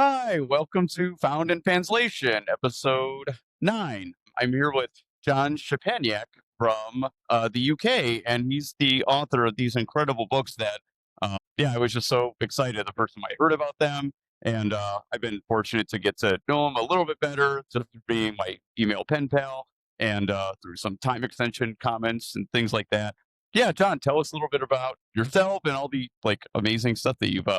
Hi, welcome to Found in Fanslation, episode 9. I'm here with John Szczepaniak from the UK, and he's the author of these incredible books I was just so excited the first time I heard about them. And I've been fortunate to get to know him a little bit better just through being my email pen pal and through some time extension comments and things like that. Yeah, John, tell us a little bit about yourself and all the amazing stuff that you've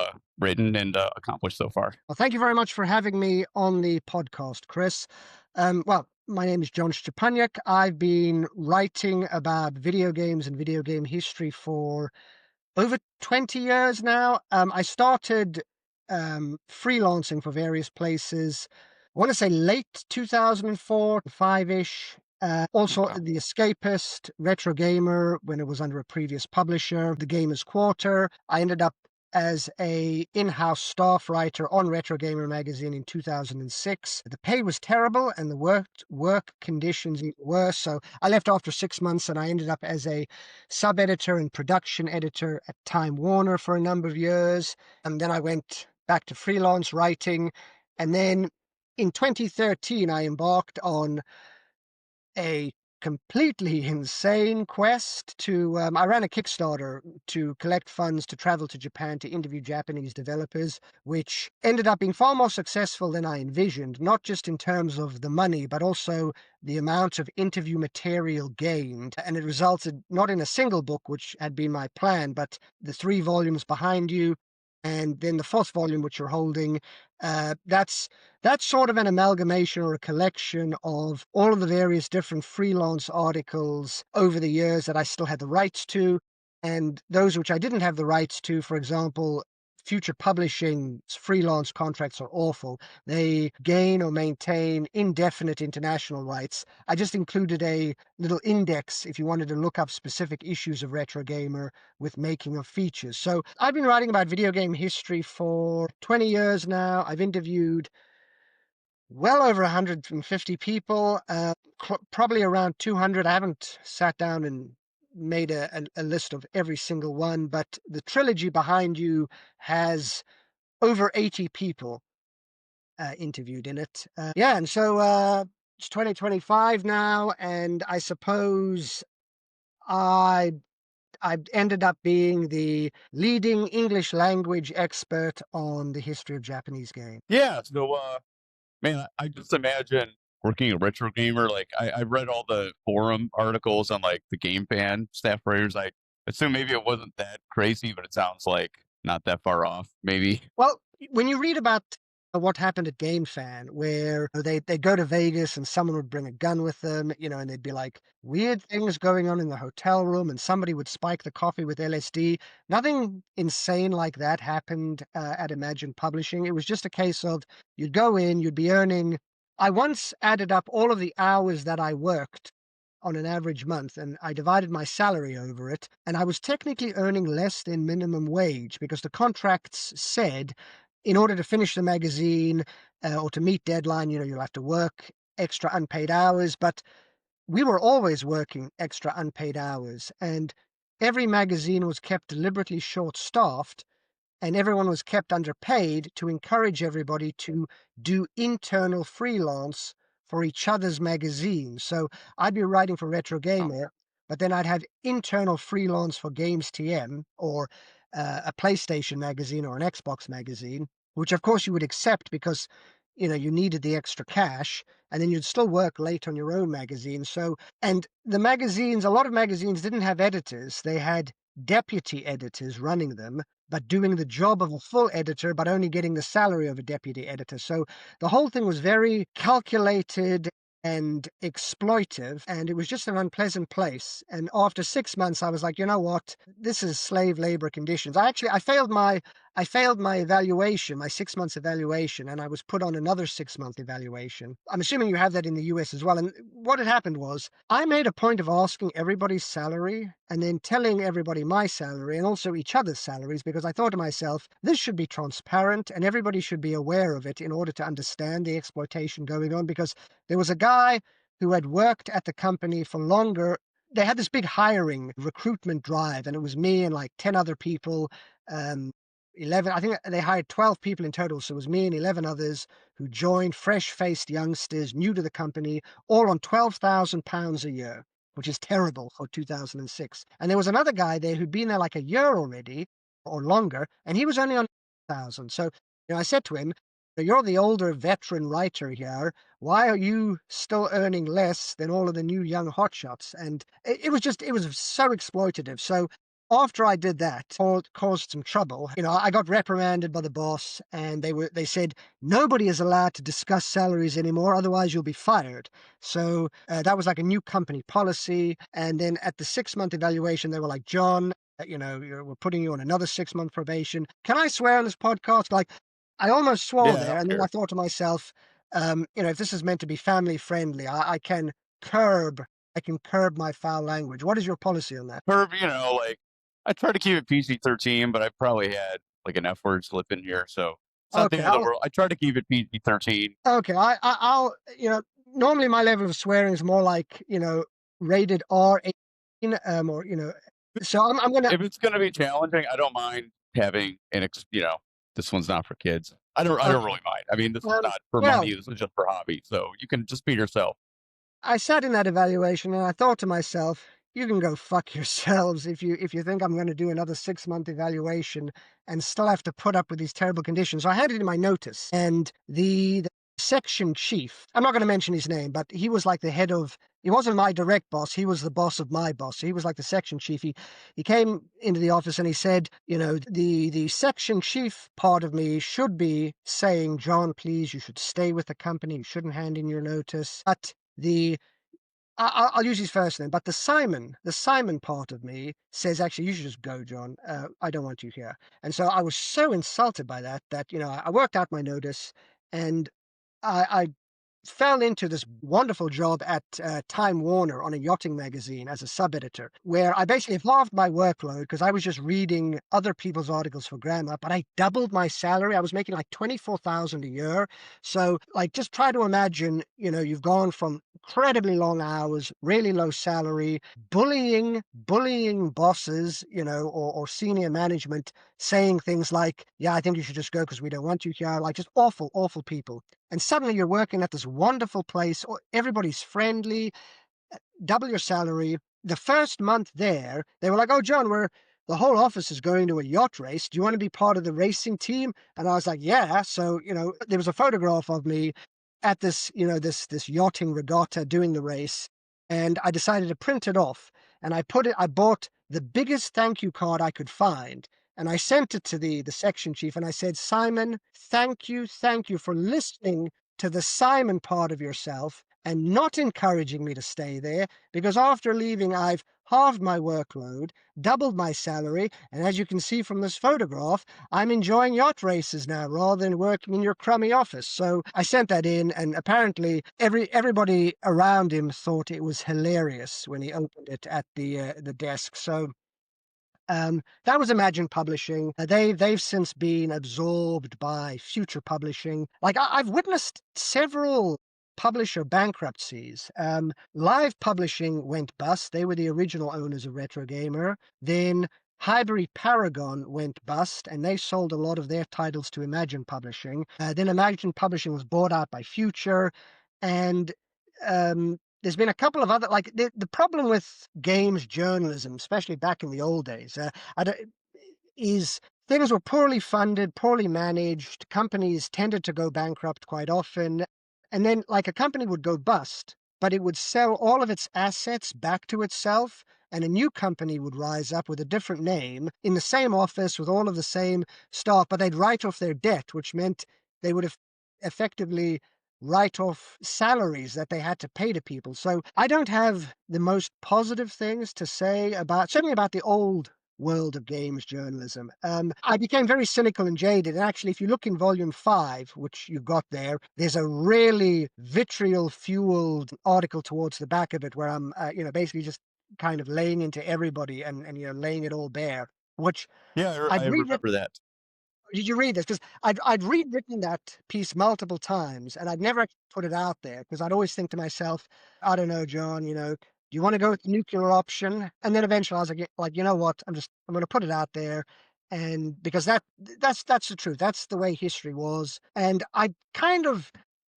written and accomplished so far. Well, thank you very much for having me on the podcast, Chris. My name is John Szczepaniak. I've been writing about video games and video game history for over 20 years now. I started freelancing for various places. I want to say late 2004, 5-ish. Also, Wow. The Escapist, Retro Gamer, when it was under a previous publisher, The Gamer's Quarter. I ended up as a in-house staff writer on Retro Gamer magazine in 2006. The pay was terrible and the work conditions even worse. So I left after 6 months and I ended up as a sub-editor and production editor at Time Warner for a number of years. And then I went back to freelance writing. And then in 2013, I embarked on a completely insane quest to I ran a Kickstarter to collect funds to travel to Japan to interview Japanese developers, which ended up being far more successful than I envisioned, not just in terms of the money, but also the amount of interview material gained. And it resulted not in a single book, which had been my plan, but the 3 volumes behind you, and then the 4th volume, which you're holding. That's sort of an amalgamation or a collection of all of the various different freelance articles over the years that I still had the rights to, and those which I didn't have the rights to. For example, future publishing freelance contracts are awful. They gain or maintain indefinite international rights. I just included a little index if you wanted to look up specific issues of Retro Gamer with making of features. So I've been writing about video game history for 20 years now. I've interviewed well over 150 people, probably around 200. I haven't sat down and made a list of every single one, but the trilogy behind you has over 80 people interviewed in it. And so it's 2025 now, and I suppose I I ended up being the leading English language expert on the history of Japanese games. Yeah, so man, I just imagine working a retro gamer. I read all the forum articles on the game fan staff writers. I assume maybe it wasn't that crazy, but it sounds like not that far off. Maybe. Well, when you read about what happened at GameFan, where they go to Vegas and someone would bring a gun with them, and they'd be like weird things going on in the hotel room, and somebody would spike the coffee with LSD. Nothing insane like that happened at Imagine Publishing. It was just a case of you'd go in, you'd be earning. I once added up all of the hours that I worked on an average month, and I divided my salary over it, and I was technically earning less than minimum wage because the contracts said in order to finish the magazine or to meet deadline, you'll have to work extra unpaid hours. But we were always working extra unpaid hours, and every magazine was kept deliberately short staffed and everyone was kept underpaid to encourage everybody to do internal freelance for each other's magazines. So I'd be writing for Retro Oh, Gamer, but then I'd have internal freelance for Games TM or a PlayStation magazine or an Xbox magazine, which of course you would accept because you needed the extra cash, and then you'd still work late on your own magazine. So, and the magazines, a lot of magazines didn't have editors; they had deputy editors running them, but doing the job of a full editor, but only getting the salary of a deputy editor. So the whole thing was very calculated and exploitive, and it was just an unpleasant place. And after 6 months, I was like, you know what? This is slave labor conditions. I failed my evaluation, my 6 months evaluation, and I was put on another 6 month evaluation. I'm assuming you have that in the US as well. And what had happened was I made a point of asking everybody's salary and then telling everybody my salary and also each other's salaries, because I thought to myself, this should be transparent and everybody should be aware of it in order to understand the exploitation going on. Because there was a guy who had worked at the company for longer. They had this big hiring recruitment drive, and it was me and like 10 other people. 11, I think they hired 12 people in total. So it was me and 11 others who joined, fresh-faced youngsters, new to the company, all on £12,000 a year, which is terrible for 2006. And there was another guy there who'd been there like a year already or longer, and he was only on 1,000. So, I said to him, "You're the older veteran writer here. Why are you still earning less than all of the new young hotshots?" And it was so exploitative. So after I did that, caused some trouble. I got reprimanded by the boss, and they said nobody is allowed to discuss salaries anymore, otherwise you'll be fired. So that was like a new company policy. And then at the 6-month evaluation, they were like, "John, we're putting you on another 6-month probation." Can I swear on this podcast? Like, I almost swore Yeah, I there, don't and then I care. thought to myself, if this is meant to be family friendly, curb. I can curb my foul language. What is your policy on that? Herb, like I try to keep it PG-13, but I probably had like an F word slip in here, so it's not the Okay, end of the world. I try to keep it PG-13. okay. I'll normally my level of swearing is more like rated R18, or so I'm gonna If it's going to be challenging, I don't mind having this one's not for kids. I don't okay. really mind. I mean, this is not for Well, money. This is just for hobby. So you can just be yourself. I sat in that evaluation and I thought to myself, you can go fuck yourselves if you think I'm going to do another 6-month evaluation and still have to put up with these terrible conditions. So I handed in my notice, and the section chief, I'm not going to mention his name, but he was like the head of. He wasn't my direct boss. He was the boss of my boss. So he was like the section chief. He came into the office and he said, the section chief part of me should be saying, "John, please, you should stay with the company. You shouldn't hand in your notice." But the I'll use his first name, but the Simon part of me says, "Actually, you should just go, John. I don't want you here." And so I was so insulted by that I worked out my notice, and I fell into this wonderful job at Time Warner on a yachting magazine as a sub-editor, where I basically halved my workload because I was just reading other people's articles for grammar, but I doubled my salary. I was making like 24,000 a year. So like, just try to imagine, you've gone from incredibly long hours, really low salary, bullying bosses, or senior management, saying things like, "Yeah, I think you should just go because we don't want you here." Like, just awful, awful people. And suddenly you're working at this wonderful place, everybody's friendly, double your salary. The first month there, they were like, "Oh, John, the whole office is going to a yacht race. Do you want to be part of the racing team?" And I was like, "Yeah." So, there was a photograph of me at this yachting regatta doing the race. And I decided to print it off, and I bought the biggest thank you card I could find. And I sent it to the section chief, and I said, "Simon, thank you for listening to the Simon part of yourself and not encouraging me to stay there, because after leaving, I've halved my workload, doubled my salary, and as you can see from this photograph, I'm enjoying yacht races now rather than working in your crummy office." So I sent that in, and apparently everybody around him thought it was hilarious when he opened it at the desk. So that was Imagine Publishing. They've since been absorbed by Future Publishing. Like, I've witnessed several publisher bankruptcies. Live Publishing went bust. They were the original owners of Retro Gamer. Then Highbury Paragon went bust, and they sold a lot of their titles to Imagine Publishing. Then Imagine Publishing was bought out by Future, and there's been a couple of other, like, the problem with games journalism, especially back in the old days, I don't, is things were poorly funded, poorly managed. Companies tended to go bankrupt quite often, and then like a company would go bust, but it would sell all of its assets back to itself, and a new company would rise up with a different name in the same office with all of the same staff, but they'd write off their debt, which meant they would have effectively write off salaries that they had to pay to people. So I don't have the most positive things to say certainly about the old world of games journalism. I became very cynical and jaded. And actually, if you look in volume 5, which you've got there, there's a really vitriol fueled article towards the back of it where I'm, basically just kind of laying into everybody and laying it all bare, which Yeah, I I'd rewritten. remember that. Did you read this? Because I'd rewritten that piece multiple times, and I'd never actually put it out there because I'd always think to myself, "I don't know, John. Do you want to go with the nuclear option?" And then eventually I was like, "You know what? I'm going to put it out there." And because that's the truth. That's the way history was. And I kind of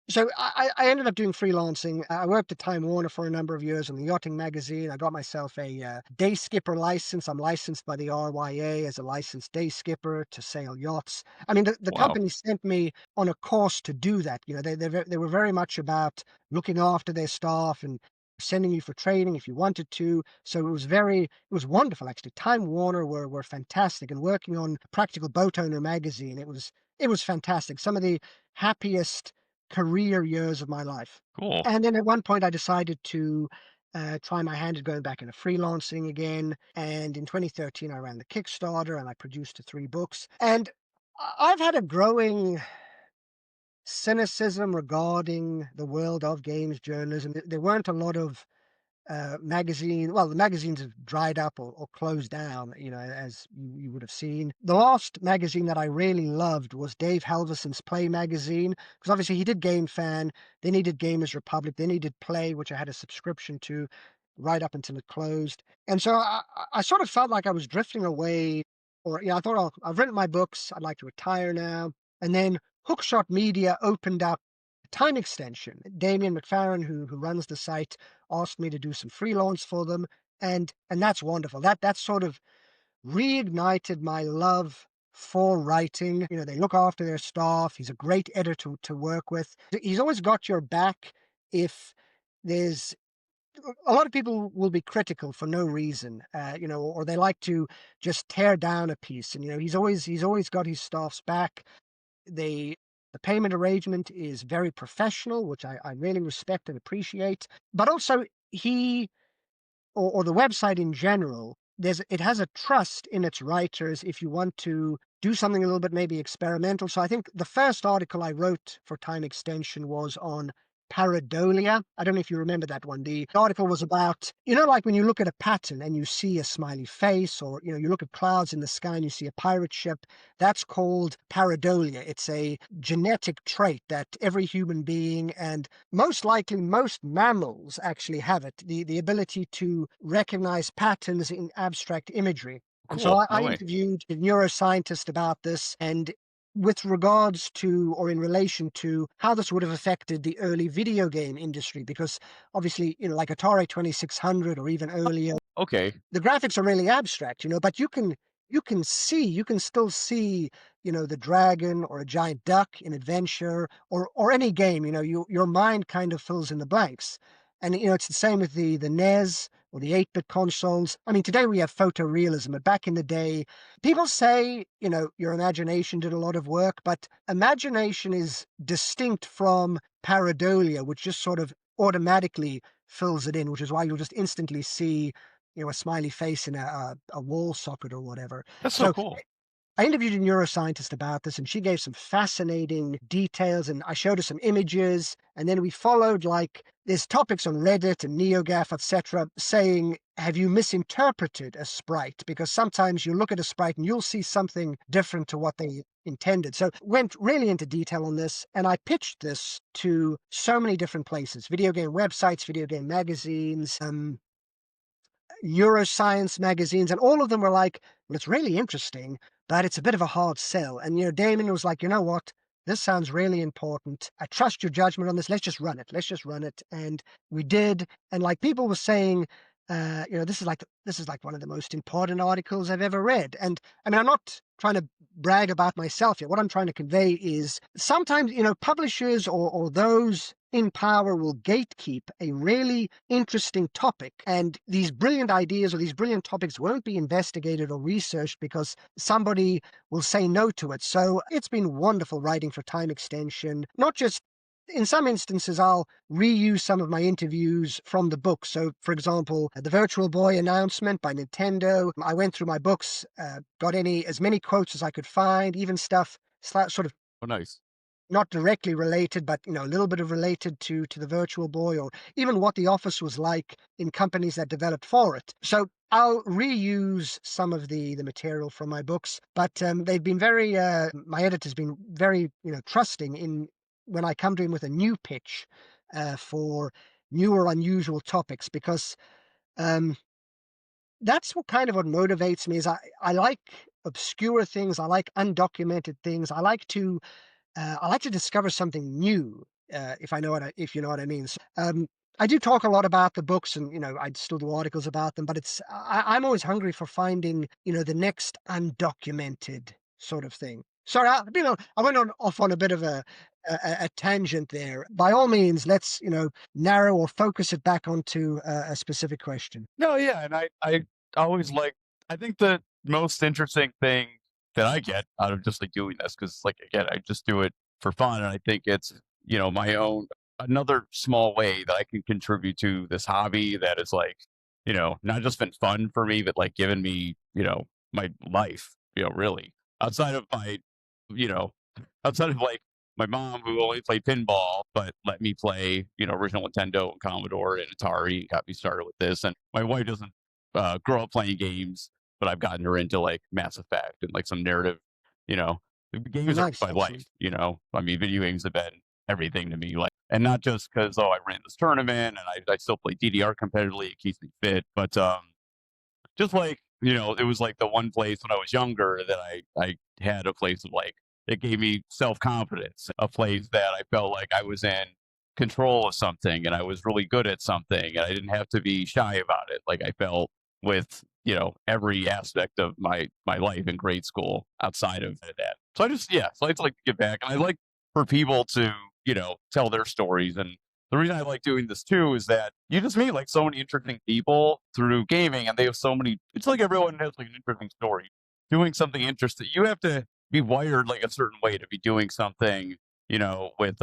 so I ended up doing freelancing. I worked at Time Warner for a number of years on the yachting magazine. I got myself a day skipper license. I'm licensed by the RYA as a licensed day skipper to sail yachts. I mean, the Wow. company sent me on a course to do that. You know, they were very much about looking after their staff and sending you for training if you wanted to. So it was wonderful actually. Time Warner were fantastic, and working on Practical Boat Owner magazine, it was fantastic. Some of the happiest career years of my life. Cool. And then at one point, I decided to try my hand at going back into freelancing again. And in 2013, I ran the Kickstarter and I produced the 3 books. And I've had a growing cynicism regarding the world of games journalism. There weren't a lot of the magazines have dried up or closed down, you know, as you would have seen. The last magazine that I really loved was Dave Halverson's Play magazine, because obviously he did Game Fan, they needed Gamers Republic, they needed Play, which I had a subscription to right up until it closed. And so I sort of felt like I was drifting away, or, I thought, oh, I've written my books, I'd like to retire now. And then Hookshot Media opened up time extension. Damien McFarren, who runs the site, asked me to do some freelance for them, and that's wonderful. That sort of reignited my love for writing. You know, they look after their staff. He's a great editor to work with. He's always got your back if there's a lot of people will be critical for no reason, or they like to just tear down a piece. And he's always got his staff's back. They the payment arrangement is very professional, which I really respect and appreciate. But also he or the website in general, it has a trust in its writers if you want to do something a little bit maybe experimental. So I think the first article I wrote for Time Extension was on pareidolia. I don't know if you remember that one. The article was about, like when you look at a pattern and you see a smiley face, or you look at clouds in the sky and you see a pirate ship, that's called pareidolia. It's a genetic trait that every human being, and most likely most mammals, actually have it, the ability to recognize patterns in abstract imagery. And so Cool. I No way. interviewed a neuroscientist about this, and with regards to, or in relation to, how this would have affected the early video game industry, because obviously, like Atari 2600 or even earlier, Okay. the graphics are really abstract, but you can still see, the dragon or a giant duck in Adventure or any game. Your mind kind of fills in the blanks. And it's the same with the NES or the 8-bit consoles. I mean, today we have photorealism, but back in the day, people say, your imagination did a lot of work, but imagination is distinct from pareidolia, which just sort of automatically fills it in, which is why you'll just instantly see, a smiley face in a wall socket or whatever. That's so So cool. I interviewed a neuroscientist about this, and she gave some fascinating details, and I showed her some images, and then we followed, like, there's topics on Reddit and NeoGAF, etc., saying, have you misinterpreted a sprite? Because sometimes you look at a sprite and you'll see something different to what they intended. So went really into detail on this, and I pitched this to so many different places: video game websites, video game magazines, neuroscience magazines, and all of them were like, well, it's really interesting, but it's a bit of a hard sell. And, Damon was like, you know what? This sounds really important. I trust your judgment on this. Let's just run it. Let's just run it. And we did. And like people were saying, this is like one of the most important articles I've ever read. And I mean, I'm not trying to brag about myself here. What I'm trying to convey is sometimes, publishers or those in power will gatekeep a really interesting topic, and these brilliant ideas or these brilliant topics won't be investigated or researched because somebody will say no to it. So it's been wonderful writing for Time Extension. Not just in some instances, I'll reuse some of my interviews from the book. So, for example, the Virtual Boy announcement by Nintendo, I went through my books, got as many quotes as I could find, even stuff sort of Oh, nice. not directly related, but a little bit of related to the Virtual Boy, or even what the office was like in companies that developed for it. So I'll reuse some of the material from my books, but they've been very. My editor's been very trusting in when I come to him with a new pitch for new or unusual topics, because that's what motivates me. Is I like obscure things. I like undocumented things. I like to discover something new, if you know what I mean. I do talk a lot about the books, and I still do articles about them. But I'm always hungry for finding the next undocumented sort of thing. Sorry, I went on off on a bit of a tangent there. By all means, let's narrow or focus it back onto a specific question. No, yeah, and I always like I think the most interesting thing that I get out of just like doing this, because like again, I just do it for fun, and I think it's my own another small way that I can contribute to this hobby that is like not just been fun for me, but like given me my life, really outside of my you know outside of like my mom who only played pinball, but let me play, original Nintendo and Commodore and Atari and got me started with this. And my wife doesn't grow up playing games, but I've gotten her into like Mass Effect and like some narrative, you know, the games are Nice, my life, excellent. I mean, video games have been everything to me. Like, and not just because, oh, I ran this tournament and I still play DDR competitively. It keeps me fit. But just like it was like the one place when I was younger that I had a place of like it gave me self confidence, a place that I felt like I was in control of something and I was really good at something and I didn't have to be shy about it. Like I felt with every aspect of my life in grade school outside of that. So so I just like to give back and I like for people to tell their stories. And the reason I like doing this too is that you just meet like so many interesting people through gaming, and they have so many. It's like everyone has like an interesting story, doing something interesting. You have to be wired like a certain way to be doing something, with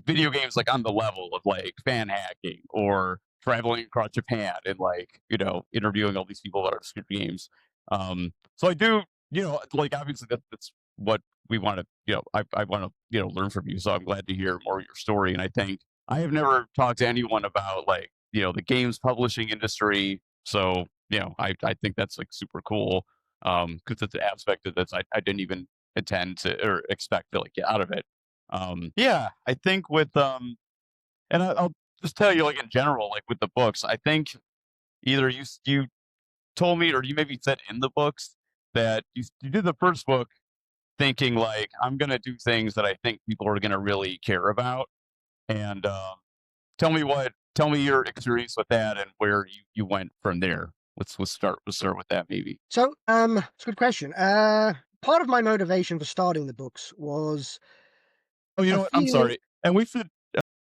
video games like on the level of like fan hacking or traveling across Japan and like interviewing all these people that are script games. So I do, like obviously that's what we want to, I want to, learn from you. So I'm glad to hear more of your story. And I think I have never talked to anyone about like, the games publishing industry. So, I think that's like super cool. Cause it's an aspect of this I didn't even intend to or expect to like get out of it. Yeah, I think and I'll just tell you like in general, like with the books, I think either you told me or you maybe said in the books that you did the first book thinking like I'm gonna do things that I think people are gonna really care about. And tell me your experience with that and where you went from there. Let's start with that maybe. So, it's a good question. Part of my motivation for starting the books was Oh, you a know what? I'm feeling. sorry. And we should.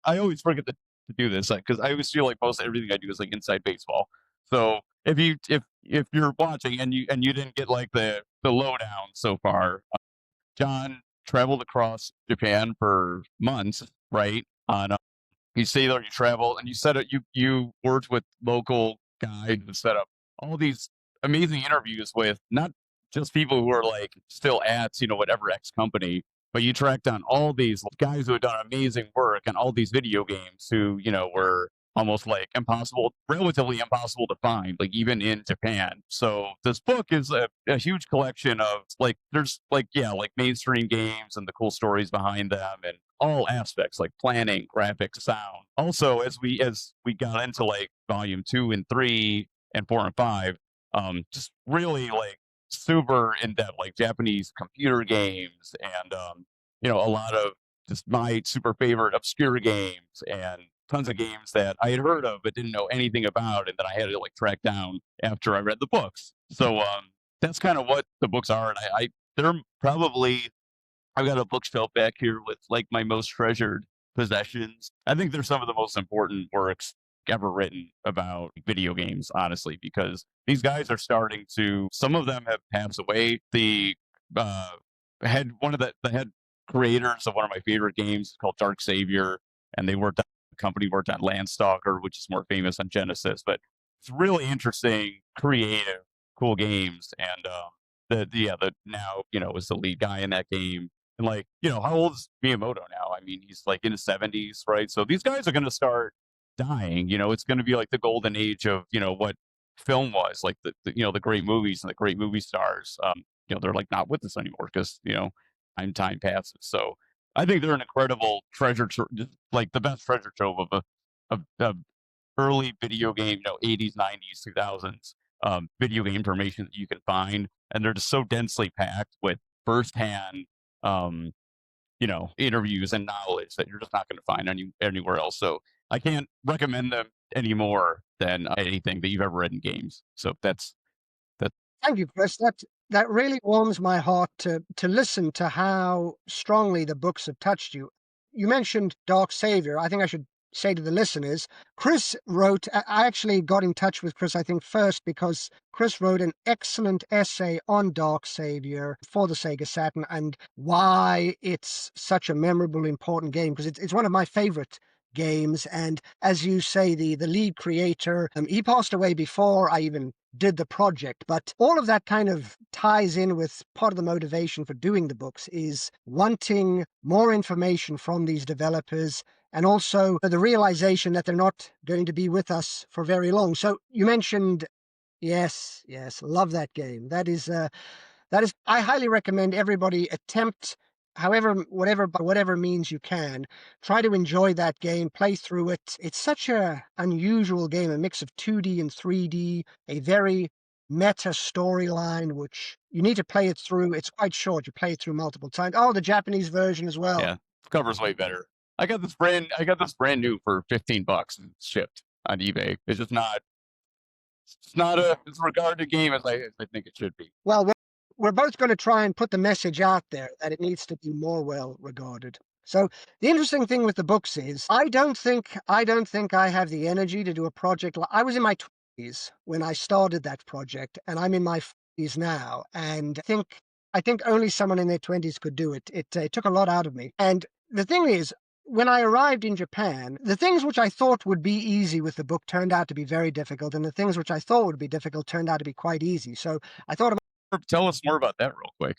I always forget to do this because I always feel like most everything I do is like inside baseball. So if you're watching and you didn't get like the lowdown so far, John traveled across Japan for months, right? On You stay there, you travel, and you set up. You worked with local guides and set up all these amazing interviews with not just people who are like still at whatever X company, but you tracked down all these guys who had done amazing work on all these video games who were almost like impossible, relatively impossible to find, like even in Japan. So this book is a huge collection of like there's like like mainstream games and the cool stories behind them and all aspects like planning, graphics, sound. Also, as we got into like volume 2 and 3 and 4 and 5, just really like super in depth, like Japanese computer games and a lot of just my super favorite obscure games and tons of games that I had heard of but didn't know anything about and that I had to like track down after I read the books. So that's kind of what the books are, and I they're probably I've got a bookshelf back here with like my most treasured possessions. I think they're some of the most important works ever written about video games, honestly, because these guys are starting to, some of them have passed away. Uh, one of the head creators of one of my favorite games is called Dark Savior, and the company worked on Landstalker, which is more famous on Genesis, but it's really interesting, creative, cool games. And, the now, is the lead guy in that game and like, how old is Miyamoto now? I mean, he's like in his 70s, right? So these guys are going to start dying. It's going to be like the golden age of, what film was, like the great movies and the great movie stars. They're like not with us anymore because, time passes. So I think they're an incredible just like the best treasure trove of early video game, 80s, 90s, 2000s video game information that you can find. and they're just so densely packed with firsthand, um, interviews and knowledge that you're just not going to find anywhere else. So I can't recommend them any more than anything that you've ever read in games. So that. Thank you, Chris. That really warms my heart to listen to how strongly the books have touched you. You mentioned Dark Savior. I think I should say to the listeners, Chris wrote. I actually got in touch with Chris, I think, first because Chris wrote an excellent essay on Dark Savior for the Sega Saturn and why it's such a memorable, important game, because it's one of my favorite games. And as you say, the lead creator, he passed away before I even did the project, but all of that kind of ties in with part of the motivation for doing the books is wanting more information from these developers and also the realization that they're not going to be with us for very long. So you mentioned, yes, love that game. That is, I highly recommend everybody attempt, however, whatever, by whatever means you can, try to enjoy that game, play through it. It's such a unusual game, a mix of 2D and 3D, a very meta storyline, which you need to play it through. It's quite short. You play it through multiple times. Oh, the Japanese version as well. Yeah, cover's way better. I got this brand new for $15 and it's shipped on eBay. It's not as regarded a game as I think it should be. Well, we're both going to try and put the message out there that it needs to be more well regarded. So the interesting thing with the books is I don't think I have the energy to do a project. I was in my 20s when I started that project, and I'm in my 40s now, and I think only someone in their 20s could do it. It took a lot out of me. And the thing is, when I arrived in Japan, the things which I thought would be easy with the book turned out to be very difficult, and the things which I thought would be difficult turned out to be quite easy. So I thought Tell us more about that real quick.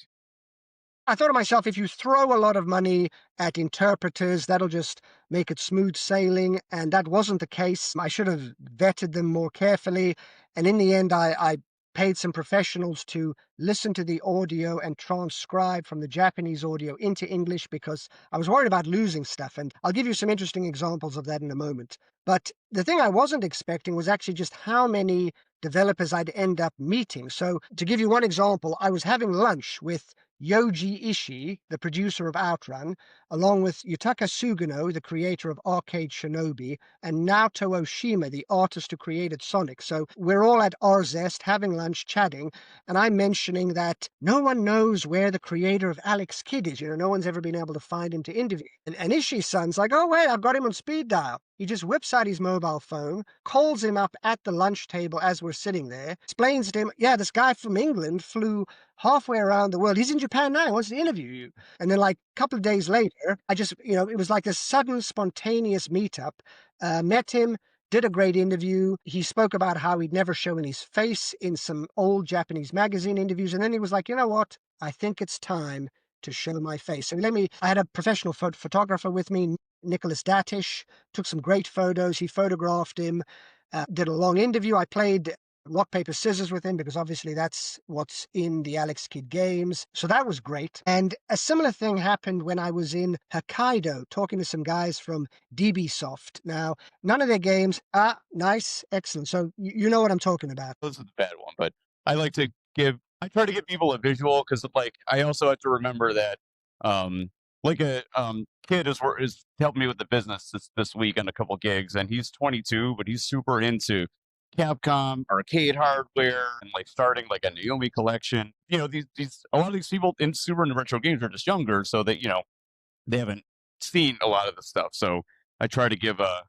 to myself, if you throw a lot of money at interpreters, that'll just make it smooth sailing. And that wasn't the case. I should have vetted them more carefully. And in the end, I paid some professionals to listen to the audio and transcribe from the Japanese audio into English because I was worried about losing stuff. And I'll give you some interesting examples of that in a moment. But the thing I wasn't expecting was actually just how many developers I'd end up meeting. So to give you one example, I was having lunch with Yoji Ishii, the producer of Outrun, along with Yutaka Sugino, the creator of Arcade Shinobi, and Naoto Oshima, the artist who created Sonic. So we're all at Arzest having lunch, chatting, and I'm mentioning that no one knows where the creator of Alex Kidd is. No one's ever been able to find him to interview. And Ishii's son's like, oh, wait, I've got him on speed dial. He just whips out his mobile phone, calls him up at the lunch table as we're sitting there, explains to him, yeah, this guy from England flew halfway around the world. He's in Japan now. He wants to interview you. And then, like, a couple of days later, I just, it was like this sudden, spontaneous meetup. Met him, did a great interview. He spoke about how he'd never shown his face in some old Japanese magazine interviews. And then he was like, you know what? I think it's time to show my face. So I had a professional photographer with me, Nicholas Datish, took some great photos. He photographed him, did a long interview. I played rock, paper, scissors with him because obviously that's what's in the Alex Kidd games. So that was great. And a similar thing happened when I was in Hokkaido talking to some guys from DB Soft. Now, none of their games, nice, excellent. So you know what I'm talking about. This is the bad one, but I try to give people a visual because like I also have to remember that like a kid is helping me with the business this week on a couple gigs, and he's 22, but he's super into Capcom arcade hardware and like starting like a Naomi collection. These a lot of these people in super into retro games are just younger, so that they haven't seen a lot of the stuff. So I try to give a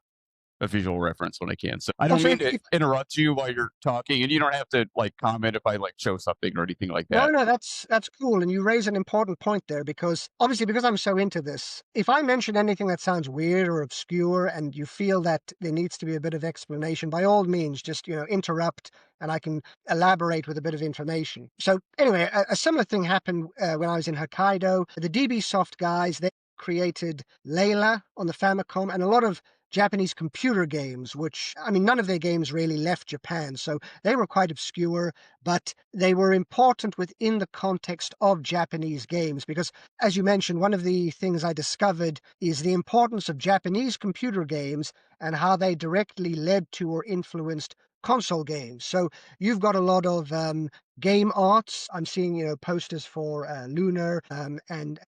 visual reference when I can. So I don't mean to interrupt you while you're talking, and you don't have to like comment if I like show something or anything like that. No, that's cool. And you raise an important point there because obviously because I'm so into this, if I mention anything that sounds weird or obscure and you feel that there needs to be a bit of explanation, by all means, just, interrupt and I can elaborate with a bit of information. So anyway, a similar thing happened when I was in Hokkaido. The DB Soft guys, they created Layla on the Famicom and a lot of Japanese computer games, which, none of their games really left Japan, so they were quite obscure, but they were important within the context of Japanese games, because, as you mentioned, one of the things I discovered is the importance of Japanese computer games and how they directly led to or influenced console games. So you've got a lot of game arts. I'm seeing, posters for Lunar and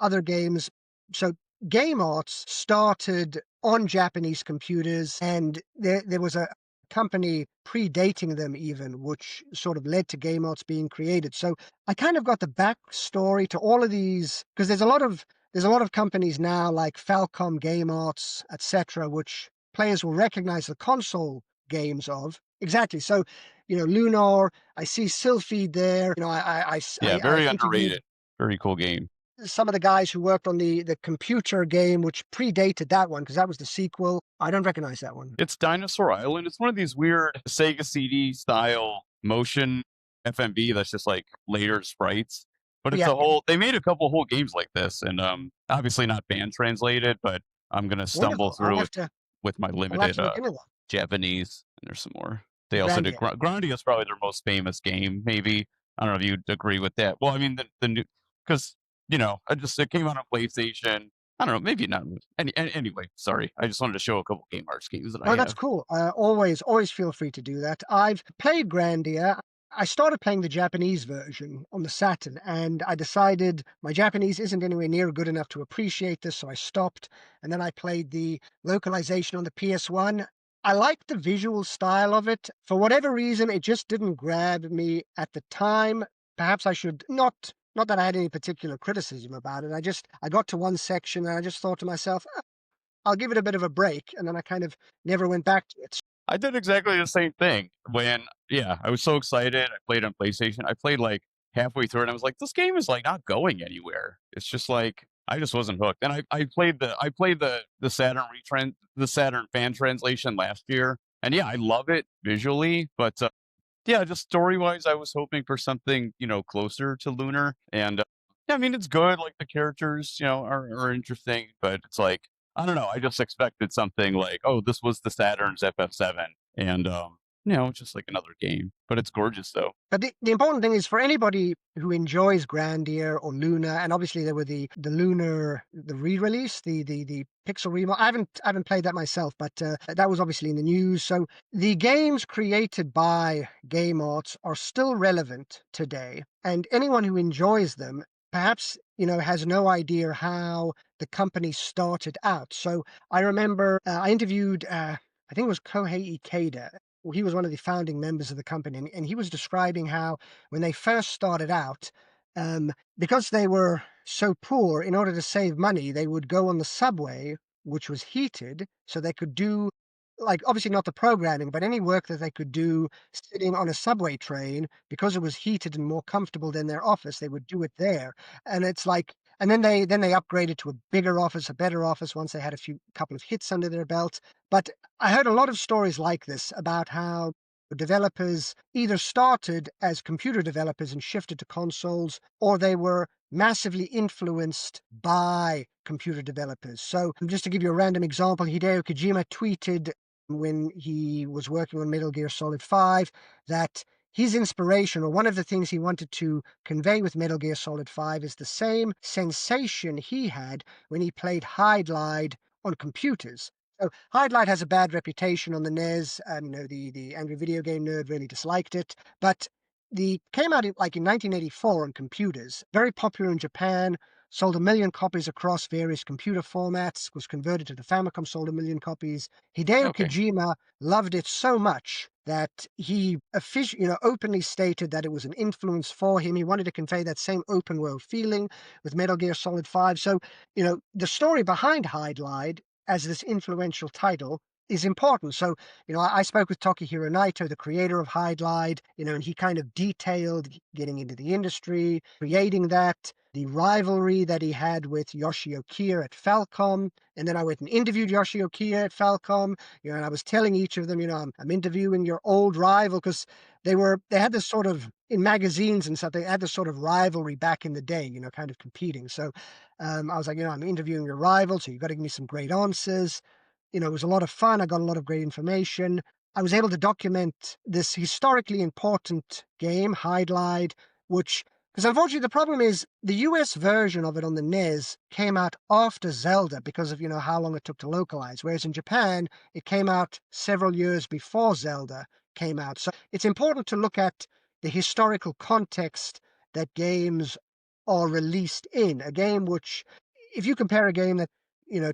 other games. So game arts started on Japanese computers, and there was a company predating them even, which sort of led to game arts being created. So I kind of got the backstory to all of these because there's a lot of companies now like Falcom Game Arts, etc., which players will recognize the console games of. Exactly. So, Lunar, I see Sylphid there. Yeah, I very interviewed underrated. Very cool game. some of the guys who worked on the computer game, which predated that one because that was the sequel. I don't recognize that one. It's Dinosaur Island. It's one of these weird Sega CD style motion FMV that's just like later sprites. But it's Yeah, a whole they made a couple whole games like this and obviously not fan translated, but I'm gonna stumble wonderful. through with my I'll have limited to look into that. Japanese and there's some more. They also did Grandia. Grandia is probably their most famous game, maybe. I don't know if you'd agree with that. Well, I mean the new because it came out on PlayStation. I don't know, maybe not. Anyway, sorry. I just wanted to show a couple Game Arts games that I No, that's have. cool. Always feel free to do that. I've played Grandia. I started playing the Japanese version on the Saturn, and I decided my Japanese isn't anywhere near good enough to appreciate this, so I stopped. And then I played the localization on the PS1. I liked the visual style of it. For whatever reason, it just didn't grab me at the time. Perhaps I should not that I had any particular criticism about it. I got to one section and I just thought to myself, I'll give it a bit of a break, and then I kind of never went back to it. I did exactly the same thing when, yeah, I was so excited. I played on PlayStation. I played like halfway through, and I was like, this game is like not going anywhere. It's just like I just wasn't hooked. And I played the Saturn the Saturn fan translation last year, and yeah, I love it visually, but yeah, just story wise, I was hoping for something closer to Lunar, and yeah, I mean it's good. Like the characters, are interesting, but it's like I don't know. I just expected something like, oh, this was the Saturn's FF7, and just like another game. But it's gorgeous though. But the important thing is for anybody who enjoys Grandia or Luna, and obviously there were the Lunar the re-release, the pixel remodel. I haven't played that myself, but that was obviously in the news. So the games created by Game Arts are still relevant today, and anyone who enjoys them perhaps has no idea how the company started out. So I remember I interviewed I think it was Kohei Ikeda. Well, he was one of the founding members of the company, and he was describing how when they first started out, because they were so poor, in order to save money, they would go on the subway, which was heated, so they could do, like, obviously not the programming, but any work that they could do sitting on a subway train, because it was heated and more comfortable than their office, they would do it there. And it's like, and then they upgraded to a bigger office, a better office once they had a couple of hits under their belt. But I heard a lot of stories like this about how developers either started as computer developers and shifted to consoles, or they were massively influenced by computer developers. So, just to give you a random example, Hideo Kojima tweeted when he was working on Metal Gear Solid 5 that his inspiration, or one of the things he wanted to convey with Metal Gear Solid 5, is the same sensation he had when he played Hide Glide on computers. So Hide Glide has a bad reputation on the NES, and the angry video game nerd really disliked it. But the came out in 1984 on computers, very popular in Japan, sold 1 million copies across various computer formats, was converted to the Famicom, sold 1 million copies. Hideo Okay, Kojima loved it so much that he openly stated that it was an influence for him. He wanted to convey that same open world feeling with Metal Gear Solid 5. So, the story behind Hide Glide as this influential title is important. So, I spoke with Tokihiro Naito, the creator of Hide Glide, and he kind of detailed getting into the industry, creating that, the rivalry that he had with Yoshio Kier at Falcom. And then I went and interviewed Yoshio Kier at Falcom, and I was telling each of them, I'm interviewing your old rival, because they had this sort of, in magazines and stuff, they had this sort of rivalry back in the day, kind of competing. So I was like, I'm interviewing your rival, so you've got to give me some great answers. It was a lot of fun. I got a lot of great information. I was able to document this historically important game, Hide Glide, which Because unfortunately, the problem is the US version of it on the NES came out after Zelda because of, how long it took to localize. Whereas in Japan, it came out several years before Zelda came out. So it's important to look at the historical context that games are released in. A game which, if you compare a game that,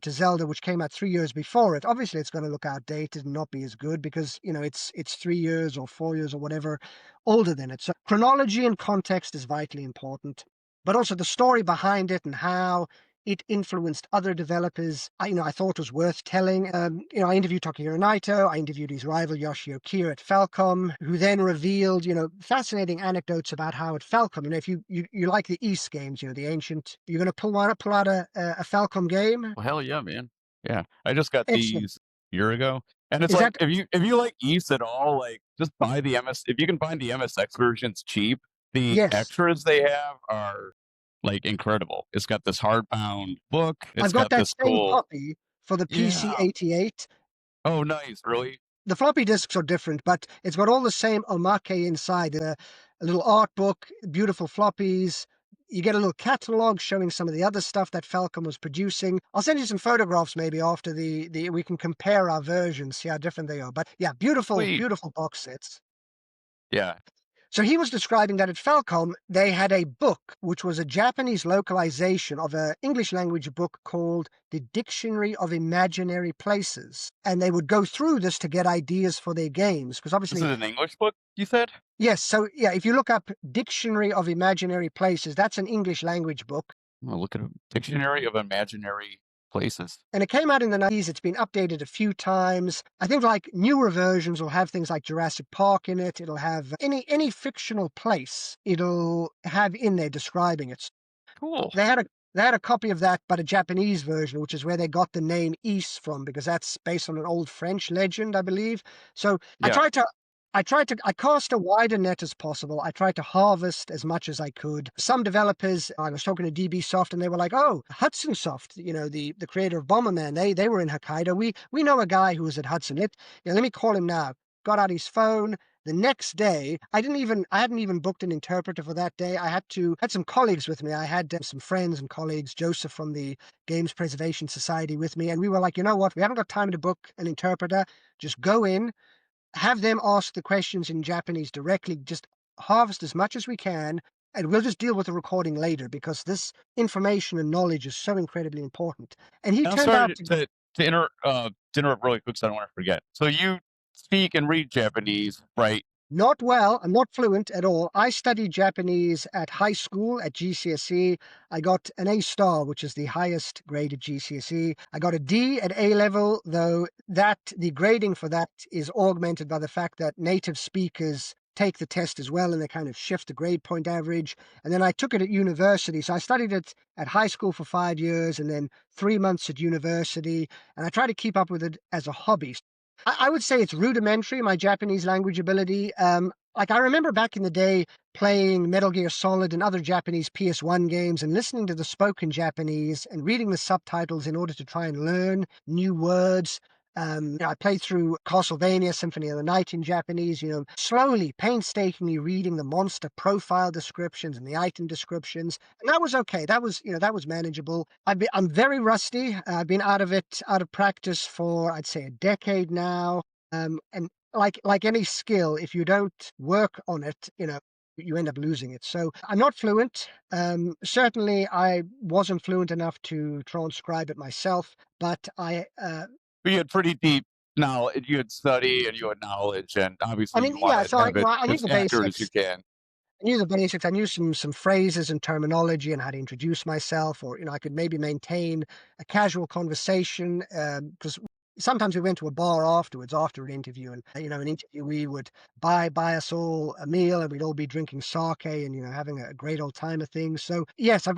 to Zelda, which came out 3 years before it, obviously it's going to look outdated and not be as good because, it's 3 years or 4 years or whatever older than it. So chronology and context is vitally important, but also the story behind it and how it influenced other developers. I thought was worth telling. I interviewed Takahiro Naito. I interviewed his rival Yoshio Kier at Falcom, who then revealed, fascinating anecdotes about how at Falcom, if you like the East games, the ancient, you're going to pull out a Falcom game. Well, hell yeah, man. Yeah, I just got Excellent. these a year ago, and it's Is like that if you like Ys at all, like just buy the MS. If you can find the MSX versions cheap, the yes? extras they have are like incredible. It's got this hardbound book. It's I've got got that this same cool. copy for the PC Yeah. 88. Oh, nice. Really? The floppy disks are different, but it's got all the same omake inside. A little art book, beautiful floppies. You get a little catalog showing some of the other stuff that Falcom was producing. I'll send you some photographs maybe after the we can compare our versions, see how different they are. But yeah, beautiful, Sweet. beautiful box sets. Yeah. So he was describing that at Falcom, they had a book, which was a Japanese localization of an English language book called The Dictionary of Imaginary Places. And they would go through this to get ideas for their games. Because This obviously, is an English book, you said? yes, so yeah, if you look up Dictionary of Imaginary Places, that's an English language book. I'll look at a dictionary of imaginary places. And it came out in the 90s. It's been updated a few times. I think like newer versions will have things like Jurassic Park in it. It'll have any fictional place it'll have in there describing it. Cool. They had a copy of that, but a Japanese version, which is where they got the name Ys from, because that's based on an old French legend, I believe. So Yeah. I cast a wider net as possible. I tried to harvest as much as I could. Some developers, I was talking to DB Soft, and they were like, "Oh, Hudson Soft, the creator of Bomberman, they were in Hokkaido. We know a guy who was at Hudson. Let me call him now." Got out his phone. The next day, I hadn't even booked an interpreter for that day. I had some colleagues with me. I had some friends and colleagues, Joseph from the Games Preservation Society with me, and we were like, you know what? We haven't got time to book an interpreter. Just go in, have them ask the questions in Japanese directly, just harvest as much as we can, and we'll just deal with the recording later because this information and knowledge is so incredibly important. And he I'm turned out sorry to to interrupt really quick so I don't want to forget. So you speak and read Japanese, right? not well. I'm not fluent at all. I studied Japanese at high school at GCSE. I got an A star, which is the highest grade at GCSE. I got a D at A level, though the grading for that is augmented by the fact that native speakers take the test as well, and they kind of shift the grade point average. And then I took it at university. So I studied it at high school for 5 years and then 3 months at university. And I try to keep up with it as a hobby. I would say it's rudimentary, my Japanese language ability. Like I remember back in the day playing Metal Gear Solid and other Japanese PS1 games and listening to the spoken Japanese and reading the subtitles in order to try and learn new words. I played through Castlevania Symphony of the Night in Japanese, slowly, painstakingly reading the monster profile descriptions and the item descriptions. And that was okay. That was manageable. I'm very rusty. I've been out of practice for, I'd say, a decade now. And like any skill, if you don't work on it, you end up losing it. So I'm not fluent. Certainly, I wasn't fluent enough to transcribe it myself, but But you had pretty deep knowledge. You had study and you had knowledge, and I obviously mean, you want yeah. to So have it I knew as the accurate as you basics. can. I knew the basics. I knew some phrases and terminology and how to introduce myself, or I could maybe maintain a casual conversation. Because sometimes we went to a bar afterwards, after an interview, and an interviewee would buy us all a meal, and we'd all be drinking sake and having a great old time of things. So yes, I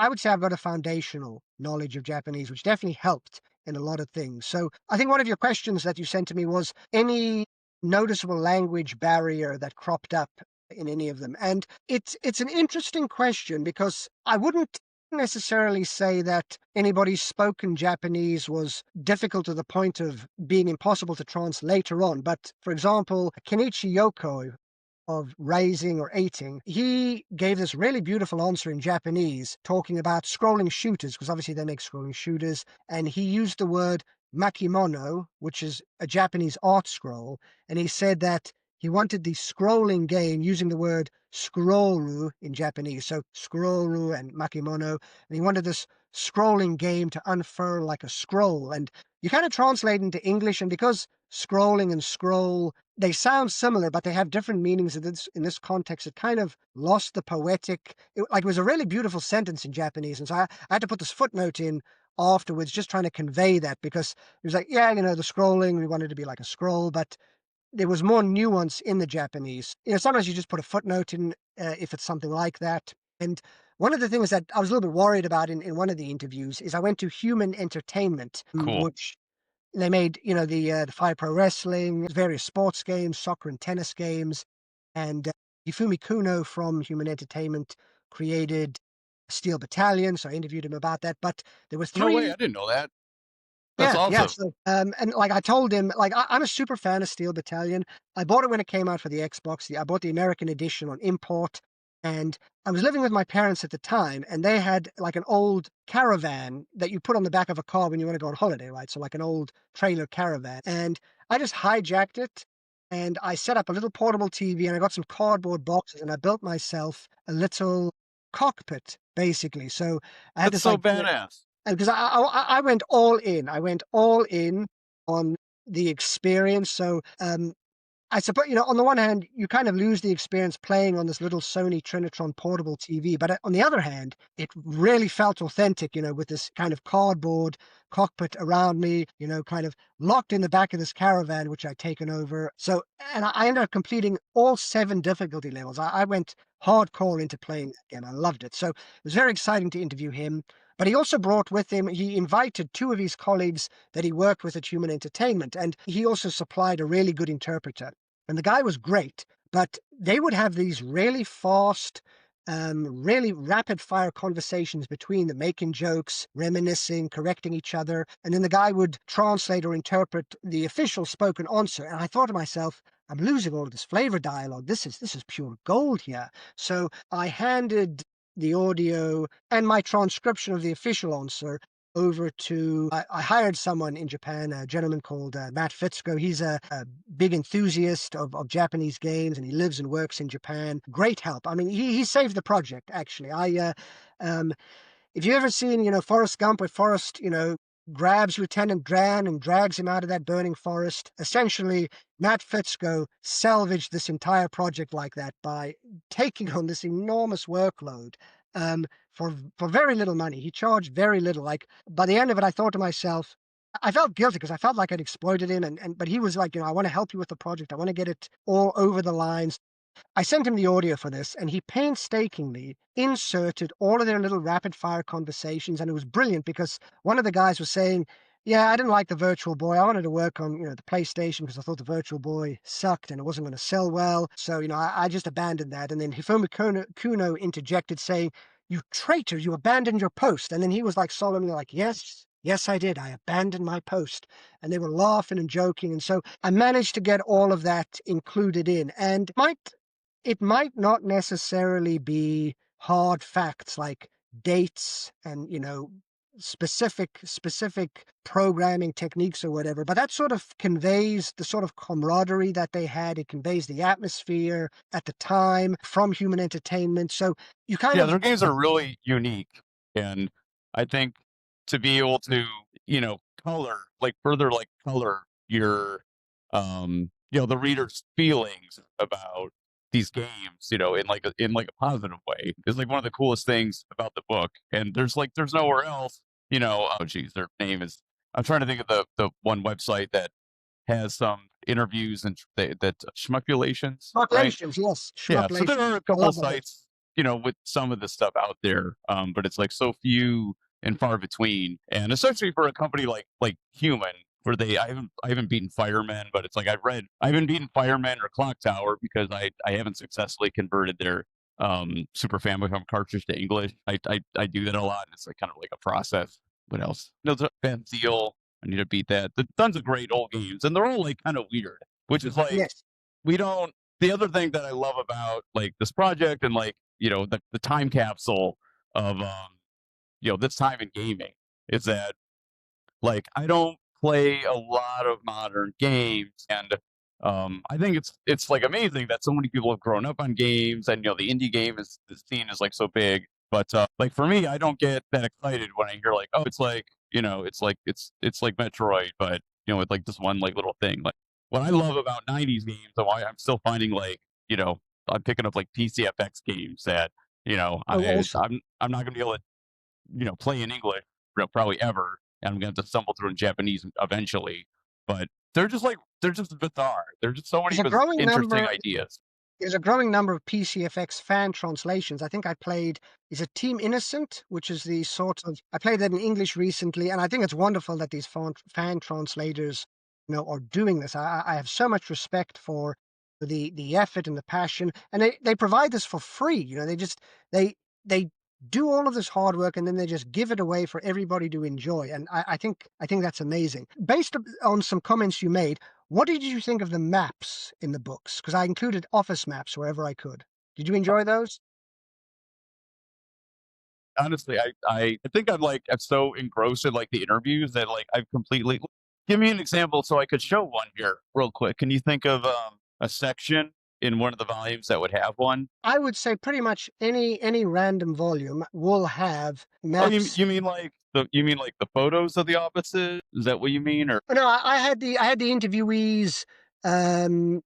would say I've got a foundational knowledge of Japanese, which definitely helped in a lot of things. So I think one of your questions that you sent to me was any noticeable language barrier that cropped up in any of them? And it's an interesting question because I wouldn't necessarily say that anybody's spoken Japanese was difficult to the point of being impossible to translate later on. But for example, Kenichi Yoko, of raising or eating, he gave this really beautiful answer in Japanese talking about scrolling shooters, because obviously they make scrolling shooters. And he used the word makimono, which is a Japanese art scroll. And he said that he wanted the scrolling game using the word scrollu in Japanese. So scrollu and makimono. And he wanted this scrolling game to unfurl like a scroll. And you kind of translate into English, and because scrolling and scroll, they sound similar, but they have different meanings in this context. It kind of lost the poetic. It was a really beautiful sentence in Japanese, and so I had to put this footnote in afterwards, just trying to convey that, because it was like, yeah, the scrolling, we wanted to be like a scroll, but there was more nuance in the Japanese. Sometimes you just put a footnote in if it's something like that. And one of the things that I was a little bit worried about in one of the interviews is I went to Human Entertainment, Cool. which they made, the Fire Pro Wrestling, various sports games, soccer and tennis games, and Hifumi Kuno from Human Entertainment created Steel Battalion, so I interviewed him about that. But there were No way, three. I didn't know that. That's Yeah, yeah. awesome. So, and like I told him, like I'm a super fan of Steel Battalion. I bought it when it came out for the Xbox. I bought the American edition on import, and I was living with my parents at the time, and they had like an old caravan that you put on the back of a car when you want to go on holiday, right? So like an old trailer caravan, and I just hijacked it, and I set up a little portable TV, and I got some cardboard boxes, and I built myself a little cockpit, basically. So I had That's this so like badass. because I went all in. I went all in on the experience. So, I suppose, on the one hand, you kind of lose the experience playing on this little Sony Trinitron portable TV, but on the other hand, it really felt authentic, with this kind of cardboard cockpit around me, kind of locked in the back of this caravan, which I'd taken over. So, and I ended up completing all 7 difficulty levels. I went hardcore into playing that game. I loved it. So it was very exciting to interview him. But he also brought with him, he invited 2 of his colleagues that he worked with at Human Entertainment, and he also supplied a really good interpreter. And the guy was great, but they would have these really fast, really rapid fire conversations between them, making jokes, reminiscing, correcting each other. And then the guy would translate or interpret the official spoken answer. And I thought to myself, I'm losing all of this flavor dialogue. This is pure gold here. So I handed the audio and my transcription of the official answer over to I hired someone in Japan, a gentleman called Matt Fitzko. He's a big enthusiast of Japanese games, and he lives and works in Japan. Great help. I mean, he saved the project, actually. Um, if you ever seen, Forrest Gump, where Forrest, grabs Lieutenant Dan and drags him out of that burning forest, essentially, Matt Fitzko salvaged this entire project like that by taking on this enormous workload um, for very little money. He charged very little. Like by the end of it, I thought to myself, I felt guilty because I felt like I'd exploited him, and but he was like, I want to help you with the project. I want to get it all over the lines. I sent him the audio for this, and he painstakingly inserted all of their little rapid fire conversations, and it was brilliant because one of the guys was saying, "Yeah, I didn't like the Virtual Boy. I wanted to work on the PlayStation because I thought the Virtual Boy sucked and it wasn't going to sell well. So I just abandoned that." And then Hifumi Kuno interjected, saying, "You traitor! You abandoned your post." And then he was like solemnly like, "Yes." Yes, I did. I abandoned my post. And they were laughing and joking. And so I managed to get all of that included in. And it might not necessarily be hard facts like dates and specific programming techniques or whatever, but that sort of conveys the sort of camaraderie that they had. It conveys the atmosphere at the time from Human Entertainment. So you kind Yeah, of their games are really unique, and I think to be able to, color, like, further, like, color your, the reader's feelings about these games, in like a positive way is like one of the coolest things about the book. And there's nowhere else, oh geez, their name is I'm trying to think of the one website that has some interviews and that schmuckulations, right? Schmucklations, yes, Yeah, so there Schmucklations. are a I couple love that. sites, with some of the stuff out there, but it's like so few and far between, and especially for a company like Human, where I haven't beaten Firemen, but it's like I haven't beaten Firemen or Clock Tower because I haven't successfully converted their Super Famicom cartridge to English. I do that a lot, and it's like kind of like a process. What else? No, Van Seal. I need to beat that. The tons of great old games, and they're all like kind of weird, which is like Yes. we don't the other thing that I love about like this project and like, the time capsule of this time in gaming is that like I don't play a lot of modern games, and I think it's like amazing that so many people have grown up on games, and the indie game is the scene is like so big. But like for me, I don't get that excited when I hear like, oh, it's like it's like Metroid, but with like this one like little thing. Like what I love about '90s games, and why I'm still finding like I'm picking up like PCFX games that Oh, awesome. I'm not gonna be able to play in English, probably ever, and I'm gonna have to stumble through in Japanese eventually. But they're just bizarre. There's just so There's many a growing interesting number ideas. there's a growing number of PCFX fan translations. I think I played is it Team Innocent, which is the sort of I played that in English recently, and I think it's wonderful that these fan translators, are doing this. I have so much respect for the effort and the passion, and they provide this for free. They do all of this hard work and then they just give it away for everybody to enjoy. And I think that's amazing. Based on some comments you made, what did you think of the maps in the books? Because I included office maps wherever I could. Did you enjoy those? Honestly, I think I'm so engrossed in like the interviews that like I've completely give me an example so I could show one here real quick. Can you think of a section in one of the volumes that would have one? I would say pretty much any random volume will have Oh, maps. you mean like the photos of the offices? Is that what you mean? Or Oh, no, I had the interviewees um,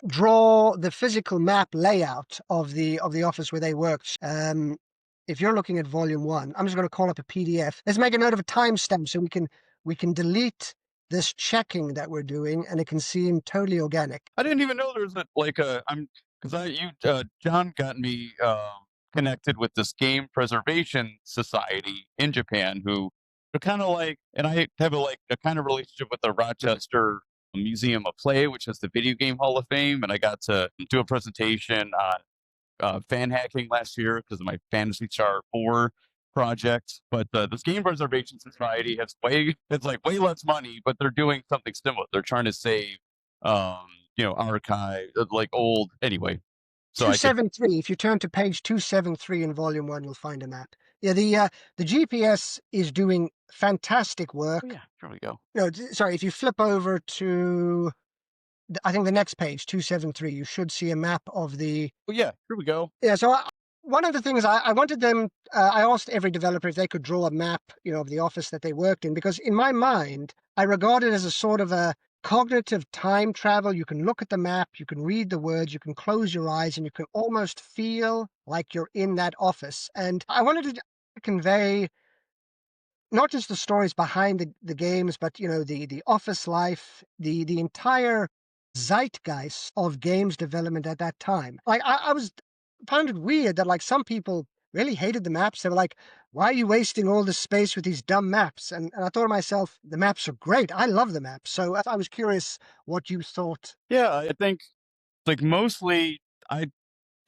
draw the physical map layout of the office where they worked. If you're looking at volume one, I'm just going to call up a PDF. Let's make a note of a timestamp so we can delete this checking that we're doing, and it can seem totally organic. I didn't even know there was like a I'm because I you John got me connected with this game preservation society in Japan who are kind of like, and I have a kind of relationship with the Rochester Museum of Play, which is the Video Game Hall of Fame, and I got to do a presentation on fan hacking last year because of my Fantasy Star 4 project. But this Game Preservation Society has it's like way less money, but they're doing something similar. They're trying to save, um, archive like old anyway. So I could, 273. If you turn to page 273 in volume one, you'll find a map. Yeah, the GPS is doing fantastic oh work. yeah, here we go. No, sorry, if you flip over to I think the next page, 273, you should see a map of the. Oh yeah, here we go. Yeah, so one of the things I wanted them, I asked every developer if they could draw a map, of the office that they worked in, because in my mind, I regard it as a sort of a cognitive time travel. You can look at the map, you can read the words, you can close your eyes, and you can almost feel like you're in that office. And I wanted to convey not just the stories behind the games, but the office life, the entire zeitgeist of games development at that time. Like I was found it weird that like some people really hated the maps. They were like, "Why are you wasting all this space with these dumb maps?" And I thought to myself, the maps are great. I love the maps. So I was curious what you thought. Yeah, I think like mostly I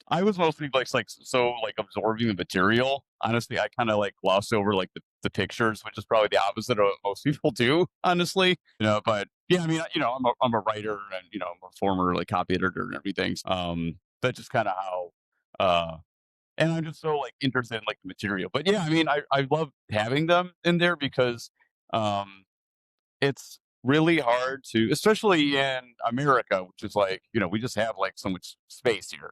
I was mostly like so like absorbing the material. Honestly, I kind of like glossed over like the pictures, which is probably the opposite of what most people do. Honestly, but yeah, I mean, I'm a writer and I'm a former like copy editor and everything. That's just kind of how. And I'm just so like interested in like the material. But yeah, I mean, I love having them in there because um it's really hard to, especially in America, which is like, we just have like so much space here,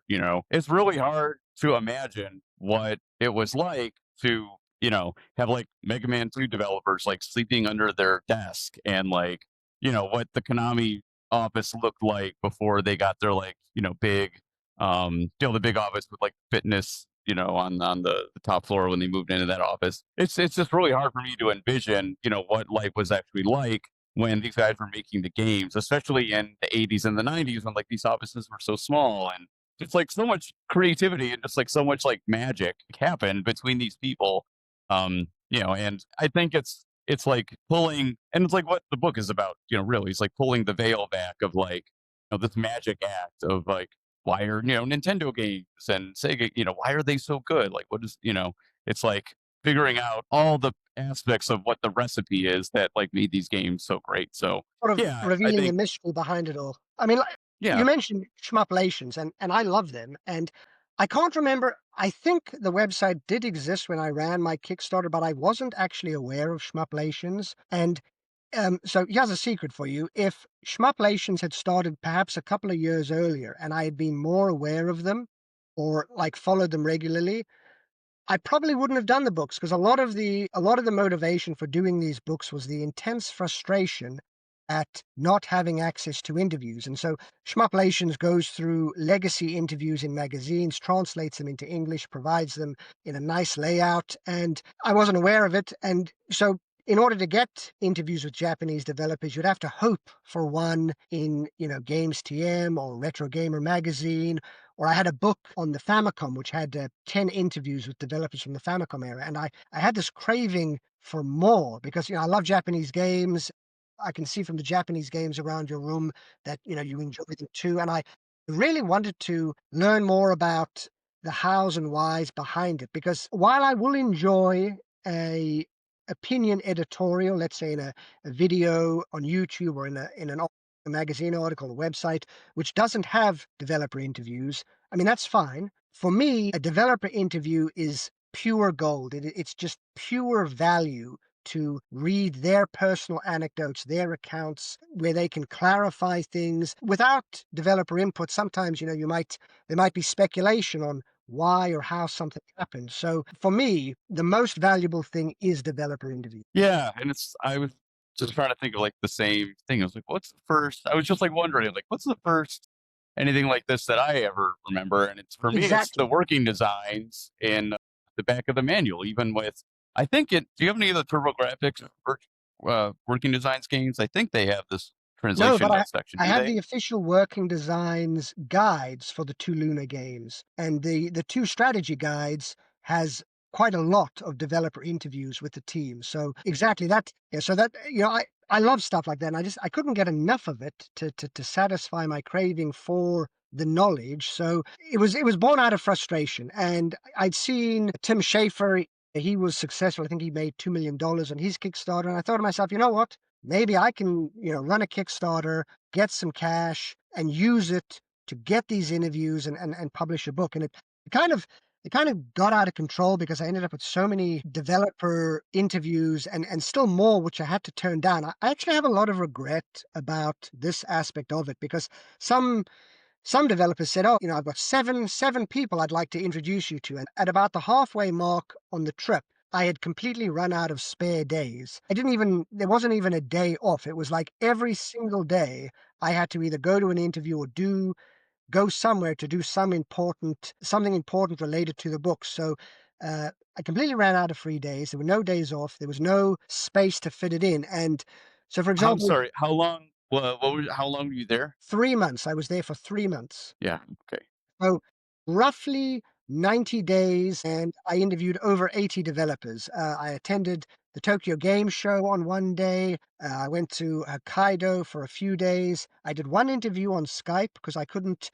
It's really hard to imagine what it was like to, have like Mega Man 2 developers like sleeping under their desk and like, what the Konami office looked like before they got their like, big, the big office with like fitness, on the top floor when they moved into that office. It's just really hard for me to envision, what life was actually like when these guys were making the games, especially in the 80s and the 90s when like these offices were so small and just like so much creativity and just like so much like magic happened between these people. And I think it's like pulling, and it's like what the book is about, really. It's like pulling the veil back of like, this magic act of like why are, Nintendo games and Sega, why are they so good? Like what is, it's like figuring out all the aspects of what the recipe is that like made these games so great. So Sort of yeah, I revealing the think mystery behind it all. I mean, like, Yeah. You mentioned Schmupplations, and I love them, and I can't remember. I think the website did exist when I ran my Kickstarter, but I wasn't actually aware of Schmupplations, and so here's a secret for you. If Schmupplations had started perhaps a couple of years earlier and I had been more aware of them or like followed them regularly, I probably wouldn't have done the books because a lot of the motivation for doing these books was the intense frustration at not having access to interviews. And so Schmupplations goes through legacy interviews in magazines, translates them into English, provides them in a nice layout, and I wasn't aware of it. And so in order to get interviews with Japanese developers, you'd have to hope for one in, Games TM or Retro Gamer magazine, or I had a book on the Famicom which had 10 interviews with developers from the Famicom era. And I had this craving for more because, I love Japanese games. I can see from the Japanese games around your room that, you enjoy them too. And I really wanted to learn more about the hows and whys behind it because while I will enjoy a opinion editorial, let's say in a video on YouTube or a magazine article, a website, which doesn't have developer interviews, I mean, that's fine. For me, a developer interview is pure gold. It's just pure value to read their personal anecdotes, their accounts, where they can clarify things without developer input. Sometimes, there might be speculation on why or how something happened. So for me, the most valuable thing is developer interview. Yeah, and I was just trying to think of, like, the same thing. I was like, "What's the first?" I was just, like, wondering, like, "What's the first anything like this that I ever remember?" And it's for me, it's the Exactly. working designs in the back of the manual, even with I think it do you have any of the TurboGrafx working designs games? I think they have this No, translation but I notes section, I do have they? the official working designs guides for the 2 Luna games, and the 2 strategy guides has quite a lot of developer interviews with the team. So exactly that. Yeah, so that I love stuff like that, and I couldn't get enough of it to satisfy my craving for the knowledge. So it was born out of frustration, and I'd seen Tim Schafer. He was successful. I think he made $2 million on his Kickstarter, and I thought to myself, you know what? Maybe I can, run a Kickstarter, get some cash, and use it to get these interviews and publish a book. And it kind of it kind of got out of control because I ended up with so many developer interviews and still more which I had to turn down. I actually have a lot of regret about this aspect of it because some some developers said, "Oh, I've got seven people I'd like to introduce you to." And at about the halfway mark on the trip, I had completely run out of spare days. There wasn't even a day off. It was like every single day I had to either go to an interview or go somewhere to do something important related to the book. So I completely ran out of free days. There were no days off. There was no space to fit it in. And so, for I'm example, sorry, how long how long were you there? 3 months, I was there for 3 months. Yeah, okay. So roughly 90 days, and I interviewed over 80 developers. I attended the Tokyo Game Show on one day. I went to Hokkaido for a few days. I did one interview on Skype because I couldn't.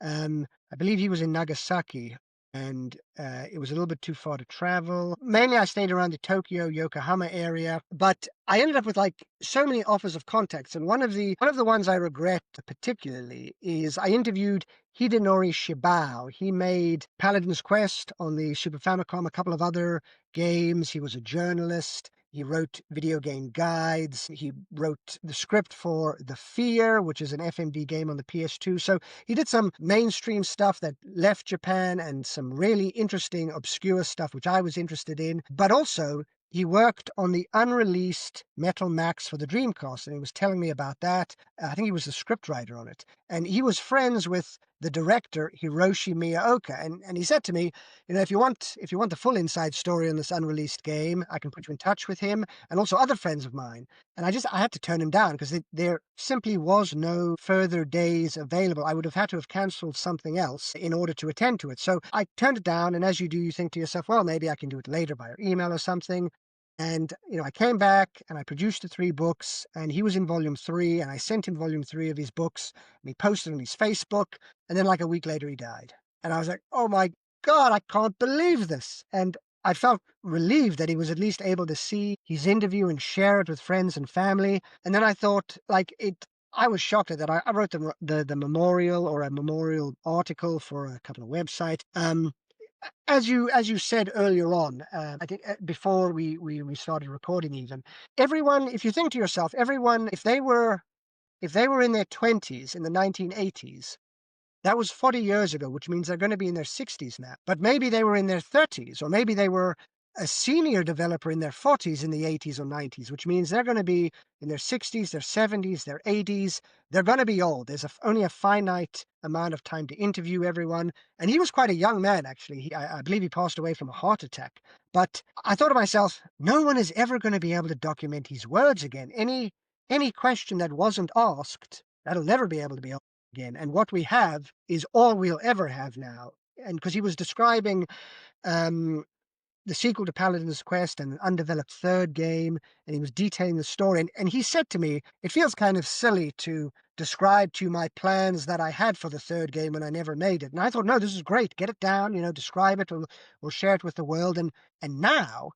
I believe he was in Nagasaki, and it was a little bit too far to travel. Mainly, I stayed around the Tokyo, Yokohama area, but I ended up with like so many offers of contacts. And one of the ones I regret particularly is I interviewed Hidenori Shibao. He made Paladin's Quest on the Super Famicom, a couple of other games. He was a journalist. He wrote video game guides. He wrote the script for The Fear, which is an FMV game on the PS2. So he did some mainstream stuff that left Japan and some really interesting, obscure stuff, which I was interested in. But also, he worked on the unreleased Metal Max for the Dreamcast, and he was telling me about that. I think he was the scriptwriter on it. And he was friends with the director, Hiroshi Miyaoka. And he said to me, if you want the full inside story on this unreleased game, I can put you in touch with him and also other friends of mine. And I had to turn him down because there simply was no further days available. I would have had to have cancelled something else in order to attend to it. So I turned it down. And as you do, you think to yourself, well, maybe I can do it later via email or something. And, I came back and I produced the 3 books, and he was in volume 3, and I sent him volume 3 of his books, and he posted on his Facebook, and then like a week later he died. And I was like, oh my God, I can't believe this. And I felt relieved that he was at least able to see his interview and share it with friends and family. And then I thought, like, I was shocked at that. I wrote the memorial or a memorial article for a couple of websites. As you said earlier on, I think before we started recording, even everyone, if you think to yourself, everyone, if they were in their 20s in the 1980s, that was 40 years ago, which means they're going to be in their 60s now. But maybe they were in their 30s, or maybe they were a senior developer in their 40s in the 80s or 90s, which means they're going to be in their 60s, their 70s, their 80s. They're going to be old. There's only a finite amount of time to interview everyone. And he was quite a young man, actually. I believe he passed away from a heart attack. But I thought to myself, no one is ever going to be able to document his words again. Any question that wasn't asked, that'll never be able to be again. And what we have is all we'll ever have now. And because he was describing um, the sequel to Paladin's Quest and an undeveloped third game, and he was detailing the story. And he said to me, it feels kind of silly to describe to you my plans that I had for the third game when I never made it. And I thought, no, this is great. Get it down, describe it, or share it with the world. And now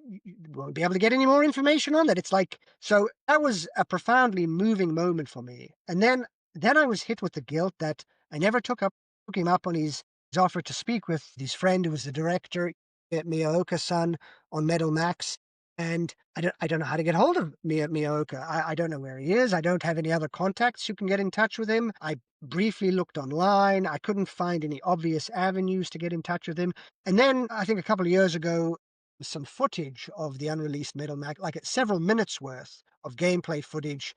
you won't be able to get any more information on that. It's like, so that was a profoundly moving moment for me. And then I was hit with the guilt that I never took him up on his offer to speak with his friend who was the director, Miyaoka-san, on Metal Max. And I don't know how to get hold of Miyaoka. I don't know where he is. I don't have any other contacts who can get in touch with him. I briefly looked online. I couldn't find any obvious avenues to get in touch with him. And then I think a couple of years ago, some footage of the unreleased Metal Max, like it's several minutes worth of gameplay footage,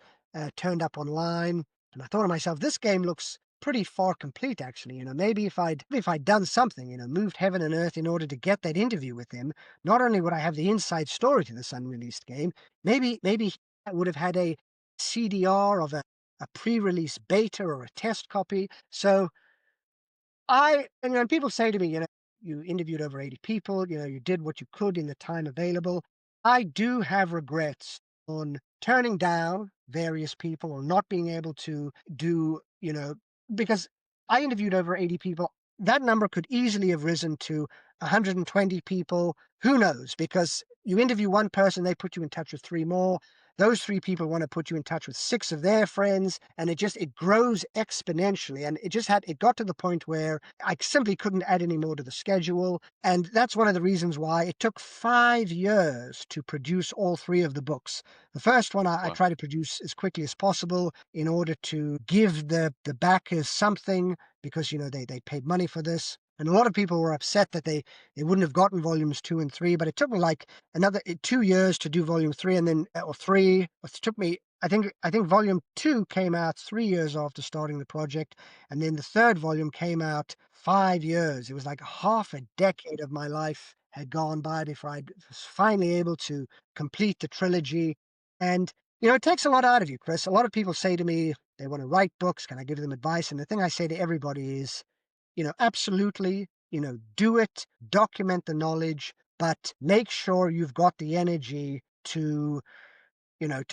turned up online. And I thought to myself, this game looks pretty far complete, actually. Maybe if I'd done something, moved heaven and earth in order to get that interview with him, not only would I have the inside story to this unreleased game, maybe I would have had a CDR of a pre-release beta or a test copy. So and when people say to me, you interviewed over 80 people, you did what you could in the time available. I do have regrets on turning down various people or not being able to do, because I interviewed over 80 people. That number could easily have risen to 120 people. Who knows? Because you interview one person, they put you in touch with three more. Those three people want to put you in touch with six of their friends, and it grows exponentially. And it got to the point where I simply couldn't add any more to the schedule. And that's one of the reasons why it took 5 years to produce all three of the books. The first one I Wow. tried to produce as quickly as possible in order to give the backers something, because they paid money for this. And a lot of people were upset that they wouldn't have gotten volumes 2 and 3, but it took me like another 2 years to do volume 3, and then or 3. It took me, I think volume 2 came out 3 years after starting the project, and then the third volume came out 5 years. It was like half a decade of my life had gone by before I was finally able to complete the trilogy. And it takes a lot out of you, Chris. A lot of people say to me they want to write books. Can I give them advice? And the thing I say to everybody is, absolutely, do it, document the knowledge, but make sure you've got the energy to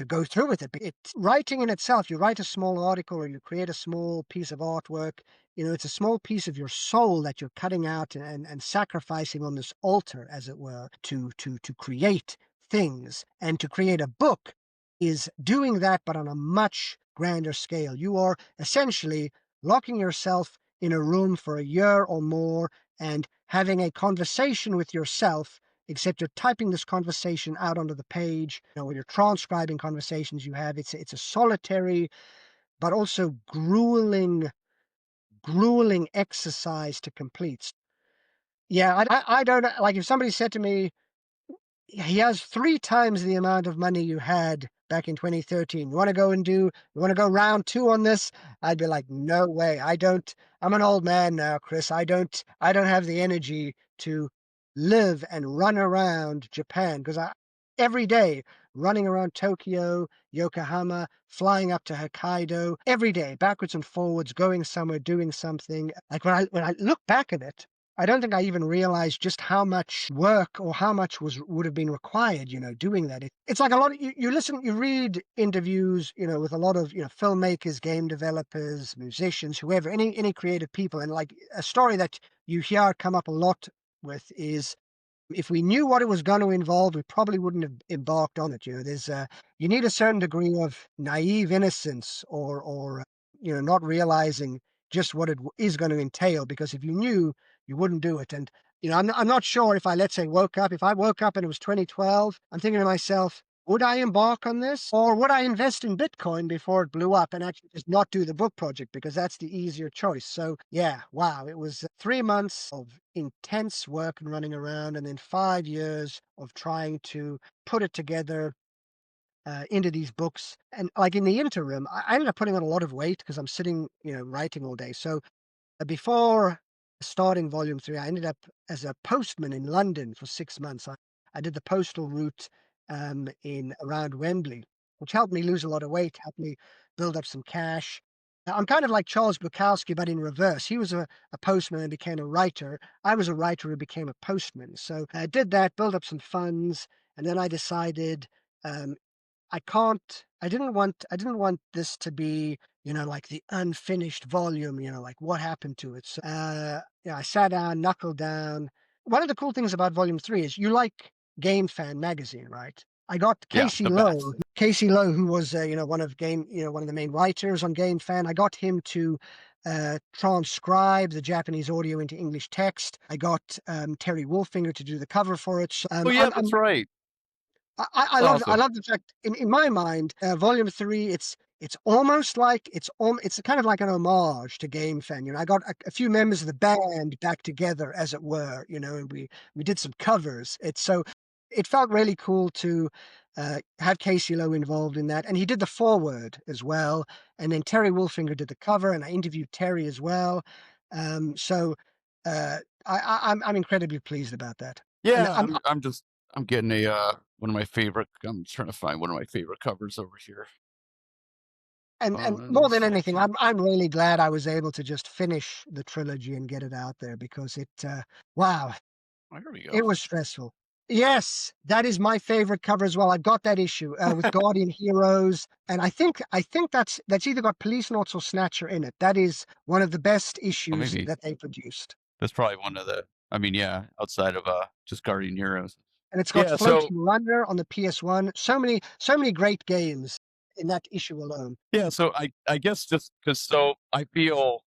go through with it. It's writing in itself. You write a small article or you create a small piece of artwork. It's a small piece of your soul that you're cutting out and sacrificing on this altar, as it were, to create things. And to create a book is doing that, but on a much grander scale. You are essentially locking yourself in a room for a year or more and having a conversation with yourself, except you're typing this conversation out onto the page, or you're transcribing conversations you have. It's a solitary but also grueling exercise to complete. Yeah, I don't like, if somebody said to me, he has 3 times the amount of money you had back in 2013. You want to go round 2 on this? I'd be like, no way. I'm an old man now, Chris. I don't have the energy to live and run around Japan, because every day running around Tokyo, Yokohama, flying up to Hokkaido, every day, backwards and forwards, going somewhere, doing something. Like when I look back at it, I don't think I even realized just how much work or how much would have been required, doing that. It's like a lot of you read interviews, with a lot of, filmmakers, game developers, musicians, whoever, any creative people. And like a story that you hear come up a lot with is If we knew what it was going to involve, we probably wouldn't have embarked on it. You need a certain degree of naive innocence, or not realizing just what it is going to entail. Because if you knew, you wouldn't do it. And I'm not sure if let's say, if I woke up and it was 2012, I'm thinking to myself, would I embark on this, or would I invest in Bitcoin before it blew up and actually just not do the book project, because that's the easier choice? So yeah, wow, it was 3 months of intense work and running around, and then 5 years of trying to put it together into these books. And like in the interim, I ended up putting on a lot of weight because I'm sitting, writing all day. So before starting volume 3, I ended up as a postman in London for 6 months. I did the postal route in around Wembley, which helped me lose a lot of weight, helped me build up some cash. I'm kind of like Charles Bukowski, but in reverse. He was a postman and became a writer. I was a writer who became a postman. So I did that, build up some funds, and then I decided um, I didn't want this to be, like the unfinished volume, like what happened to it. So, I sat down, knuckled down. One of the cool things about volume 3 is you like Game Fan magazine, right? I got Yeah, the best. Casey Lowe, who was, one of the main writers on Game Fan. I got him to transcribe the Japanese audio into English text. I got Terry Wolfinger to do the cover for it. So, Oh yeah, that's right. I It's love awesome. the fact, in my mind, volume 3, it's almost like it's kind of like an homage to Game Fan. I got a few members of the band back together, as it were, and we did some covers. It felt really cool to have Casey Lowe involved in that, and he did the foreword as well. And then Terry Wolfinger did the cover, and I interviewed Terry as well. So I'm incredibly pleased about that. And Yeah, I'm getting a one of my favorite. I'm trying to find one of my favorite covers over here. And more than anything, I'm really glad I was able to just finish the trilogy and get it out there, because wow, Oh, here we go. it was stressful. Yes, that is my favorite cover as well. I've got that issue with Guardian Heroes, and I think that's either got Police Notes or Snatcher in it. That is one of the best Oh, issues maybe that they produced, that's probably one of the. I mean, yeah, outside of just Guardian Heroes. and it's got Yeah. Floating So Wonder on the PS1. So many great games in that issue alone. yeah. So I guess just because I feel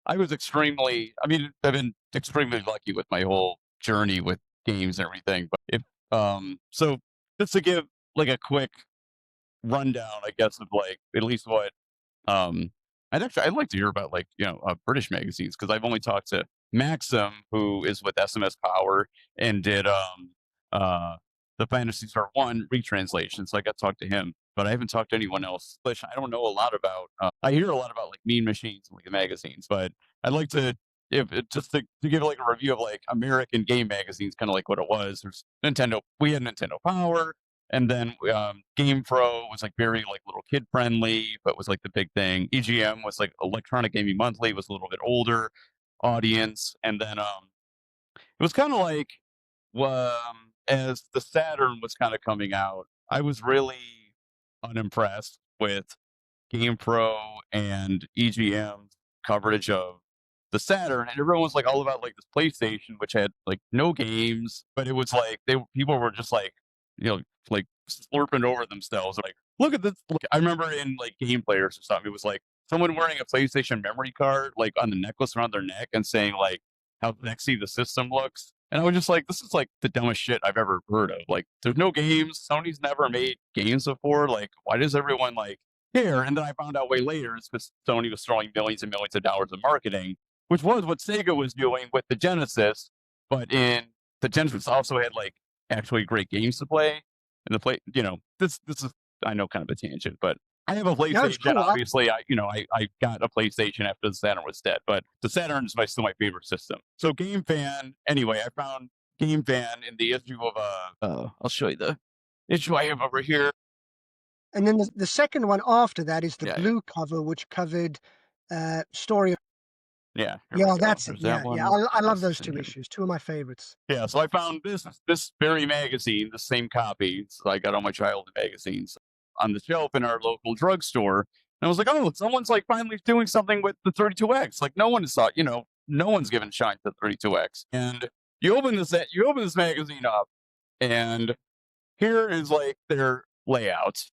I was extremely. I mean, I've been extremely lucky with my whole journey with games and everything. But if so just to give like a quick rundown, I guess, of like at least what Um, I'd like to hear about like British magazines because I've only talked to Maxim, who is with SMS Power and did the Fantasy Star One retranslation. So I got to talk to him, but I haven't talked to anyone else. Which I don't know a lot about. I hear a lot about like Mean Machines and like the magazines, but I'd like to. If just to give like a review of like American game magazines, kind of like what it was. There's Nintendo. We had Nintendo Power, and then Game Pro was like very like little kid friendly, but was like the big thing. EGM was like Electronic Gaming Monthly, was a little bit older audience, and then it was kind of like as the Saturn was kind of coming out, I was really unimpressed with Game Pro and EGM's coverage of the Saturn, and everyone was like all about like this PlayStation, which had like no games, but it was like people were just like like slurping over themselves. Like, look at this! Look, I remember in like Game Players or something, it was like someone wearing a PlayStation memory card like on the necklace around their neck and saying like how sexy the system looks. And I was just like, this is like the dumbest shit I've ever heard of. Like, there's no games. Sony's never made games before. Like, why does everyone like care? And then I found out way later it's because Sony was throwing millions and millions of dollars in marketing, which was what Sega was doing with the Genesis. But in the Genesis also had like actually great games to play. And the this is I know kind of a tangent, but I have a Yeah, it's PlayStation. cool. Obviously, I got a PlayStation after the Saturn was dead, but the Saturn is still my favorite system. So Game Fan. Anyway, I found Game Fan in the issue of I'll show you the issue I have over here. And then the second one after that is the Yeah, yeah, blue cover, which covered story. yeah. Here we Yeah, go. that's it. There's that Yeah, yeah. one. I What love else those is in two here? issues. Two of my favorites. Yeah, so I found this very magazine, the same copy. So I got all my childhood magazines on the shelf in our local drugstore. And I was like, oh, someone's like finally doing something with the 32X. Like no one has thought, no one's given shine to 32X. And you open this magazine up, and here is like their layouts.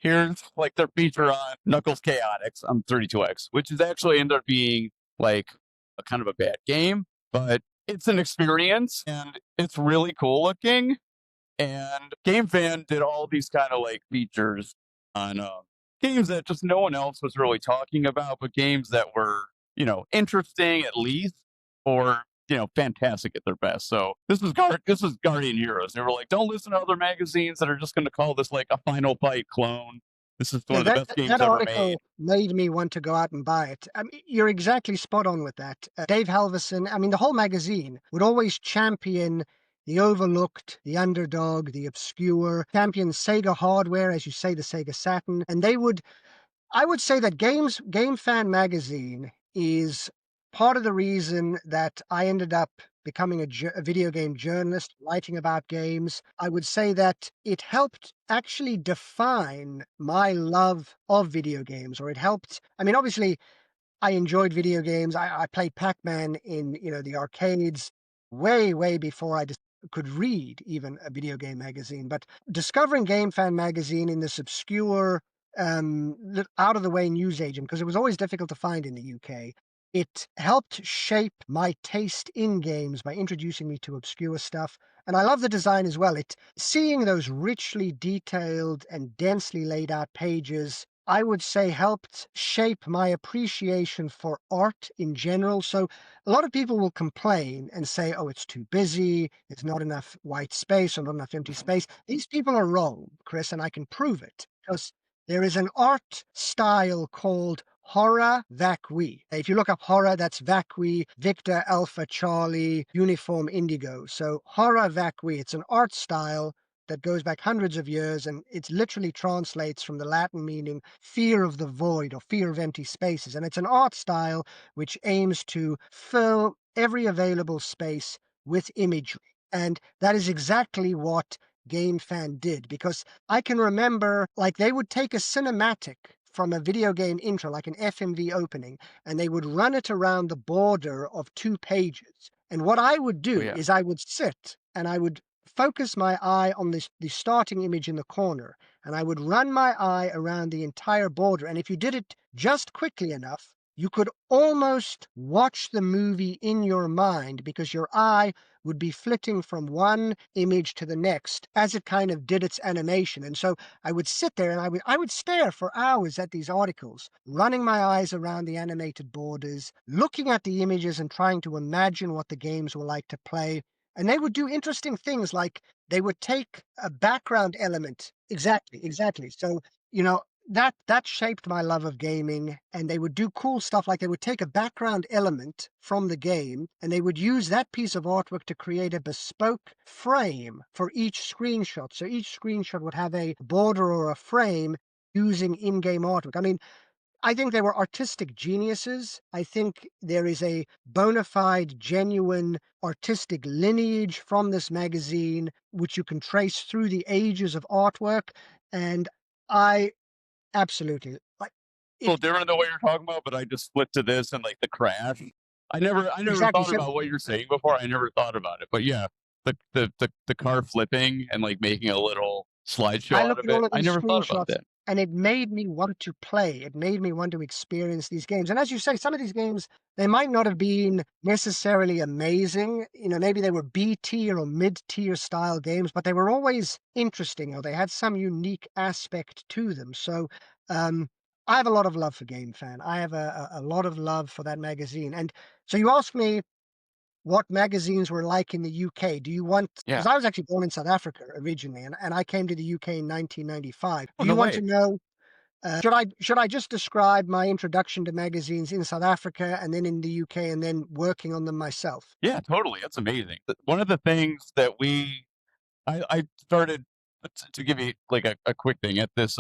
Here's like their feature on Knuckles Chaotix on 32X, which is actually ended up being like a kind of a bad game, but it's an experience and it's really cool looking. And GameFan did all these kind of like features on games that just no one else was really talking about, but games that were, interesting at least, or fantastic at their best. So this was Guardian Heroes. They were like, don't listen to other magazines that are just going to call this like a Final Fight clone. This is one Yeah, of the that best games that ever made. article made me want to go out and buy it. I mean, you're exactly spot on with that. Dave Halverson, I mean, the whole magazine would always champion the overlooked, the underdog, the obscure, champion Sega hardware, as you say, the Sega Saturn, and I would say that Game Fan magazine is part of the reason that I ended up becoming a video game journalist, writing about games. I would say that it helped actually define my love of video games, or it helped. I mean, obviously, I enjoyed video games. I played Pac-Man in, the arcades way, way before I just could read even a video game magazine. But discovering Game Fan magazine in this obscure, out of the way newsagent, because it was always difficult to find in the UK, it helped shape my taste in games by introducing me to obscure stuff. And I love the design as well. Seeing those richly detailed and densely laid out pages, I would say, helped shape my appreciation for art in general. So a lot of people will complain and say, oh, it's too busy, there's not enough white space or not enough empty space. These people are wrong, Chris, and I can prove it, because there is an art style called horror vacui. If you look up horror, that's vacui, Victor, Alpha, Charlie, Uniform, Indigo. So horror vacui, it's an art style that goes back hundreds of years, and it literally translates from the Latin meaning fear of the void or fear of empty spaces. And it's an art style which aims to fill every available space with imagery. And that is exactly what Game Fan did, because I can remember, like, they would take a cinematic from a video game intro, like an FMV opening, and they would run it around the border of 2 pages. And what I would Oh do yeah. is I would sit and I would focus my eye on the starting image in the corner, and I would run my eye around the entire border. And if you did it just quickly enough, you could almost watch the movie in your mind, because your eye would be flitting from one image to the next as it kind of did its animation. And so I would sit there and I would stare for hours at these articles, running my eyes around the animated borders, looking at the images and trying to imagine what the games were like to play. And they would do interesting things, like they would take a background element. Exactly, exactly. So, that shaped my love of gaming, and they would do cool stuff, like they would take a background element from the game and they would use that piece of artwork to create a bespoke frame for each screenshot. So each screenshot would have a border or a frame using in-game artwork. I mean, I think they were artistic geniuses. I think there is a bona fide, genuine artistic lineage from this magazine, which you can trace through the ages of artwork. And I absolutely like A it. little different than what you're talking about, but I just flipped to this and like the crash. I never Exactly. thought So about what you're saying before. I never thought about it. But yeah, the car flipping and like making a little I slideshow out looked of at it. all of I these never thought about screenshots that. and it made me want to play. It made me want to experience these games. And as you say, some of these games, they might not have been necessarily amazing. Maybe they were B tier or mid tier style games, but they were always interesting, or they had some unique aspect to them. So, I have a lot of love for Game Fan. I have a lot of love for that magazine. And so you asked me what magazines were like in the UK. Do you want, Yeah. because I was actually born in South Africa originally, and I came to the UK in 1995. Oh Do no you want to way. know, should I just describe my introduction to magazines in South Africa and then in the UK and then working on them myself? Yeah, totally. That's amazing. One of the things that I started to give you like a quick thing at this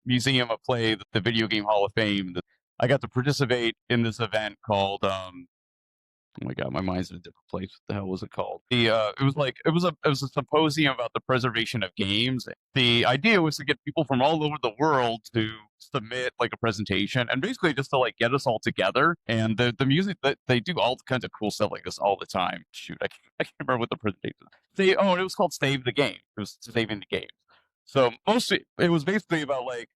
museum of play, the Video Game Hall of Fame. I got to participate in this event called oh my god, my mind's in a different place. What the hell was it called? It was a symposium about the preservation of games. The idea was to get people from all over the world to submit like a presentation and basically just to like get us all together. And the music that they do all kinds of cool stuff like this all the time. Shoot, I can't remember what the presentation. It was called Save the Game. It was saving the game. So mostly it was basically about like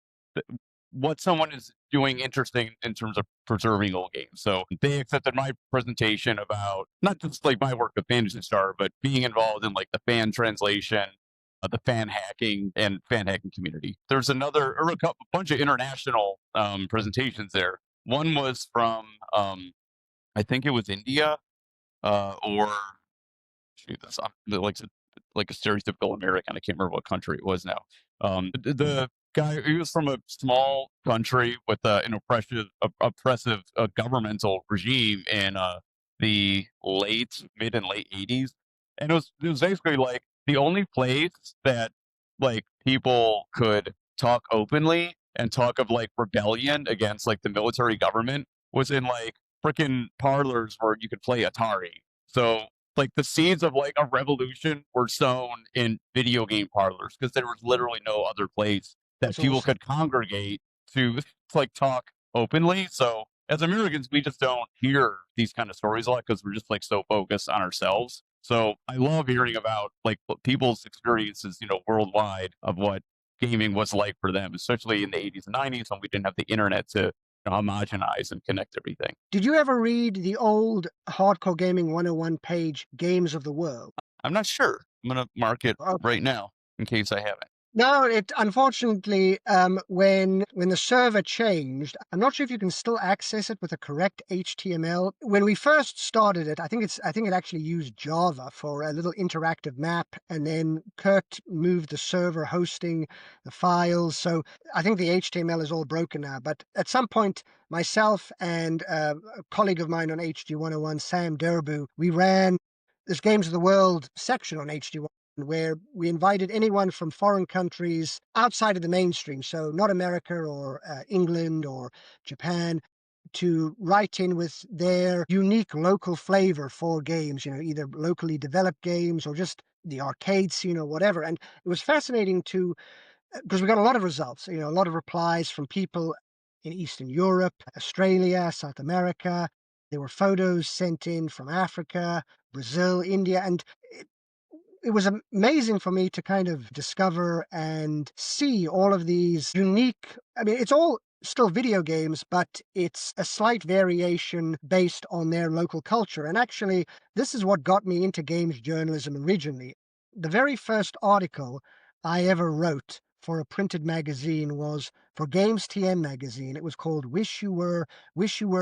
what someone is doing interesting in terms of preserving old games. So they accepted my presentation about not just like my work with Fantasy Star, but being involved in like the fan translation, the fan hacking community. There's another or bunch of international presentations there. One was from I think it was India or shoot, that's like a stereotypical American. I can't remember what country it was now. The guy, he was from a small country with an oppressive governmental regime in the mid and late '80s, and it was basically like the only place that like people could talk openly and talk of like rebellion against like the military government was in like freaking parlors where you could play Atari. So like the seeds of like a revolution were sown in video game parlors because there was literally no other place that That's people awesome. could congregate to like talk openly. So as Americans, we just don't hear these kind of stories a lot because we're just like so focused on ourselves. So I love hearing about like people's experiences, worldwide of what gaming was like for them, especially in the '80s and '90s when we didn't have the internet to homogenize and connect everything. Did you ever read the old Hardcore Gaming 101 page, Games of the World? I'm not sure. I'm gonna mark it Okay. right now in case I haven't. No, it unfortunately, when the server changed, I'm not sure if you can still access it with the correct HTML. When we first started it, I think it actually used Java for a little interactive map, and then Kurt moved the server hosting the files. So I think the HTML is all broken now. But at some point, myself and a colleague of mine on HD 101, Sam Derbu, we ran this Games of the World section on HD where we invited anyone from foreign countries outside of the mainstream, so not America or England or Japan, to write in with their unique local flavor for games, either locally developed games or just the arcade scene or whatever. And it was fascinating to because we got a lot of results, a lot of replies from people in Eastern Europe, Australia, South America. There were photos sent in from Africa, Brazil, India, and it was amazing for me to kind of discover and see all of these unique. I mean, it's all still video games, but it's a slight variation based on their local culture. And actually, this is what got me into games journalism originally. The very first article I ever wrote for a printed magazine was for Games TM magazine. It was called Wish You Were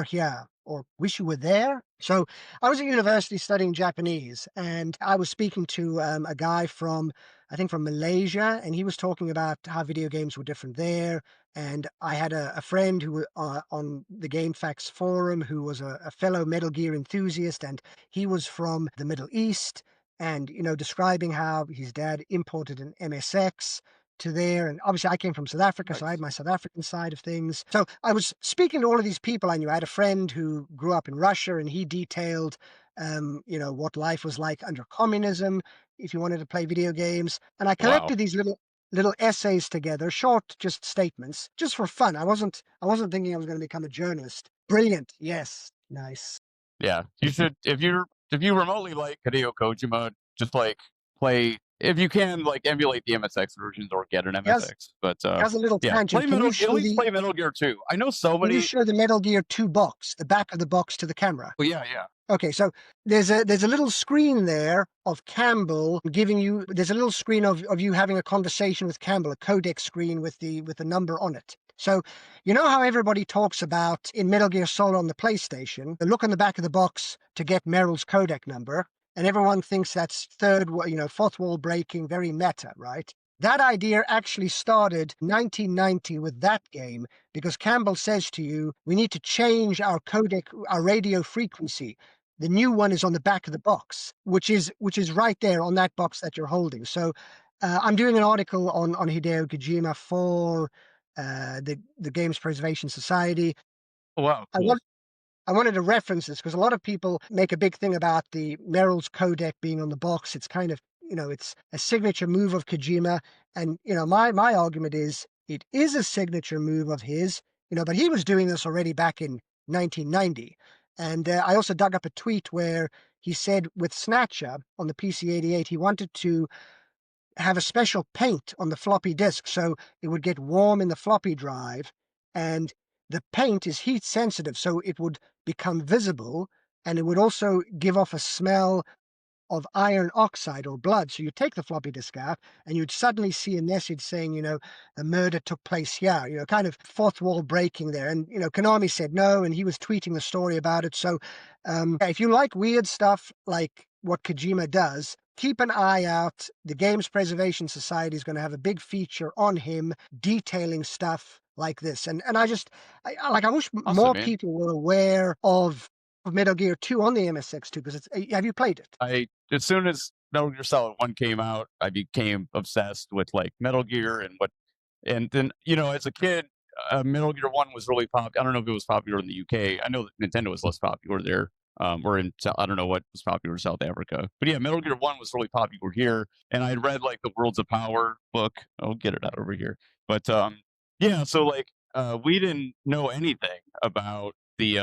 Here or Wish You Were There. So I was at university studying Japanese, and I was speaking to a guy from, I think, from Malaysia, and he was talking about how video games were different there. And I had a friend who on the GameFAQs forum who was a fellow Metal Gear enthusiast, and he was from the Middle East, and describing how his dad imported an MSX to there. And obviously I came from South Africa, so I had Nice. my South African side of things. So I was speaking to all of these people I knew. I had a friend who grew up in Russia, and he detailed, what life was like under communism if you wanted to play video games. And I Wow. collected these little essays together, short just statements, just for fun. I wasn't thinking I was going to become a journalist. Brilliant. Yes. Nice. Yeah. You should if you remotely like Hideo Kojima, just like play if you can like emulate the MSX versions or get an He has MSX. But he has a little yeah, tangent. Can you At show least the play Metal Gear 2. I know so can you many. show the Metal Gear 2 box, the back of the box to the camera? Well, yeah. Okay, so there's a little screen there of Campbell giving you. There's a little screen of you having a conversation with Campbell, a codec screen with the number on it. So you know how everybody talks about in Metal Gear Solid on the PlayStation, the look on the back of the box to get Meryl's codec number, and everyone thinks that's fourth wall breaking, very meta, right? That idea actually started 1990 with that game because Campbell says to you, we need to change our codec, our radio frequency. The new one is on the back of the box, which is right there on that box that you're holding. So I'm doing an article on Hideo Kojima for the Games Preservation Society. Oh, wow, I cool. want I wanted to reference this because a lot of people make a big thing about the Meryl's codec being on the box. It's kind of it's a signature move of Kojima, and my argument is it is a signature move of his, but he was doing this already back in 1990. And I also dug up a tweet where he said with Snatcher on the PC-88, he wanted to have a special paint on the floppy disk so it would get warm in the floppy drive, and the paint is heat sensitive, so it would become visible, and it would also give off a smell of iron oxide or blood. So you take the floppy disk out and you'd suddenly see a message saying, the murder took place here, kind of fourth wall breaking there. And, Konami said no, and he was tweeting the story about it. So if you like weird stuff like what Kojima does, keep an eye out. The Games Preservation Society is going to have a big feature on him detailing stuff like this. And I wish Awesome, more man. people were aware of Metal Gear 2 on the MSX2 because have you played it? As soon as Metal Gear Solid 1 came out, I became obsessed with like Metal Gear and then, as a kid, Metal Gear 1 was really popular. I don't know if it was popular in the UK. I know that Nintendo was less popular there. Or I don't know what was popular in South Africa. But yeah, Metal Gear 1 was really popular here. And I read like the Worlds of Power book. I'll get it out over here. But yeah, so like we didn't know anything about the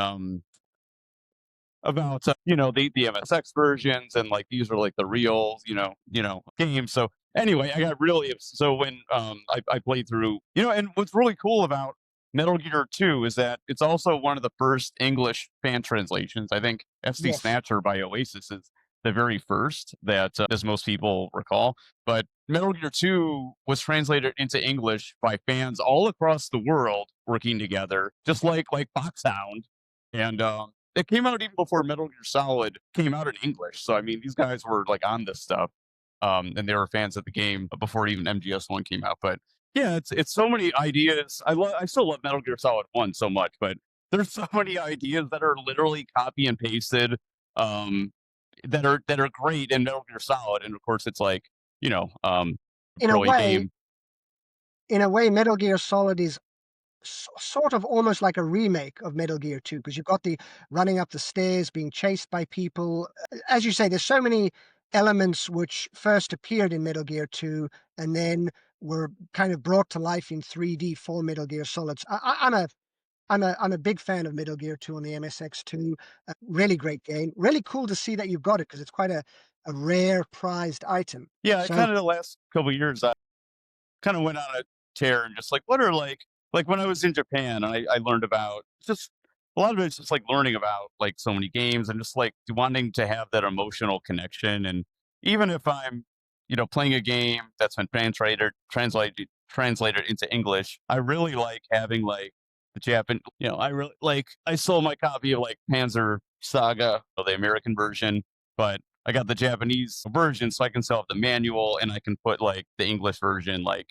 MSX versions, and like these are like the real games. So anyway, I got really so when I played through, and what's really cool about Metal Gear 2 is that it's also one of the first English fan translations. I think FC Yes. Snatcher by Oasis is the very first that, as most people recall. But Metal Gear 2 was translated into English by fans all across the world working together, just like Foxhound. And it came out even before Metal Gear Solid came out in English. So I mean, these guys were like on this stuff, and they were fans of the game before even MGS1 came out. But yeah, it's so many ideas. I still love Metal Gear Solid 1 so much, but there's so many ideas that are literally copy and pasted, um, that are great in Metal Gear Solid. And of course, it's like a In a brilliant way game. Metal Gear Solid is sort of almost like a remake of Metal Gear 2 because you've got the running up the stairs, being chased by people. As you say, there's so many elements which first appeared in Metal Gear 2 and then were kind of brought to life in 3D for Metal Gear Solids. I'm a big fan of Metal Gear 2 on the MSX2. Really great game. Really cool to see that you've got it because it's quite a rare prized item. Yeah, So kind of the last couple of years, kind of went on a tear and just like what are like when I was in Japan, I learned about just a lot of it's just like learning about like so many games and just like wanting to have that emotional connection. And even if I'm playing a game that's been translated into English, I really like having like the Japan. I really like I sold my copy of like Panzer Saga, the American version, but I got the Japanese version so I can sell the manual and I can put like the English version like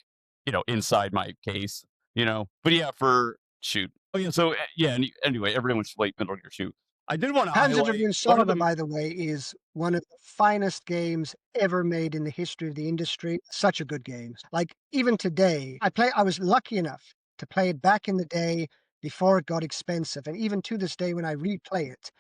inside my case. But yeah, for shoot. Oh yeah, so yeah. Anyway, everyone should play Metal Gear Shoot. I did want to Panzer highlight Dragoon one of Saga, the. by the way, is one of the finest games ever made in the history of the industry. Such a good game. Like even today, I was lucky enough to play it back in the day before it got expensive, and even to this day when I replay it,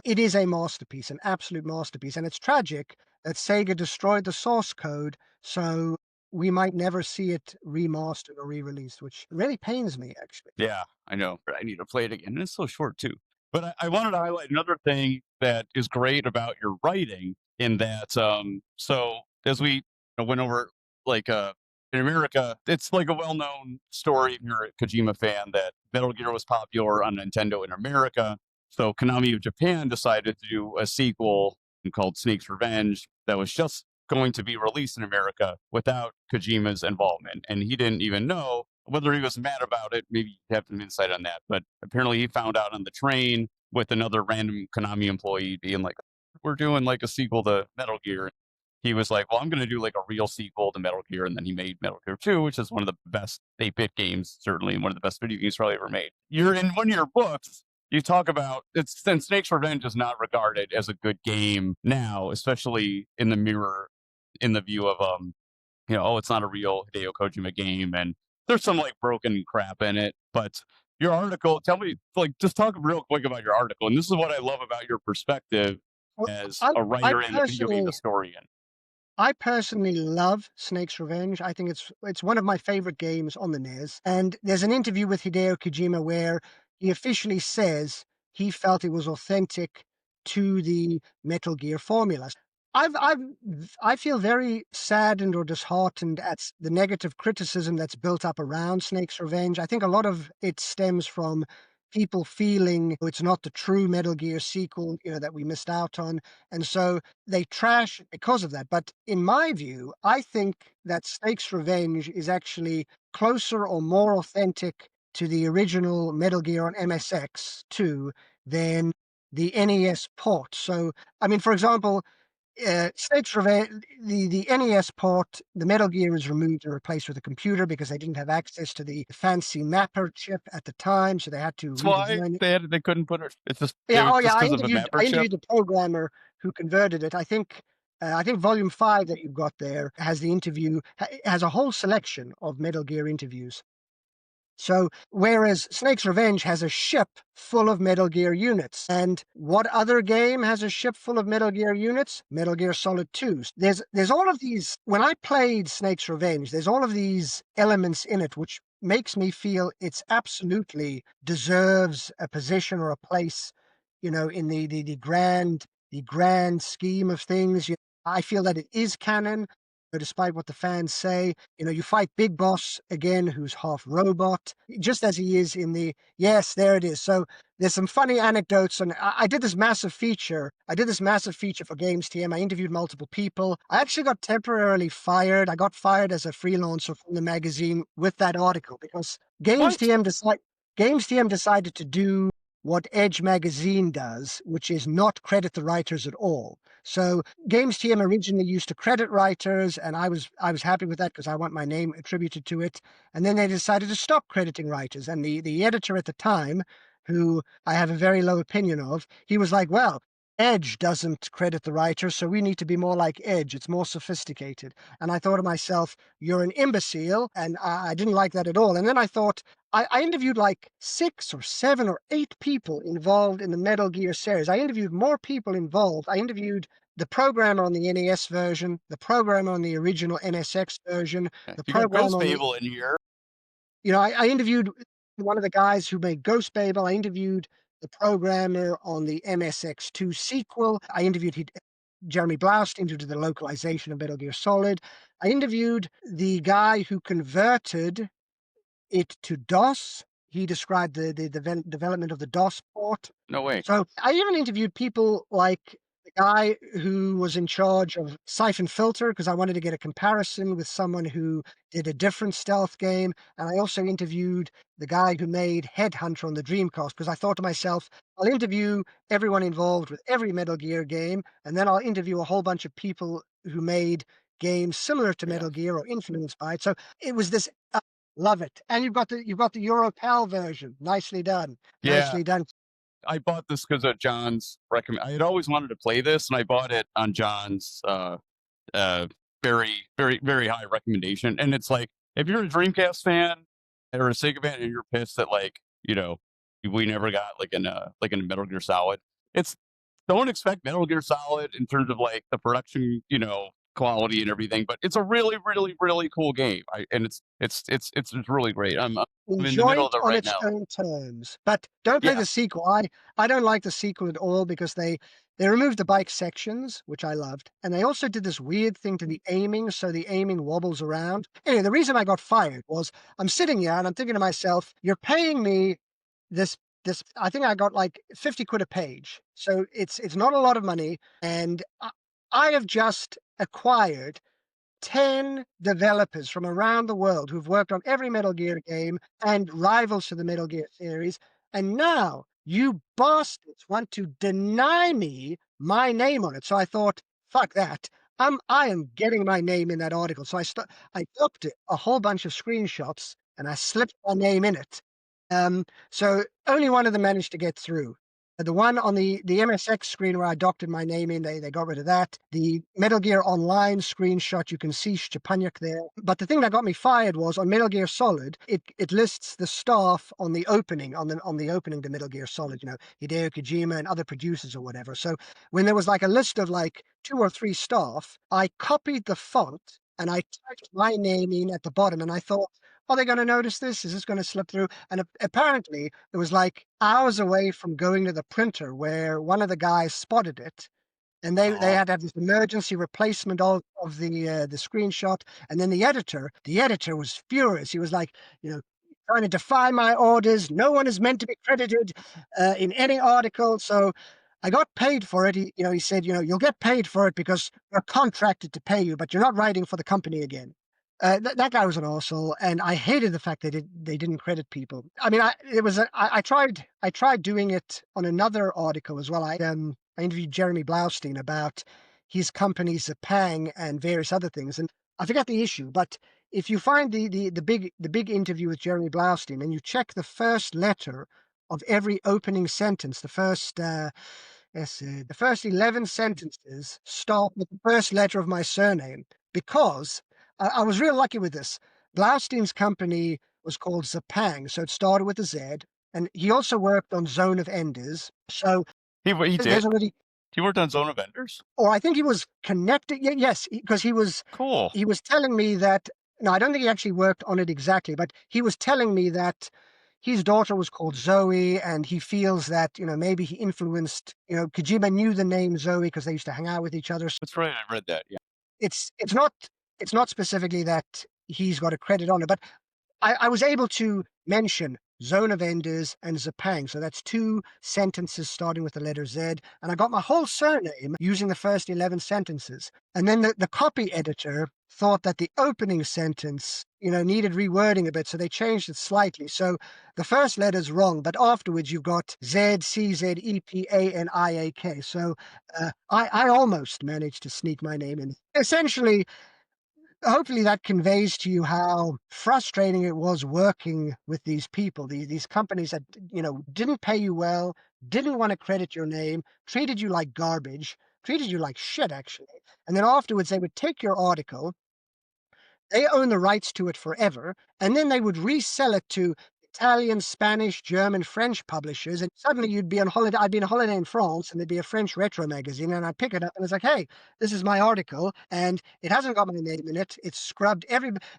it is a masterpiece, an absolute masterpiece. And it's tragic that Sega destroyed the source code, so we might never see it remastered or re-released, which really pains me actually. Yeah, I know. I need to play it again. And it's so short too. But I wanted to highlight another thing that is great about your writing in that so as we went over like in America, it's like a well-known story if you're a Kojima fan that Metal Gear was popular on Nintendo in America. So Konami of Japan decided to do a sequel called Snake's Revenge that was just going to be released in America without Kojima's involvement. And he didn't even know whether he was mad about it. Maybe you have some insight on that. But apparently he found out on the train with another random Konami employee being like, we're doing like a sequel to Metal Gear. He was like, well, I'm going to do like a real sequel to Metal Gear. And then he made Metal Gear 2, which is one of the best 8-bit games, certainly, and one of the best video games probably ever made. You're in one of your books, you talk about it's then Snake's Revenge is not regarded as a good game now, especially in the mirror, in the view of oh, it's not a real Hideo Kojima game, and there's some like broken crap in it. But your article, tell me, like, just talk real quick about your article. And this is what I love about your perspective Well, as I a I writer and a video game personally historian. I personally love Snake's Revenge. I think it's one of my favorite games on the NES. And there's an interview with Hideo Kojima where he officially says he felt it was authentic to the Metal Gear formula. I feel very saddened or disheartened at the negative criticism that's built up around Snake's Revenge. I think a lot of it stems from people feeling it's not the true Metal Gear sequel, that we missed out on. And so they trash it because of that. But in my view, I think that Snake's Revenge is actually closer or more authentic to the original Metal Gear on MSX2 than the NES port. So, I mean, for example, Snake's Revenge, the NES port, the Metal Gear is removed and replaced with a computer because they didn't have access to the fancy mapper chip at the time, so they had to That's why redesign it. they couldn't put it. It's just Yeah, oh yeah, just because of a mapper I chip. interviewed the programmer who converted it. I think volume 5 that you've got there has the interview, has a whole selection of Metal Gear interviews. So, whereas Snake's Revenge has a ship full of Metal Gear units. And what other game has a ship full of Metal Gear units? Metal Gear Solid 2. There's all of these, when I played Snake's Revenge, there's all of these elements in it which makes me feel it's absolutely deserves a position or a place, in the grand scheme of things. I feel that it is canon, despite what the fans say. You fight Big Boss again, who's half robot, just as he is in the. Yes, there it is. So there's some funny anecdotes, and I did this massive feature. I did this massive feature for Games TM. I interviewed multiple people. I actually got temporarily fired. I got fired as a freelancer from the magazine with that article because What? Games TM decided to do what Edge magazine does, which is not credit the writers at all. So Games TM originally used to credit writers, and I was happy with that because I want my name attributed to it. And then they decided to stop crediting writers. And the editor at the time, who I have a very low opinion of, he was like, well, Edge doesn't credit the writers, so we need to be more like Edge. It's more sophisticated. And I thought to myself, you're an imbecile, and I didn't like that at all. And then I thought, I interviewed like 6 or 7 or 8 people involved in the Metal Gear series. I interviewed more people involved. I interviewed the programmer on the NES version, the programmer on the original MSX version, the You got programmer Ghost on the. Babel in here. I interviewed one of the guys who made Ghost Babel. I interviewed the programmer on the MSX2 sequel. I interviewed Jeremy Blaustein, who did the localization of Metal Gear Solid. I interviewed the guy who converted it to DOS. He described the development of the DOS port. No way. So I even interviewed people like the guy who was in charge of Siphon Filter because I wanted to get a comparison with someone who did a different stealth game. And I also interviewed the guy who made Headhunter on the Dreamcast because I thought to myself, I'll interview everyone involved with every Metal Gear game, and then I'll interview a whole bunch of people who made games similar to Yeah. Metal Gear or influenced by it. So it was this. Love it. And you've got the EuroPal version. Nicely done. Yeah. Nicely done. I bought this because of John's recommend. I had always wanted to play this, and I bought it on John's uh, very, very, very high recommendation. And it's like, if you're a Dreamcast fan or a Sega fan, and you're pissed that we never got like in Metal Gear Solid, it's don't expect Metal Gear Solid in terms of like the production, quality and everything. But it's a really, really, really cool game. And it's really great. I'm in the Enjoy middle of it it on right its now. own terms. But don't play Yeah, the sequel. I don't like the sequel at all because they removed the bike sections, which I loved. And they also did this weird thing to the aiming, so the aiming wobbles around. Anyway, the reason I got fired was I'm sitting here and I'm thinking to myself, you're paying me this I think I got like 50 quid a page. So it's not a lot of money. And I have just acquired 10 developers from around the world who've worked on every Metal Gear game and rivals to the Metal Gear series. And now you bastards want to deny me my name on it. So I thought, fuck that. I am getting my name in that article. So I took a whole bunch of screenshots and I slipped my name in it. So only one of them managed to get through. The one on the MSX screen where I doctored my name in, they got rid of that. The Metal Gear Online screenshot, you can see Szczepaniak there. But the thing that got me fired was on Metal Gear Solid, it lists the staff on the opening, on the opening to Metal Gear Solid, Hideo Kojima and other producers or whatever. So when there was like a list of like 2 or 3 staff, I copied the font and I typed my name in at the bottom, and I thought, are they going to notice this? Is this going to slip through? And apparently, it was like hours away from going to the printer where one of the guys spotted it, and they Oh, had to have this emergency replacement of the screenshot. And then the editor was furious. He was like, trying to defy my orders. No one is meant to be credited in any article. So I got paid for it. He said, you'll get paid for it because we're contracted to pay you, but you're not writing for the company again. That guy was an arsehole, and I hated the fact that they didn't credit people. I mean, I tried doing it on another article as well. I interviewed Jeremy Blaustein about his company Zapang and various other things, and I forget the issue. But if you find the big interview with Jeremy Blaustein and you check the first letter of every opening sentence, the first 11 sentences start with the first letter of my surname, because I was real lucky with this. Blaustein's company was called Zapang, so it started with a Z, and he also worked on Zone of Enders. So he did. there's already, He worked on Zone of Enders. or I think he was connected. Yes, because Cool. he was telling me that. No, I don't think he actually worked on it exactly, but he was telling me that his daughter was called Zoe, and he feels that maybe he influenced. Kojima knew the name Zoe because they used to hang out with each other. That's right. I read that. Yeah. It's not specifically that he's got a credit on it, but I was able to mention Zone of Enders and Zapang. So that's 2 sentences starting with the letter Z. And I got my whole surname using the first 11 sentences. And then the copy editor thought that the opening sentence, needed rewording a bit. So they changed it slightly. So the first letter's wrong, but afterwards you've got Z, C, Z, E, P, A, and I, A, K. So I almost managed to sneak my name in. Essentially, hopefully that conveys to you how frustrating it was working with these people, these companies that didn't pay you well, didn't want to credit your name, treated you like garbage, treated you like shit actually, and then afterwards they would take your article, they own the rights to it forever, and then they would resell it to Italian, Spanish, German, French publishers, and suddenly you'd be on holiday. I'd be on holiday in France, and there'd be a French retro magazine, and I'd pick it up, and it's like, hey, this is my article, and it hasn't got my name in it. It's scrubbed.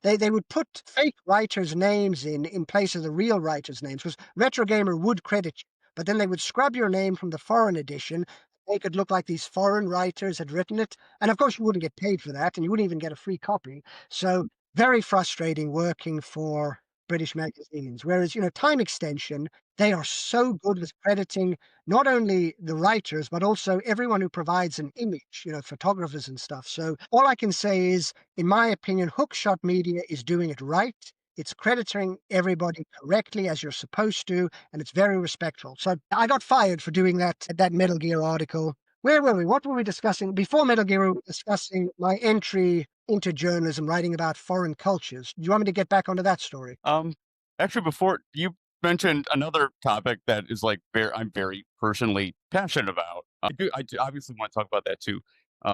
They would put fake writers' names in place of the real writers' names, because Retro Gamer would credit you, but then they would scrub your name from the foreign edition, make it look like these foreign writers had written it, and of course you wouldn't get paid for that, and you wouldn't even get a free copy. So very frustrating working for British magazines. Whereas, Time Extension, they are so good with crediting not only the writers, but also everyone who provides an image, photographers and stuff. So all I can say is, in my opinion, Hookshot Media is doing it right. It's crediting everybody correctly as you're supposed to, and it's very respectful. So I got fired for doing that Metal Gear article. Where were we? What were we discussing? Before Metal Gear, we were discussing my entry into journalism, writing about foreign cultures. Do you want me to get back onto that story? Um, Actually, before you mentioned another topic that is like I'm very personally passionate about. I do obviously want to talk about that too.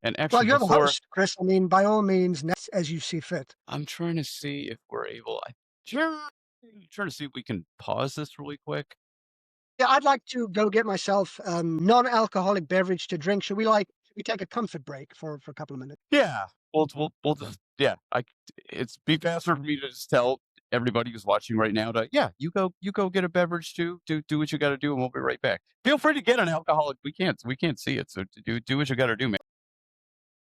And Well, actually, you're the before host, Chris. I mean, by all means, as you see fit. I'm trying to see if we're able. Trying to see if we can pause this really quick. Yeah, I'd like to go get myself non-alcoholic beverage to drink. Should we take a comfort break for a couple of minutes? Yeah, we'll just yeah. It's be faster for me to just tell everybody who's watching right now to you go get a beverage too. Do what you got to do, and we'll be right back. Feel free to get an alcoholic. We can't see it, so do what you got to do, man.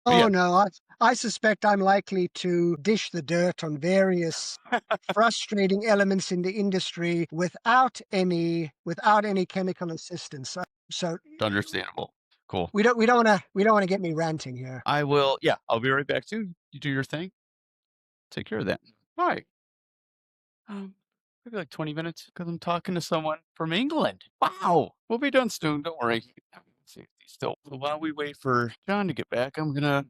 But Oh yeah, no, I suspect I'm likely to dish the dirt on various frustrating elements in the industry without any chemical assistance. So understandable. Cool. we don't want to get me ranting here. I will. Yeah, I'll be right back too. You do your thing. Take care of that. All right. Maybe like 20 minutes because I'm talking to someone from England. Wow. We'll be done soon. Don't worry. Safety still. So while we wait for John to get back, yeah,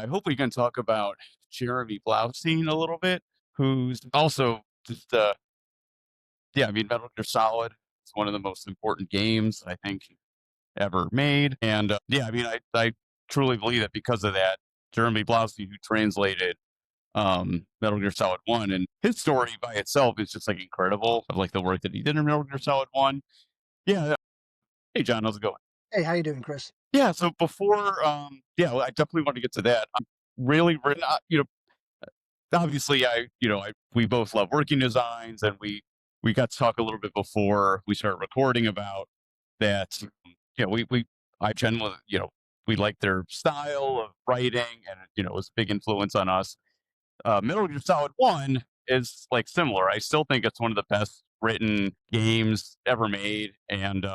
I hope we can talk about Jeremy Blaustein a little bit, who's also just, yeah, I mean, Metal Gear Solid. It's one of the most important games I think ever made. And yeah, I mean, I truly believe that because of that, Jeremy Blaustein, who translated Metal Gear Solid 1, and his story by itself is just like incredible of like the work that he did in Metal Gear Solid 1. Yeah. Hey, John, how's it going? Hey, how you doing, Chris? Yeah. So before, yeah, well, I definitely want to get to that. I'm really, obviously we both love working designs, and we got to talk a little bit before we started recording about that. We I generally, we like their style of writing, and it was a big influence on us. Metal Gear Solid 1 is like similar. I still think it's one of the best written games ever made, and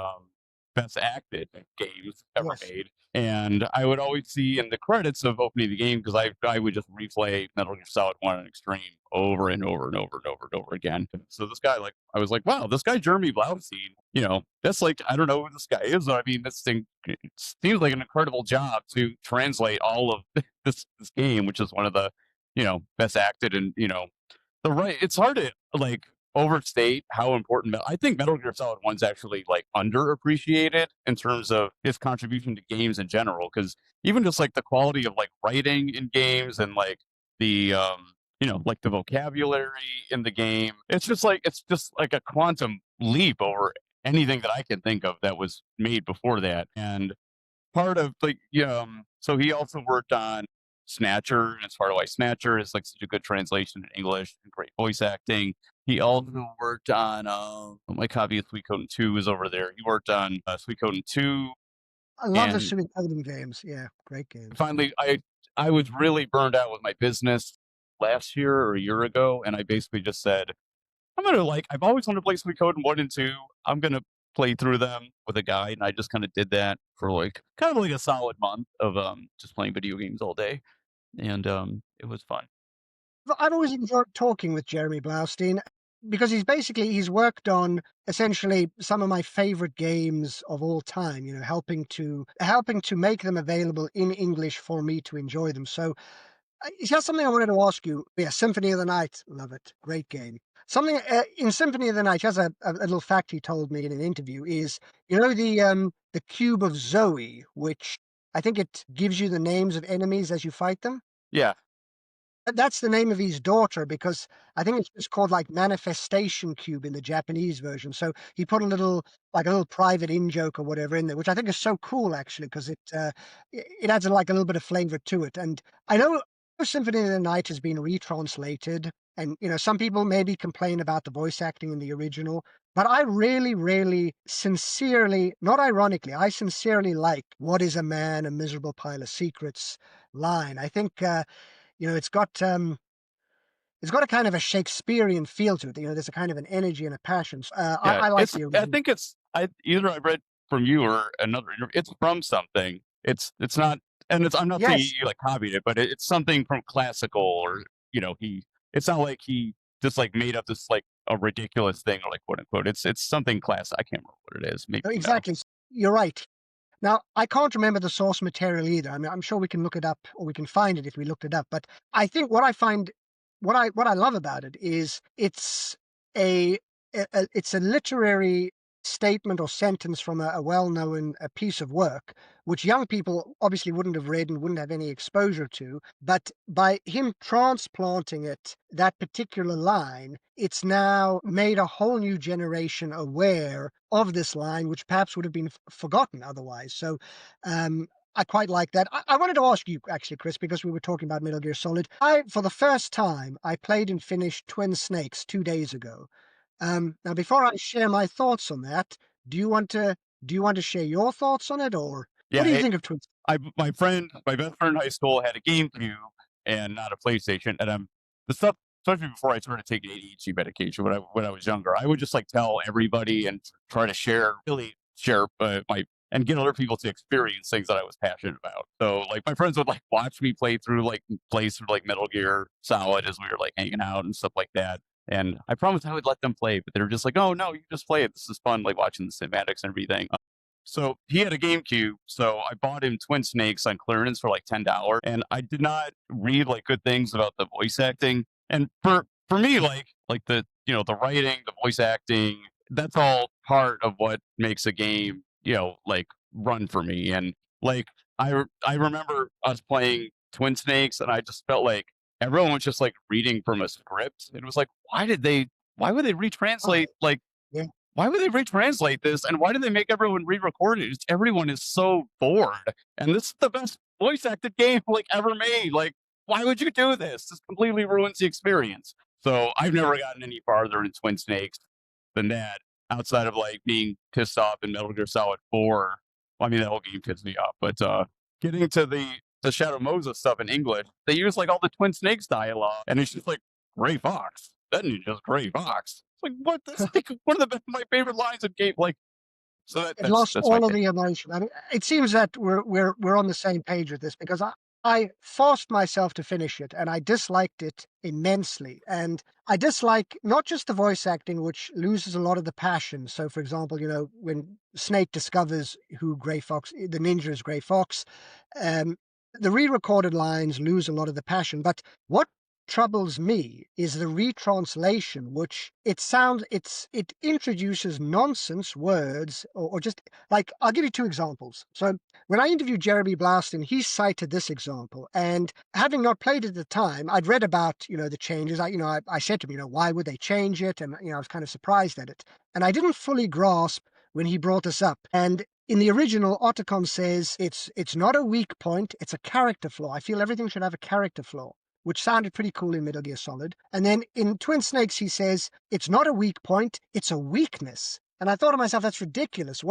best acted games ever Yes. made. And I would always see in the credits of opening the game, because I would just replay Metal Gear Solid 1 on Extreme over and over and over and over and over again. So this guy, like, I was like, wow, this guy Jeremy Blaustein, that's like, I don't know who this guy is. I mean, this thing, it seems like an incredible job to translate all of this game, which is one of the best acted, and it's hard to like overstate how important I think Metal Gear Solid 1's actually like underappreciated in terms of its contribution to games in general, because even just like the quality of like writing in games, and like the like the vocabulary in the game, it's just like a quantum leap over anything that I can think of that was made before that. And part of like so he also worked on Snatcher, and it's part of why Snatcher is like such a good translation in English and great voice acting. He also worked on my copy of Suikoden 2 is over there. He worked on Suikoden 2, I love the and Suikoden games. Yeah, great games. finally I was really burned out with my business last year or a year ago, and I basically just said, I've always wanted to play Suikoden 1 and 2. I'm gonna play through them with a guide, and I just kind of did that for like kind of like a solid month of just playing video games all day, and it was fun. I've always enjoyed talking with Jeremy Blaustein because he's worked on essentially some of my favorite games of all time, helping to make them available in English for me to enjoy them. So it's just something I wanted to ask you. Yeah, Symphony of the Night, love it, great game. Something in Symphony of the Night, just a little fact he told me in an interview is, the cube of Zoe, which I think it gives you the names of enemies as you fight them. Yeah, That's the name of his daughter because I think it's just called like Manifestation Cube in the Japanese version. So he put a little private in joke or whatever in there, which I think is so cool actually because it adds like a little bit of flavor to it. And I know Symphony of the Night has been retranslated, and some people maybe complain about the voice acting in the original, but I really, really sincerely, not ironically, I sincerely like "What is a man? A miserable pile of secrets" line. I think. It's got a kind of a Shakespearean feel to it. There's a kind of an energy and a passion. yeah. I like It's the I original. think it's I either I read from you or another interview. It's from something. It's not, and it's I'm not saying Yes, you like copied it, but it's something from classical, or he. It's not like he just like made up this like a ridiculous thing, or like quote unquote. It's something classic. I can't remember what it is. Maybe exactly. You're right. Now, I can't remember the source material either. I mean, I'm sure we can look it up or we can find it if we looked it up. But I think what I love about it is a, it's a literary statement or sentence from a well-known a piece of work, which young people obviously wouldn't have read and wouldn't have any exposure to. But by him transplanting it, that particular line, it's now made a whole new generation aware of this line, which perhaps would have been forgotten otherwise. So um, I quite like that. I wanted to ask you actually, Chris, because we were talking about Metal Gear Solid. For the first time, I played and finished Twin Snakes 2 days ago. Now, before I share my thoughts on that, do you want to do you want to share your thoughts on it, or what do you yeah. think of Twin? My best friend in high school had a GameCube and not a PlayStation, and the stuff, especially before I started taking ADHD medication when I was younger, I would just like tell everybody and try to really share my and get other people to experience things that I was passionate about. So like my friends would like watch me play through like Metal Gear Solid as we were like hanging out and stuff like that. And I promised I would let them play, but they were just like, "Oh no, you just play it. This is fun, like watching the cinematics and everything." So he had a GameCube, so I bought him Twin Snakes on clearance for like $10, and I did not read like good things about the voice acting. And for me, like the the writing, the voice acting, that's all part of what makes a game, like run for me. And like I remember us playing Twin Snakes, and I just felt like everyone was just like reading from a script. It was like, why would they Oh, retranslate like yeah. why would they retranslate this? And why do they make everyone re-record it? Everyone is so bored. And this is the best voice acted game like ever made. Like, why would you do this? This completely ruins the experience. So I've never gotten any farther in Twin Snakes than that, outside of like being pissed off in Metal Gear Solid 4. Well, I mean, that whole game pissed me off. But getting to the Shadow Moses stuff in English, they use like all the Twin Snakes dialogue, and it's just like Gray Fox. Doesn't he just Gray Fox? It's like what? That's like one of the best, my favorite lines in game. Like so It that's lost that's my all of take. the emotion. I mean, it seems that we're on the same page with this because I forced myself to finish it and I disliked it immensely. And I dislike not just the voice acting, which loses a lot of the passion. So, for example, when Snake discovers who Gray Fox, the ninja is Gray Fox, um, the re-recorded lines lose a lot of the passion. But what troubles me is the retranslation, which it introduces nonsense words or just like I'll give you two examples. So when I interviewed Jeremy Blaston, he cited this example, and having not played it at the time, I'd read about the changes. I said to him, why would they change it, and I was kind of surprised at it, and I didn't fully grasp when he brought this up. And in the original, Otacon says it's not a weak point, it's a character flaw. I feel everything should have a character flaw, which sounded pretty cool in Metal Gear Solid. And then in Twin Snakes, he says, it's not a weak point, it's a weakness. And I thought to myself, that's ridiculous.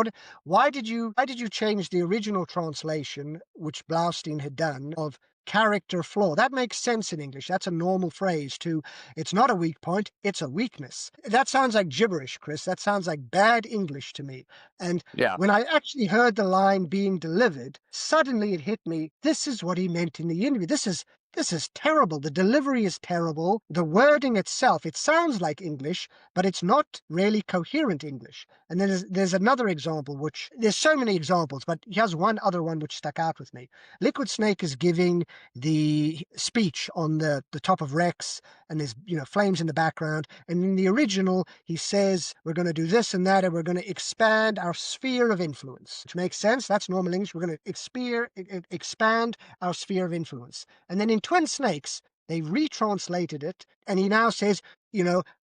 Why did you change the original translation, which Blaustein had done, of character flaw? That makes sense in English. That's a normal phrase to, it's not a weak point, it's a weakness. That sounds like gibberish, Chris. That sounds like bad English to me. And Yeah, when I actually heard the line being delivered, suddenly it hit me. This is what he meant in the interview. This is terrible. The delivery is terrible. The wording itself, it sounds like English, but it's not really coherent English. And then there's another example, which there's so many examples, but here's one other one which stuck out with me. Liquid Snake is giving the speech on the top of Rex, and there's flames in the background. And in the original, he says, we're going to do this and that, and we're going to expand our sphere of influence, which makes sense. That's normal English. We're going to expand our sphere of influence. And then in Twin Snakes, they retranslated it, and he now says,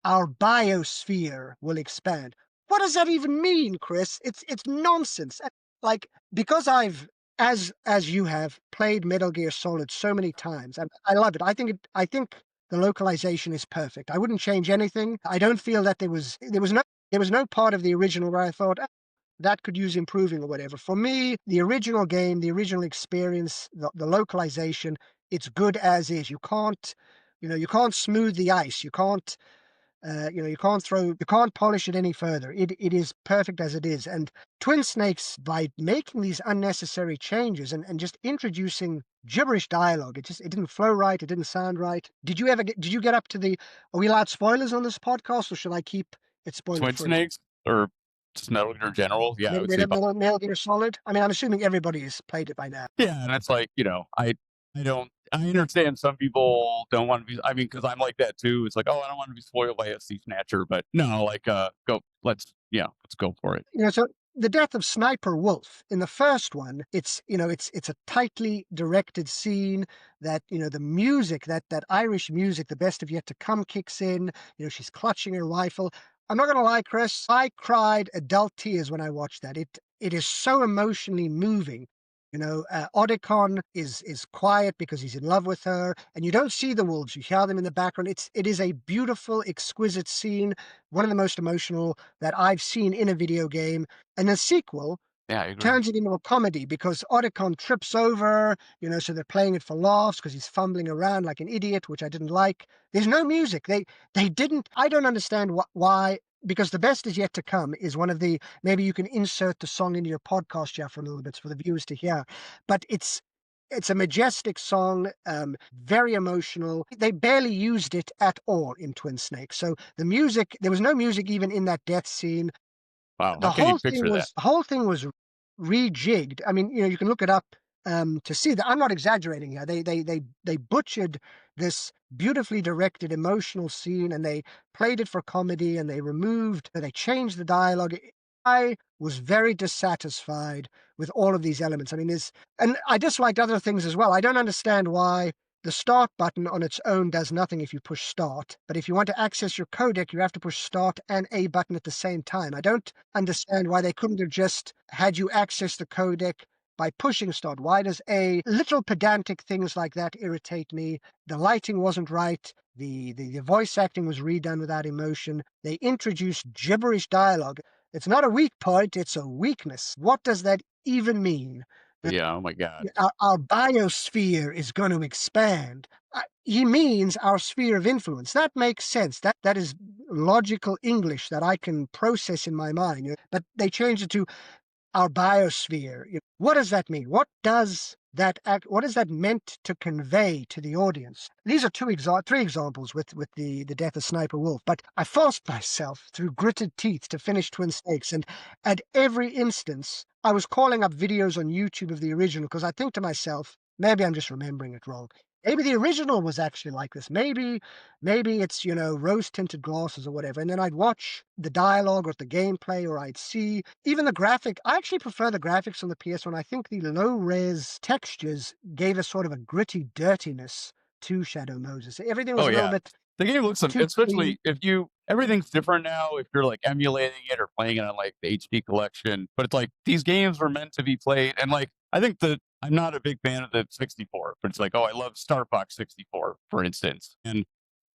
our biosphere will expand. What does that even mean, Chris? It's nonsense. Like, because I've as you have played Metal Gear Solid so many times, and I love it. I think the localization is perfect. I wouldn't change anything. I don't feel that there was no part of the original where I thought, that could use improving or whatever. For me, the original game, the original experience, the localization, it's good as is. You can't smooth the ice. You can't polish it any further. It is perfect as it is. And Twin Snakes, by making these unnecessary changes and just introducing gibberish dialogue, it didn't flow right. It didn't sound right. Did you get up to are we allowed spoilers on this podcast, or should I keep it spoiler Twin free? Snakes or just Metal Gear General. Yeah, I would say Metal Gear Solid? I mean, I'm assuming everybody has played it by now. yeah, and it's like I don't. I understand some people don't want to be. I mean, because I'm like that too. It's like, oh, I don't want to be spoiled by a sea snatcher, but no, like, go. Let's go for it. So the death of Sniper Wolf in the first one, it's a tightly directed scene that, the music, that Irish music, the best of yet to come kicks in. She's clutching her rifle. I'm not gonna lie, Chris, I cried adult tears when I watched that. It is so emotionally moving. Odicon is quiet because he's in love with her, and you don't see the wolves. You hear them in the background. It is a beautiful, exquisite scene, one of the most emotional that I've seen in a video game. And the sequel Yeah, I agree. turns it into a comedy because Otacon trips over, so they're playing it for laughs because he's fumbling around like an idiot, which I didn't like. There's no music. They didn't. I don't understand why. Because the best is yet to come is one of the. Maybe you can insert the song into your podcast, Jeff, for a little bit for the viewers to hear. But it's a majestic song, very emotional. They barely used it at all in Twin Snakes. So the music, there was no music even in that death scene. Wow, how The can you whole thing picture that? was the whole thing was rejigged. I mean, you can look it up to see that I'm not exaggerating here. They butchered this beautifully directed emotional scene, and they played it for comedy, and they changed the dialogue. I was very dissatisfied with all of these elements. I mean, and I disliked other things as well. I don't understand why the start button on its own does nothing if you push start, but if you want to access your codec, you have to push start and A button at the same time. I don't understand why they couldn't have just had you access the codec by pushing start. Why does A? Little pedantic things like that irritate me. The lighting wasn't right. The voice acting was redone without emotion. They introduced gibberish dialogue. It's not a weak point, it's a weakness. What does that even mean? That Yeah, oh my god. our biosphere is going to expand. He means our sphere of influence. That makes sense. That is logical English that I can process in my mind. But they changed it to our biosphere. What does that mean? What is that meant to convey to the audience? These are three examples with the death of Sniper Wolf, but I forced myself through gritted teeth to finish Twin Snakes, and at every instance, I was calling up videos on YouTube of the original because I think to myself, maybe I'm just remembering it wrong. Maybe the original was actually like this. Maybe it's, rose-tinted glasses or whatever. And then I'd watch the dialogue or the gameplay, or I'd see even the graphic. I actually prefer the graphics on the PS1. I think the low-res textures gave us sort of a gritty dirtiness to Shadow Moses. Everything was Oh a little yeah. bit The game looks too clean. especially if you everything's different now if you're, like, emulating it or playing it on, like, the HD collection, but it's like, these games were meant to be played and, like, I think that I'm not a big fan of the 64, but it's like, oh, I love Star Fox 64, for instance, and,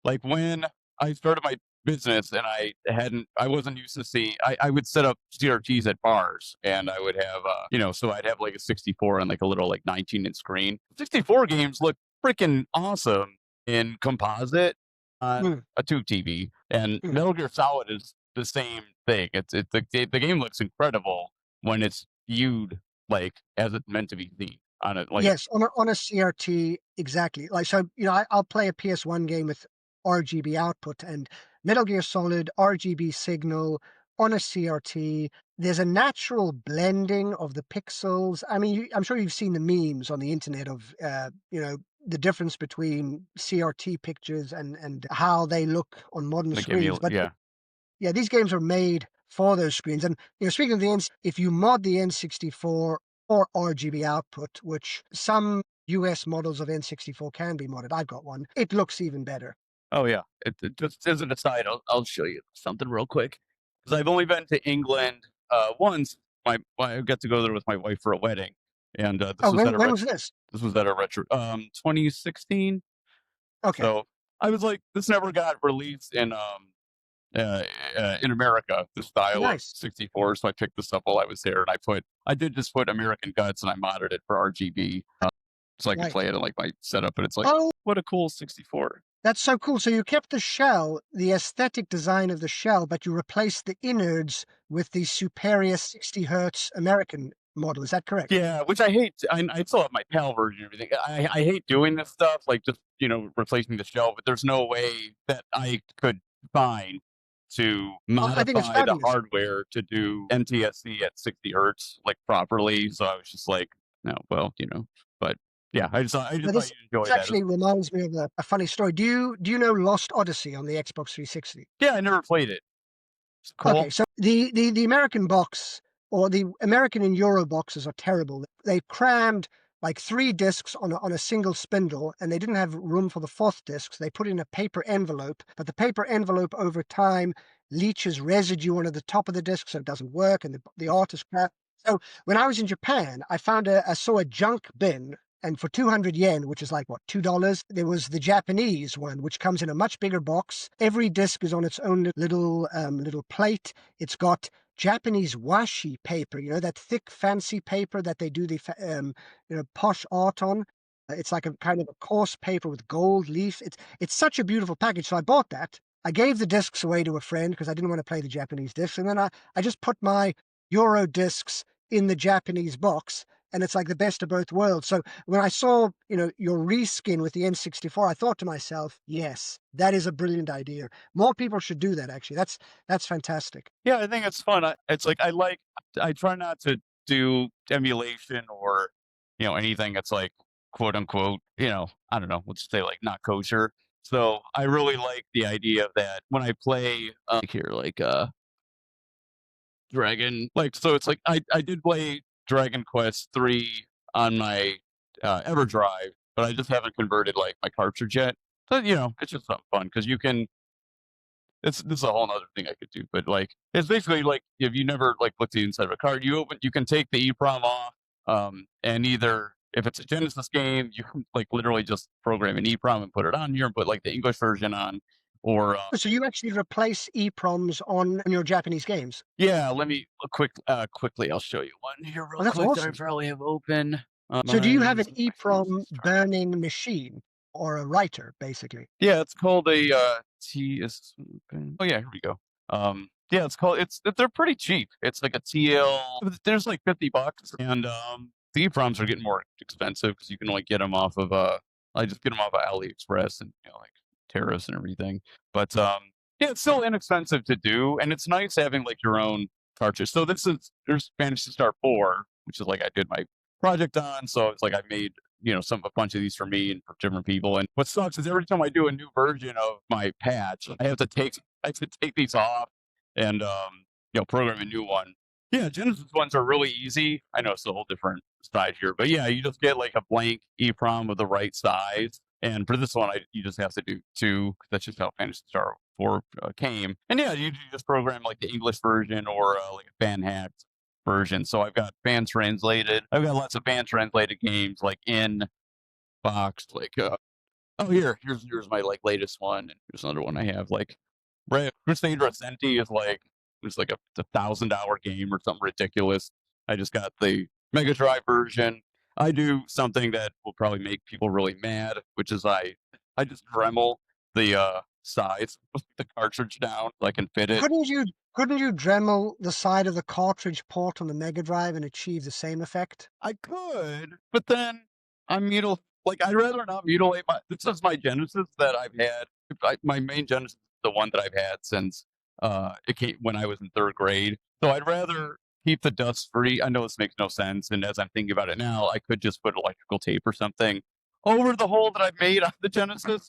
like, when I started my business and I wasn't used to see I would set up CRTs at bars, and I would have, so I'd have, like, a 64 on, like, a little, like, 19-inch screen. 64 games look freaking awesome in composite on Mm, a tube TV, and mm. Metal Gear Solid is the same thing. The game looks incredible when it's viewed like as it's meant to be seen on it. Like, Yes, on a CRT, exactly. Like, so, I'll play a PS1 game with RGB output, and Metal Gear Solid RGB signal on a CRT. There's a natural blending of the pixels. I mean, I'm sure you've seen the memes on the internet of, the difference between CRT pictures and how they look on modern like screens. But yeah. yeah, these games are made for those screens. And speaking of the if you mod the N64 or RGB output, which some US models of N64 can be modded, I've got one, it looks even better. Oh yeah. It just as an aside, I'll show you something real quick because I've only been to England once. I got to go there with my wife for a wedding, and Oh, when was this? this was at a retro 2016. Okay, So I was like, this never got released in America, the style of nice, 64. So I picked this up while I was there, and I did just put American Guts, and I modded it for RGB, so I could right. play it in like my setup. And it's like, Oh, what a cool 64. that's so cool. So you kept the shell, the aesthetic design of the shell, but you replaced the innards with the superior 60 hertz American model. Is that correct? Yeah, which I hate. I still have my PAL version and everything. I hate doing this stuff, like just replacing the shell. But there's no way that I could find to Oh, I think it's modify the fabulous. hardware to do NTSC at 60 hertz like properly. So I was just like, no, well, but yeah, I Now just thought this you'd enjoy that. actually reminds me of a funny story. Do you know Lost Odyssey on the Xbox 360? Yeah, I never played it. It's Okay, cool. so the American box or the American and Euro boxes are terrible. They crammed like 3 discs on a single spindle, and they didn't have room for the 4th disc, so they put in a paper envelope, but the paper envelope over time leaches residue onto the top of the disc, so it doesn't work, and the art is crap. So when I was in Japan, I saw a junk bin, and for 200 yen, which is like what, $2, there was the Japanese one, which comes in a much bigger box. Every disc is on its own little plate. It's got Japanese washi paper, that thick, fancy paper that they do the posh art on. It's like a kind of a coarse paper with gold leaf. It's such a beautiful package. So I bought that. I gave the discs away to a friend because I didn't want to play the Japanese discs, and then I just put my Euro discs in the Japanese box, and it's like the best of both worlds. So when I saw, your reskin with the N64, I thought to myself, yes, that is a brilliant idea. More people should do that, actually. That's fantastic. Yeah, I think it's fun. It's like I try not to do emulation or anything that's like quote unquote I don't know, let's say like not kosher. So I really like the idea of that when I play here like Dragon, like, so it's like I did play Dragon Quest 3 on my EverDrive, but I just haven't converted like my cartridge yet. But it's just something fun because you can. This is a whole other thing I could do, but like it's basically like if you never like looked at the inside of a card, you can take the EEPROM off, and either if it's a Genesis game, you can like literally just program an EEPROM and put it on here and put like the English version on, or Oh, so you actually replace EPROMs on your Japanese games? yeah, let me quickly. I'll show you one here real Oh, that's quick that I awesome. probably have open. So do you have an My Fantasy EPROM Star. burning machine or a writer, basically? Yeah, it's called a T. Oh yeah, here we go. Yeah, they're pretty cheap. It's like a TL. There's like $50, and the EPROMs are getting more expensive because you can only get them off of I just get them off of AliExpress and like Terrace and everything. But yeah, it's still inexpensive to do, and it's nice having like your own cartridge. So there's Fantasy Star 4, which is like I did my project on. So it's like I made a bunch of these for me and for different people. And what sucks is every time I do a new version of my patch, I have to take these off and program a new one. Yeah, Genesis ones are really easy. I know it's a whole different side here, but yeah, you just get like a blank EEPROM with the right size. And for this one, you just have to do two. 'Cause that's just how Fantasy Star 4 came. And yeah, you just program like the English version or like a fan hacked version. So I've got fan translated. I've got lots of fan translated games like in box. Like oh here's my like latest one. And here's another one I have. Like Crusade Recenti is like it's like a $1,000 game or something ridiculous. I just got the Mega Drive version. I do something that will probably make people really mad, which is I just Dremel the size of the cartridge down so I can fit it. Couldn't you Dremel the side of the cartridge port on the Mega Drive and achieve the same effect? I could, but then I'd rather not mutilate my. This is my Genesis that I've had. My main Genesis is the one that I've had since it came when I was in third grade. So I'd rather keep the dust free. I know this makes no sense, and as I'm thinking about it now, I could just put electrical tape or something over the hole that I've made on the Genesis.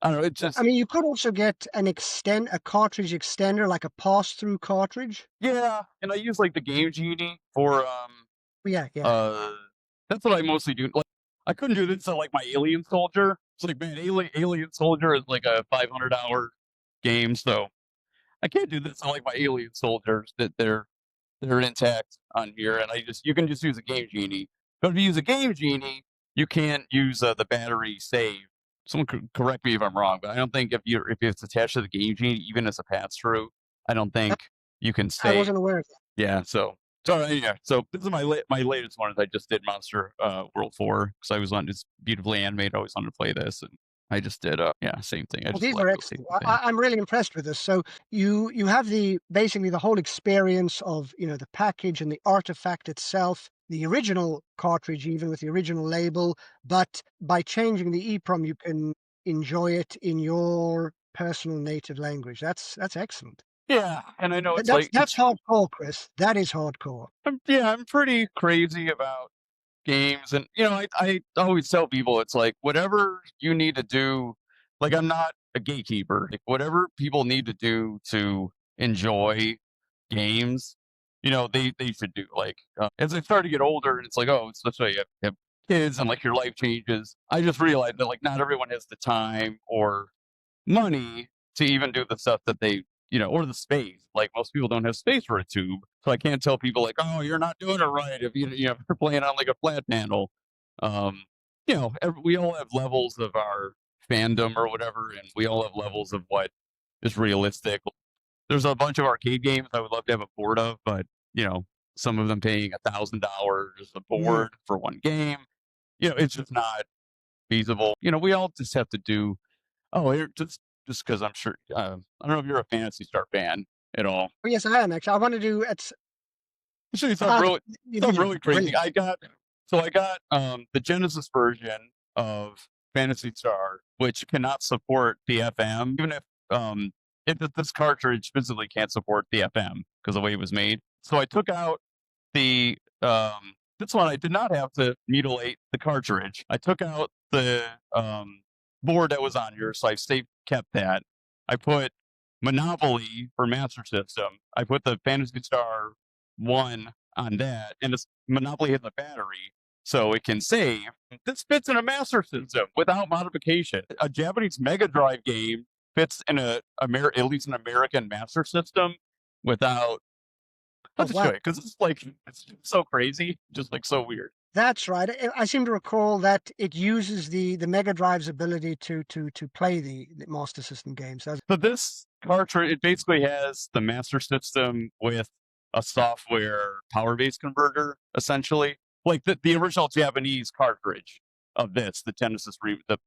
I don't know. It I just mean, you could also get a cartridge extender, like a pass-through cartridge. yeah, and I use like the Game Genie for Yeah, yeah. Uh, that's what I mostly do. Like, I couldn't do this to like my Alien Soldier. It's like, man, Alien Soldier is like a $500 game, so I can't do this to like my Alien Soldiers that they're intact on here, and you can just use a Game Genie. But if you use a Game Genie, you can't use the battery save. Someone could correct me if I'm wrong, but I don't think if it's attached to the Game Genie, even as a pass through, I don't think you can I save. wasn't aware of that. Yeah, so this is my latest one is I just did Monster World 4 because I was on it's beautifully animated. I always wanted to play this, and I just did yeah, same thing. I Well, just these are electrical tape excellent. the thing. I'm really impressed with this. So you have basically the whole experience of the package and the artifact itself, the original cartridge, even with the original label, but by changing the EEPROM, you can enjoy it in your personal native language. That's excellent. Yeah, and I know But it's that's like that's hardcore, Chris. That is hardcore. I'm pretty crazy about games, and I always tell people it's like whatever you need to do. Like I'm not a gatekeeper. Like whatever people need to do to enjoy games, they should do. Like as I start to get older, and it's like oh, it's that's why you have kids and like your life changes. I just realized that like not everyone has the time or money to even do the stuff that or the space. Like most people don't have space for a tube. So I can't tell people like, oh, you're not doing it right if if you're playing on like a flat panel. Um, we all have levels of our fandom or whatever, and we all have levels of what is realistic. There's a bunch of arcade games I would love to have a board of, but some of them paying $1,000 a Mm. board for one game. It's just not feasible. We all just have to do. Oh, just because I'm sure. I don't know if you're a Fantasy Star fan at all. Oh, yes, I am actually. I want to do it's I'll show you uh, something really crazy. brilliant. I got the Genesis version of Fantasy Star, which cannot support the FM, even if this cartridge physically can't support the FM because the way it was made. So I took out the this one. I did not have to mutilate the cartridge. I took out the board that was on here, so I kept that. I put Monopoly for Master System. I put the Phantasy Star 1 on that, and it's Monopoly has a battery, so it can save. This fits in a Master System without modification. A Japanese Mega Drive game fits in at least an American Master System without. I'll Oh, just show wow. you because it's like it's so crazy, just like so weird. That's right. I seem to recall that it uses the Mega Drive's ability to play the Master System games. So this cartridge, it basically has the Master System with a software power base converter, essentially, like the original Japanese cartridge of this, the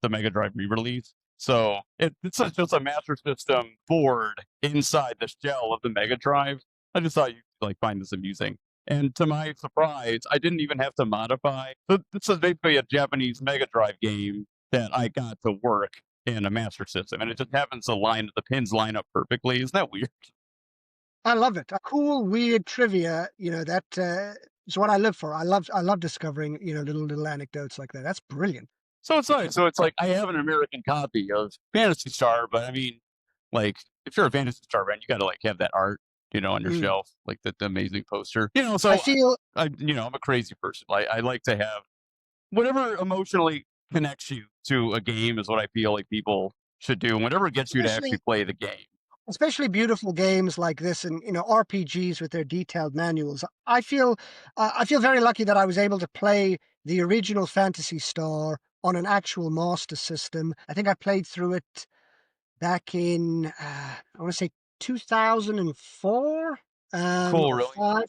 the Mega Drive re-release. So just a Master System board inside the shell of the Mega Drive. I just thought you'd like find this amusing. And to my surprise, I didn't even have to modify. So this is basically a Japanese Mega Drive game that I got to work in a Master System, and it just happens to the pins line up perfectly. Isn't that weird? I love it. A cool, weird trivia, that is what I live for. I love discovering, little anecdotes like that. That's brilliant. So it's nice. So it's like I have an American copy of Fantasy Star, but I mean, like if you're a Fantasy Star fan, you got to like have that art, on your Mm. shelf, like the amazing poster. I So feel I'm a crazy person. I like to have whatever emotionally connects you to a game is what I feel like people should do. Whatever gets you to actually especially play the game. especially beautiful games like this and RPGs with their detailed manuals. I feel very lucky that I was able to play the original Fantasy Star on an actual Master System. I think I played through it back in I want to say 2004 Cool, or really. 5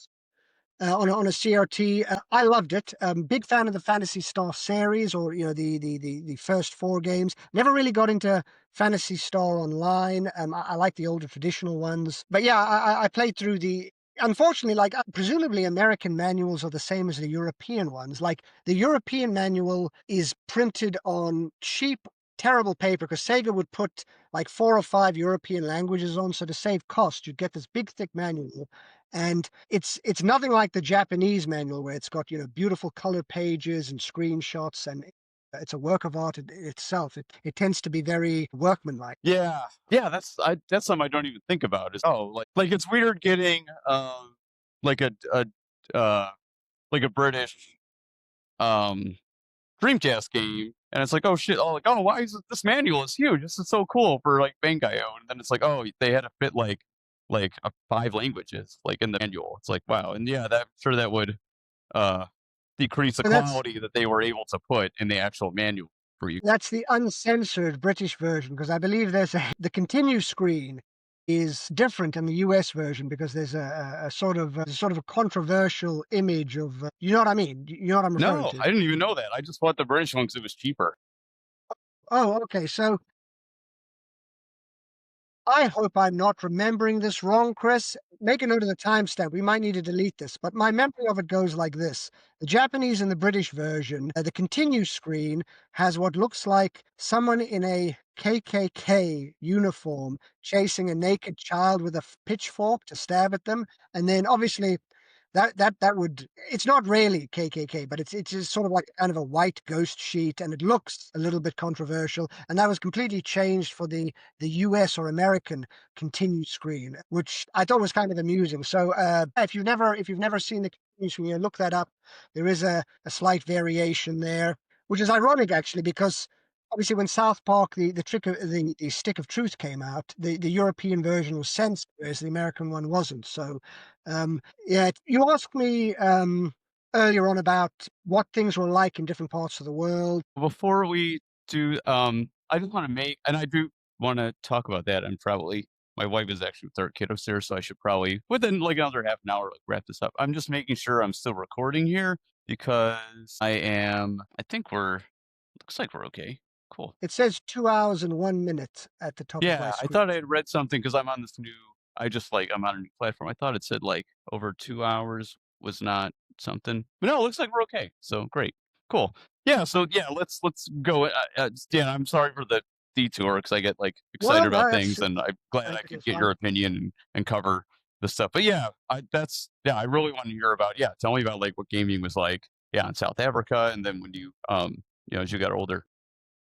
on a CRT. I loved it. Big fan of the Fantasy Star series, or the first four games. Never really got into Fantasy Star Online. I like the older traditional ones, but yeah, I played through the. Unfortunately, like presumably American manuals are the same as the European ones. Like the European manual is printed on cheap, terrible paper because Sega would put like 4 or 5 European languages on. So to save cost, you'd get this big, thick manual, and it's nothing like the Japanese manual where it's got beautiful color pages and screenshots, and it's a work of art in itself. It tends to be very workmanlike. Yeah, yeah, that's something I don't even think about. Is like it's weird getting like a uh like a British um Dreamcast game, and it's like oh shit, oh like oh why is this manual is huge? This is so cool for like Bangai-O, and then it's like oh they had to fit like 5 languages like in the manual. It's like wow, and yeah, that sure that would uh decrease the And that's quality that they were able to put in the actual manual for you. that's the uncensored British version, because I believe the continue screen is different in the US version because there's a sort of a controversial image of you know what I mean? You know what I'm referring No, to? I didn't even know that. I just bought the British one because it was cheaper. Oh, okay. So I hope I'm not remembering this wrong, Chris. Make a note of the timestamp. We might need to delete this, but my memory of it goes like this. The Japanese and the British version, the continue screen has what looks like someone in a KKK uniform chasing a naked child with a pitchfork to stab at them. And then obviously that would it's not really KKK, but it's just sort of like kind of a white ghost sheet, and it looks a little bit controversial. And that was completely changed for the US or American continue screen, which I thought was kind of amusing. So if you've never seen the continue screen, look that up. There is a slight variation there, which is ironic actually, because obviously when South Park the Stick of Truth came out, the European version was censored, whereas the American one wasn't. So yeah, you asked me earlier on about what things were like in different parts of the world. Before we do, I just want to make, and I do want to talk about that. And probably my wife is actually with our kid upstairs, so I should probably within like another half an hour like wrap this up. I'm just making sure I'm still recording here because I am. I think we're. Looks like we're okay. Cool. It says 2 hours and 1 minute at the top of my Yeah, I screen. thought I had read something because I'm on this new. I'm on a new platform. I thought it said like over 2 hours was not something, but no, it looks like we're okay. So great, cool. Yeah, so yeah, let's go. Dan, I'm sorry for the detour because I get like excited Well, no, about that's things, and I'm glad I perfectly could get fine. your opinion and cover the stuff. But yeah, I really want to hear about. Yeah, tell me about like what gaming was like. Yeah, in South Africa, and then when you as you got older.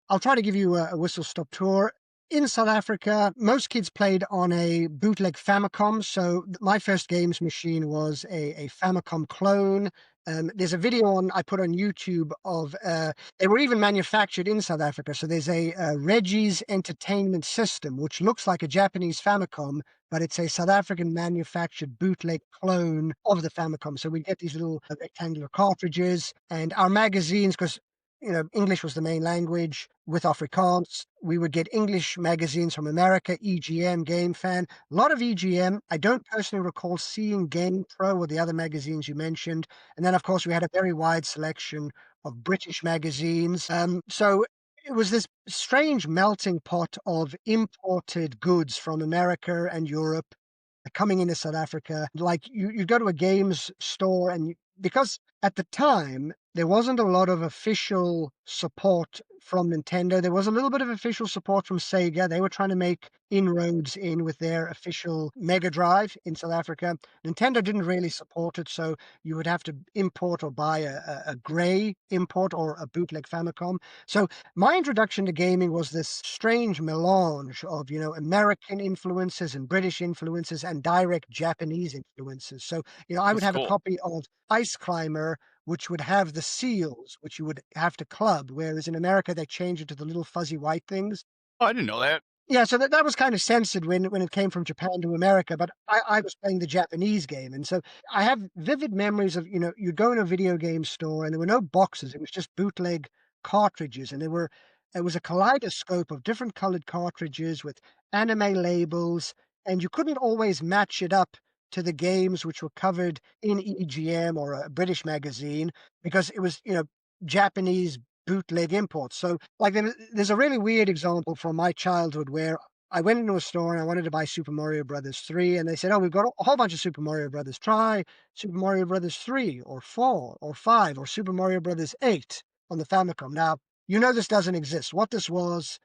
I'll try to give you a whistle stop tour. in South Africa, most kids played on a bootleg Famicom. So my first games machine was a Famicom clone. There's a video I put on YouTube of, they were even manufactured in South Africa. So there's a Reggie's Entertainment System, which looks like a Japanese Famicom, but it's a South African manufactured bootleg clone of the Famicom. So we get these little rectangular cartridges and our magazines, because English was the main language with Afrikaans. We would get English magazines from America, EGM, Game Fan, a lot of EGM. I don't personally recall seeing Game Pro or the other magazines you mentioned. And then, of course, we had a very wide selection of British magazines. So it was this strange melting pot of imported goods from America and Europe coming into South Africa. Like you go to a games store and because at the time there wasn't a lot of official support from Nintendo. There was a little bit of official support from Sega. They were trying to make inroads in with their official Mega Drive in South Africa. Nintendo didn't really support it, so you would have to import or buy a grey import or a bootleg Famicom. So my introduction to gaming was this strange melange of, American influences and British influences and direct Japanese influences. So, I would That's have a cool. copy of Ice Climber, which would have the seals, which you would have to club, whereas in America they changed it to the little fuzzy white things. Oh, I didn't know that. Yeah, so that was kind of censored when it came from Japan to America, but I was playing the Japanese game, and so I have vivid memories of, you'd go in a video game store and there were no boxes, it was just bootleg cartridges, and it was a kaleidoscope of different colored cartridges with anime labels, and you couldn't always match it up to the games which were covered in EGM or a British magazine because it was, Japanese bootleg imports. So, like, there's a really weird example from my childhood where I went into a store and I wanted to buy Super Mario Brothers 3, and they said, "Oh, we've got a whole bunch of Super Mario Brothers. Try Super Mario Brothers 3 or 4 or 5 or Super Mario Brothers 8 on the Famicom." Now, this doesn't exist. What this was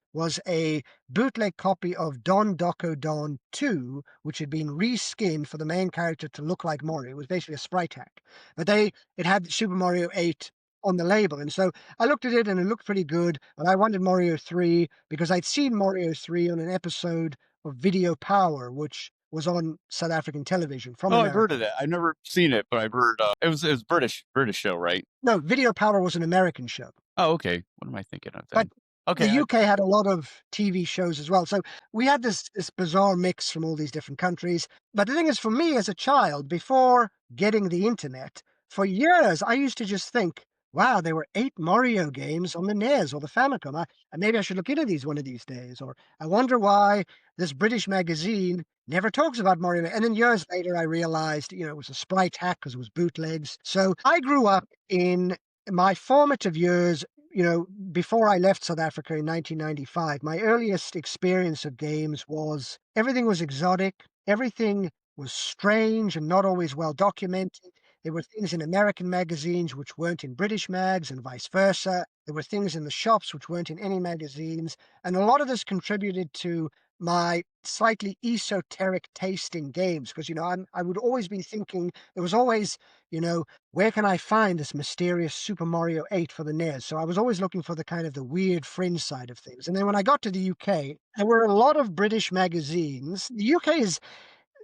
a bootleg copy of Don Doco Don 2, which had been reskinned for the main character to look like Mario. It was basically a sprite hack. But it had Super Mario 8 on the label. And so I looked at it and it looked pretty good, but I wanted Mario 3 because I'd seen Mario 3 on an episode of Video Power, which was on South African television from Oh, I've heard of America. that. I've never seen it, but I've heard it was British show, right? No, Video Power was an American show. Oh, okay. What am I thinking of But then? Okay, the I UK had a lot of TV shows as well. So we had this bizarre mix from all these different countries. But the thing is, for me as a child, before getting the internet, for years, I used to just think, wow, there were 8 Mario games on the NES or the Famicom. Maybe I should look into these one of these days. Or I wonder why this British magazine never talks about Mario. And then years later, I realized, it was a sprite hack because it was bootlegs. So I grew up in my formative years, before I left South Africa in 1995, my earliest experience of games was everything was exotic, everything was strange and not always well documented. There were things in American magazines which weren't in British mags and vice versa. There were things in the shops which weren't in any magazines. And a lot of this contributed to my slightly esoteric taste in games because, I would always be thinking, there was always, where can I find this mysterious Super Mario 8 for the NES? So I was always looking for the kind of the weird fringe side of things. And then when I got to the UK, there were a lot of British magazines. The UK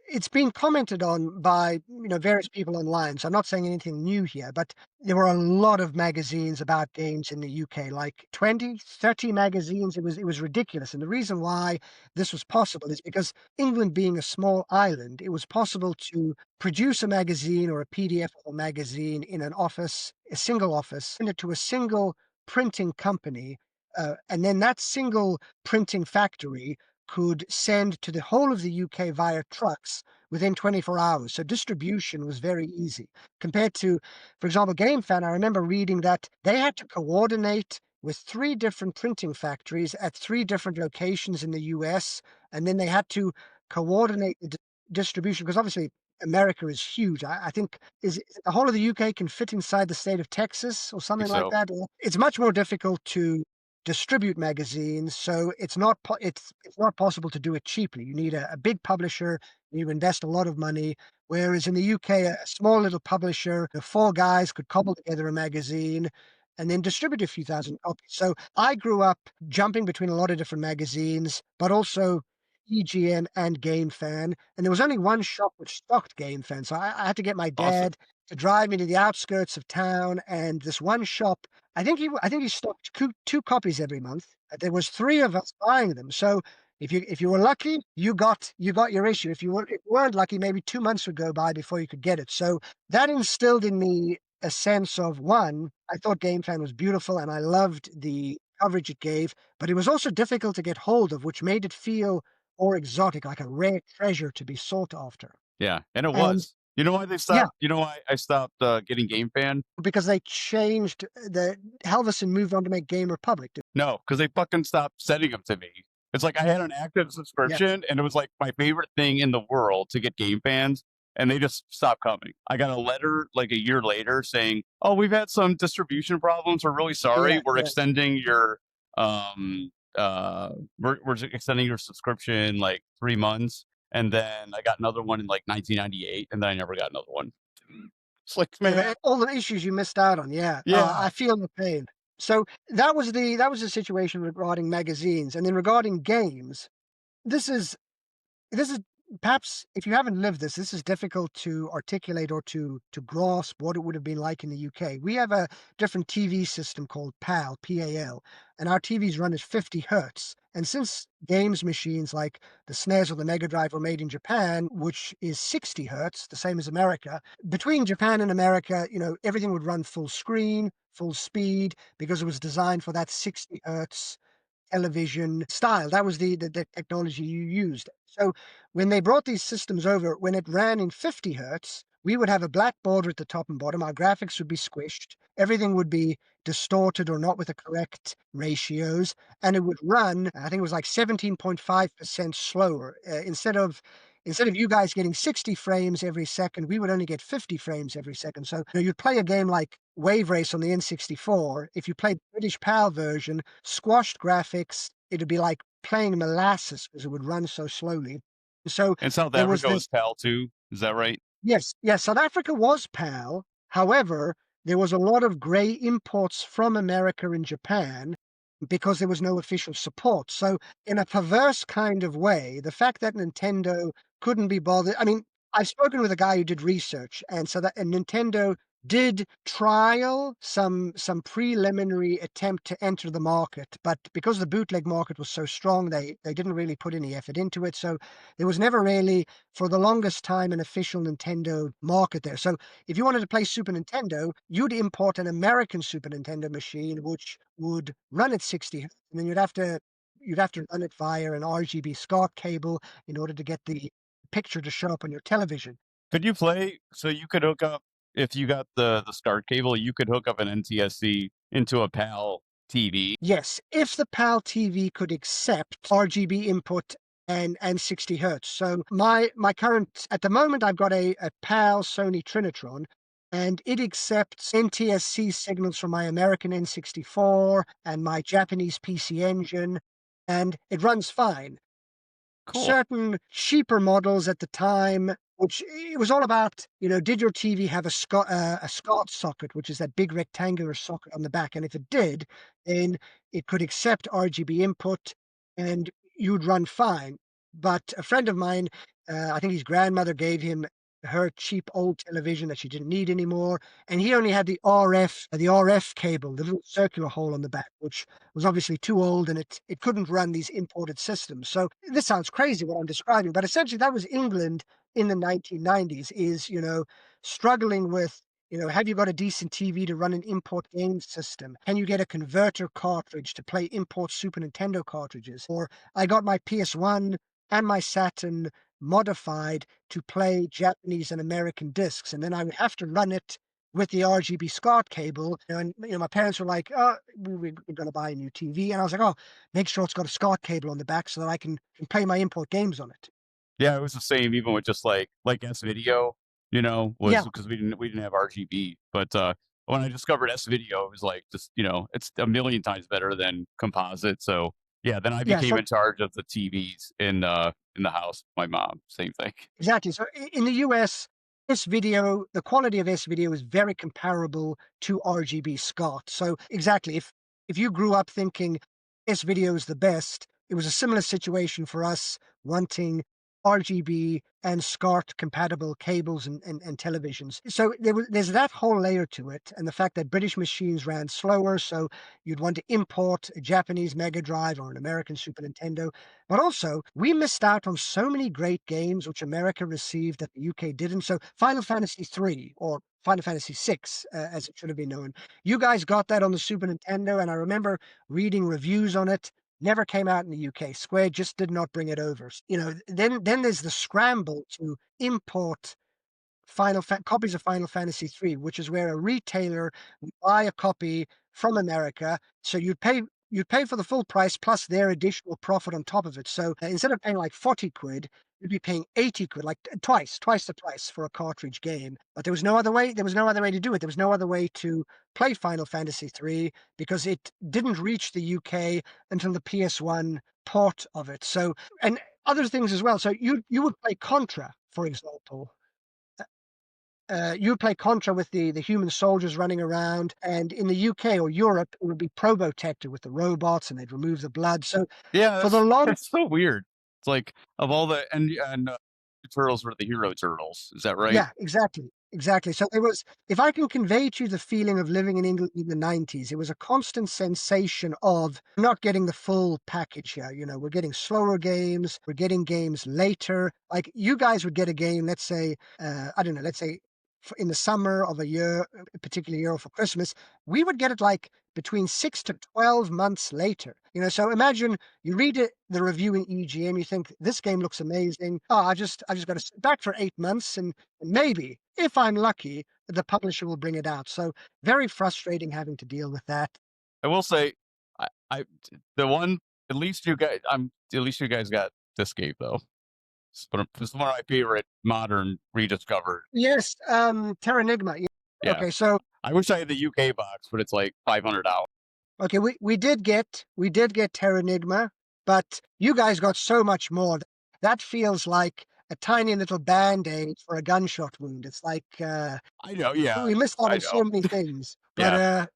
it's been commented on by various people online, so I'm not saying anything new here, but there were a lot of magazines about games in the UK, like 20, 30 magazines. It was ridiculous. And the reason why this was possible is because England being a small island, it was possible to produce a magazine or a PDF of a magazine in an office, a single office, send it to a single printing company, and then that single printing factory could send to the whole of the UK via trucks within 24 hours. So distribution was very easy compared to, for example, GameFan. I remember reading that they had to coordinate with 3 different printing factories at 3 different locations in the US, and then they had to coordinate the distribution because obviously America is huge. I think is it the whole of the UK can fit inside the state of Texas or think something like so. that. It's much more difficult to distribute magazines, so it's not possible to do it cheaply. You need a big publisher, you invest a lot of money. Whereas in the UK, a small little publisher, the 4 guys could cobble together a magazine. and then distribute a few thousand copies. So I grew up jumping between a lot of different magazines, but also EGM and Game Fan. And there was only one shop which stocked Game Fan. So I had to get my Awesome. dad to drive me to the outskirts of town. And this one shop, I think he stocked two copies every month. There was three of us buying them. So if you were lucky, you got your issue. If you weren't lucky, maybe 2 months would go by before you could get it. So that instilled in me a sense of, one, I thought Game Fan was beautiful and I loved the coverage it gave, but it was also difficult to get hold of, which made it feel more exotic, like a rare treasure to be sought after. Yeah, and it And was. You know why they yeah, stopped? You know why I stopped getting Game Fan? because they changed the Helveson moved on to make Game Republic. No, because they fucking stopped sending them to me. It's like I had an active Yes. subscription, and it was like my favorite thing in the world to get Game Fans, and they just stopped coming. I got a letter like a year later saying, "Oh, we've had some distribution problems. We're really sorry. Yeah, We're yeah. extending your um uh we're extending your subscription like 3 months." And then I got another one in like 1998, and then I never got another one. It's like, man, And all the issues you missed out on, yeah. yeah. I feel the pain. So that was the situation regarding magazines, and then regarding games, this is this is perhaps if you haven't lived this, this is difficult to articulate or to grasp what it would have been like in the UK. We have a different TV system called PAL, PAL, and our TVs run at 50 hertz. And since games machines like the SNES or the Mega Drive were made in Japan, which is 60 hertz, the same as America, between Japan and America, everything would run full screen, full speed, because it was designed for that 60 hertz television style. That was the technology you used. So when they brought these systems over, when it ran in 50 hertz, we would have a black border at the top and bottom. Our graphics would be squished. Everything would be distorted or not with the correct ratios. And it would run, I think it was like 17.5% slower. Instead of you guys getting 60 frames every second, we would only get 50 frames every second. So you'd play a game like Wave Race on the N64. If you played the British PAL version, squashed graphics, it'd be like playing molasses because it would run so slowly. So And South there was Africa this. was PAL too. Is that right? Yes, yes, South Africa was PAL. However, there was a lot of gray imports from America and Japan because there was no official support. So, in a perverse kind of way, the fact that Nintendo couldn't be bothered. I mean, I've spoken with a guy who did research, and Nintendo did trial some preliminary attempt to enter the market, but because the bootleg market was so strong, they didn't really put any effort into it. So there was never really, for the longest time, an official Nintendo market there. So if you wanted to play Super Nintendo, you'd import an American Super Nintendo machine, which would run at 60 hertz, and then you'd have to run it via an RGB SCART cable in order to get the picture to show up on your television. Could you play so you could hook up if you got the SCART cable, you could hook up an NTSC into a PAL TV? Yes, if the PAL TV could accept RGB input and 60 hertz. So my current at the moment I've got a PAL Sony Trinitron, and it accepts NTSC signals from my American N64 and my Japanese PC Engine, and it runs fine. Cool. Certain cheaper models at the time, which it was all about, did your TV have a SCART socket, which is that big rectangular socket on the back? And if it did, then it could accept RGB input and you'd run fine. But a friend of mine, I think his grandmother gave him her cheap old television that she didn't need anymore, and he only had the RF cable, the little circular hole on the back, which was obviously too old, and it couldn't run these imported systems. So this sounds crazy what I'm describing, but essentially that was England in the 1990s, is, struggling with, have you got a decent TV to run an import game system? Can you get a converter cartridge to play import Super Nintendo cartridges? Or I got my PS1 and my Saturn modified to play Japanese and American discs, and then I would have to run it with the RGB SCART cable. And my parents were like, "Oh, we're going to buy a new TV," and I was like, "Oh, make sure it's got a SCART cable on the back so that I can play my import games on it." Yeah, it was the same even with just like S video, was Yeah, because we didn't have RGB. But when I discovered S video, it was like just, it's a million times better than composite. So yeah, then I yeah. became So in charge of the TVs in the house. My mom, same thing. exactly. So in the US, S-video, the quality of S-video is very comparable to RGB SCART. So exactly, if you grew up thinking S-video is the best, it was a similar situation for us wanting RGB and SCART compatible cables and televisions. So there's that whole layer to it, and the fact that British machines ran slower, so you'd want to import a Japanese Mega Drive or an American Super Nintendo. But also, we missed out on so many great games which America received that the UK didn't. So Final Fantasy III, or Final Fantasy VI, as it should have been known. You guys got that on the Super Nintendo, and I remember reading reviews on it. Never came out in the UK. Square just did not bring it over. Then there's the scramble to import copies of Final Fantasy III, which is where a retailer would buy a copy from America. So you'd pay for the full price plus their additional profit on top of it. So instead of paying like 40 quid, you'd be paying 80 quid, like twice the price for a cartridge game. But there was no other way. There was no other way to do it. There was no other way to play Final Fantasy III because it didn't reach the UK until the PS1 port of it. So, and other things as well. So you would play Contra, for example. You would play Contra with the human soldiers running around, and in the UK or Europe, it would be Probotector with the robots, and they'd remove the blood. So Yeah, for the that's long that's so weird. It's like of all the the turtles were the hero turtles. Is that right? Yeah, exactly. Exactly. So it was, if I can convey to you the feeling of living in England in the 90s, it was a constant sensation of not getting the full package here. We're getting slower games, we're getting games later. Like you guys would get a game, let's say, I don't know, let's say in the summer of a year, a particular year or for Christmas, we would get it like between 6 to 12 months later. So imagine you read the review in EGM, you think this game looks amazing. Oh, I just got to sit back for 8 months and maybe, if I'm lucky, the publisher will bring it out. So very frustrating having to deal with that. I will say, I the one at least you guys got this game though. It's one of my favorite modern rediscovered. Yes, Terranigma. Yeah. Yeah, Okay, so I wish I had the UK box, but it's like $500. okay, we did get Terranigma, but you guys got so much more. That feels like a tiny little band-aid for a gunshot wound. It's like I know, yeah, we missed out I on so know, many things. But yeah.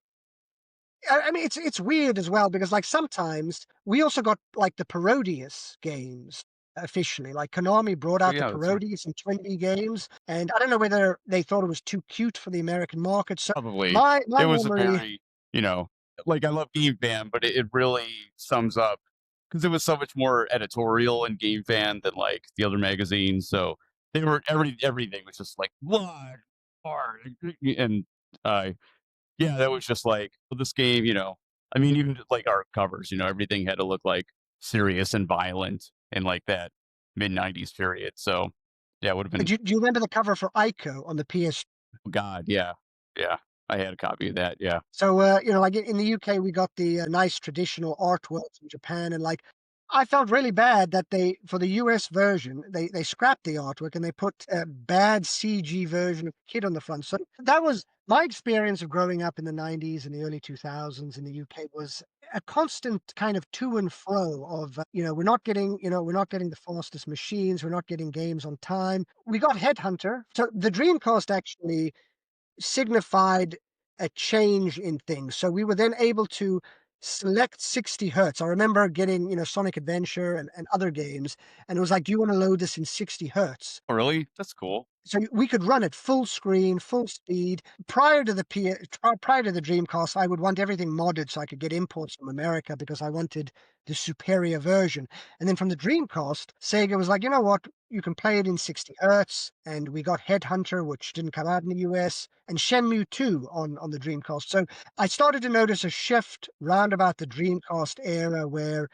I mean, it's weird as well because like sometimes we also got like the Parodius games officially. Like Konami brought Oh out the yeah, that's right. Parodius and Trinity games, and I don't know whether they thought it was too cute for the American market. So Probably my it was a memory, very you know like I love Game Fan, but it really sums up because it was so much more editorial in Game Fan than like the other magazines. So they were everything was just like blood, hard, and uh, yeah, that was just like this game. I mean, even just, like our covers. Everything had to look like serious and violent in like that mid '90s period. So yeah, it would have been do you remember the cover for Ico on the PS? oh God, yeah, yeah. I had a copy of that. Yeah. So, like in the UK, we got the nice traditional artwork from Japan, and like I felt really bad that for the US version, they scrapped the artwork and they put a bad CG version of the kid on the front. So that was my experience of growing up in the 90s and the early 2000s in the UK was a constant kind of to and fro of, we're not getting the fastest machines, we're not getting games on time. We got Headhunter. So the Dreamcast actually signified a change in things. So we were then able to select 60 hertz. I remember getting, Sonic Adventure and other games, and it was like, do you want to load this in 60 hertz? Oh, really? That's cool. So we could run it full screen, full speed. Prior to the Dreamcast, I would want everything modded so I could get imports from America because I wanted the superior version. And then from the Dreamcast, Sega was like, you know what? You can play it in 60 hertz. And we got Headhunter, which didn't come out in the US, and Shenmue 2 on the Dreamcast. So I started to notice a shift round about the Dreamcast era where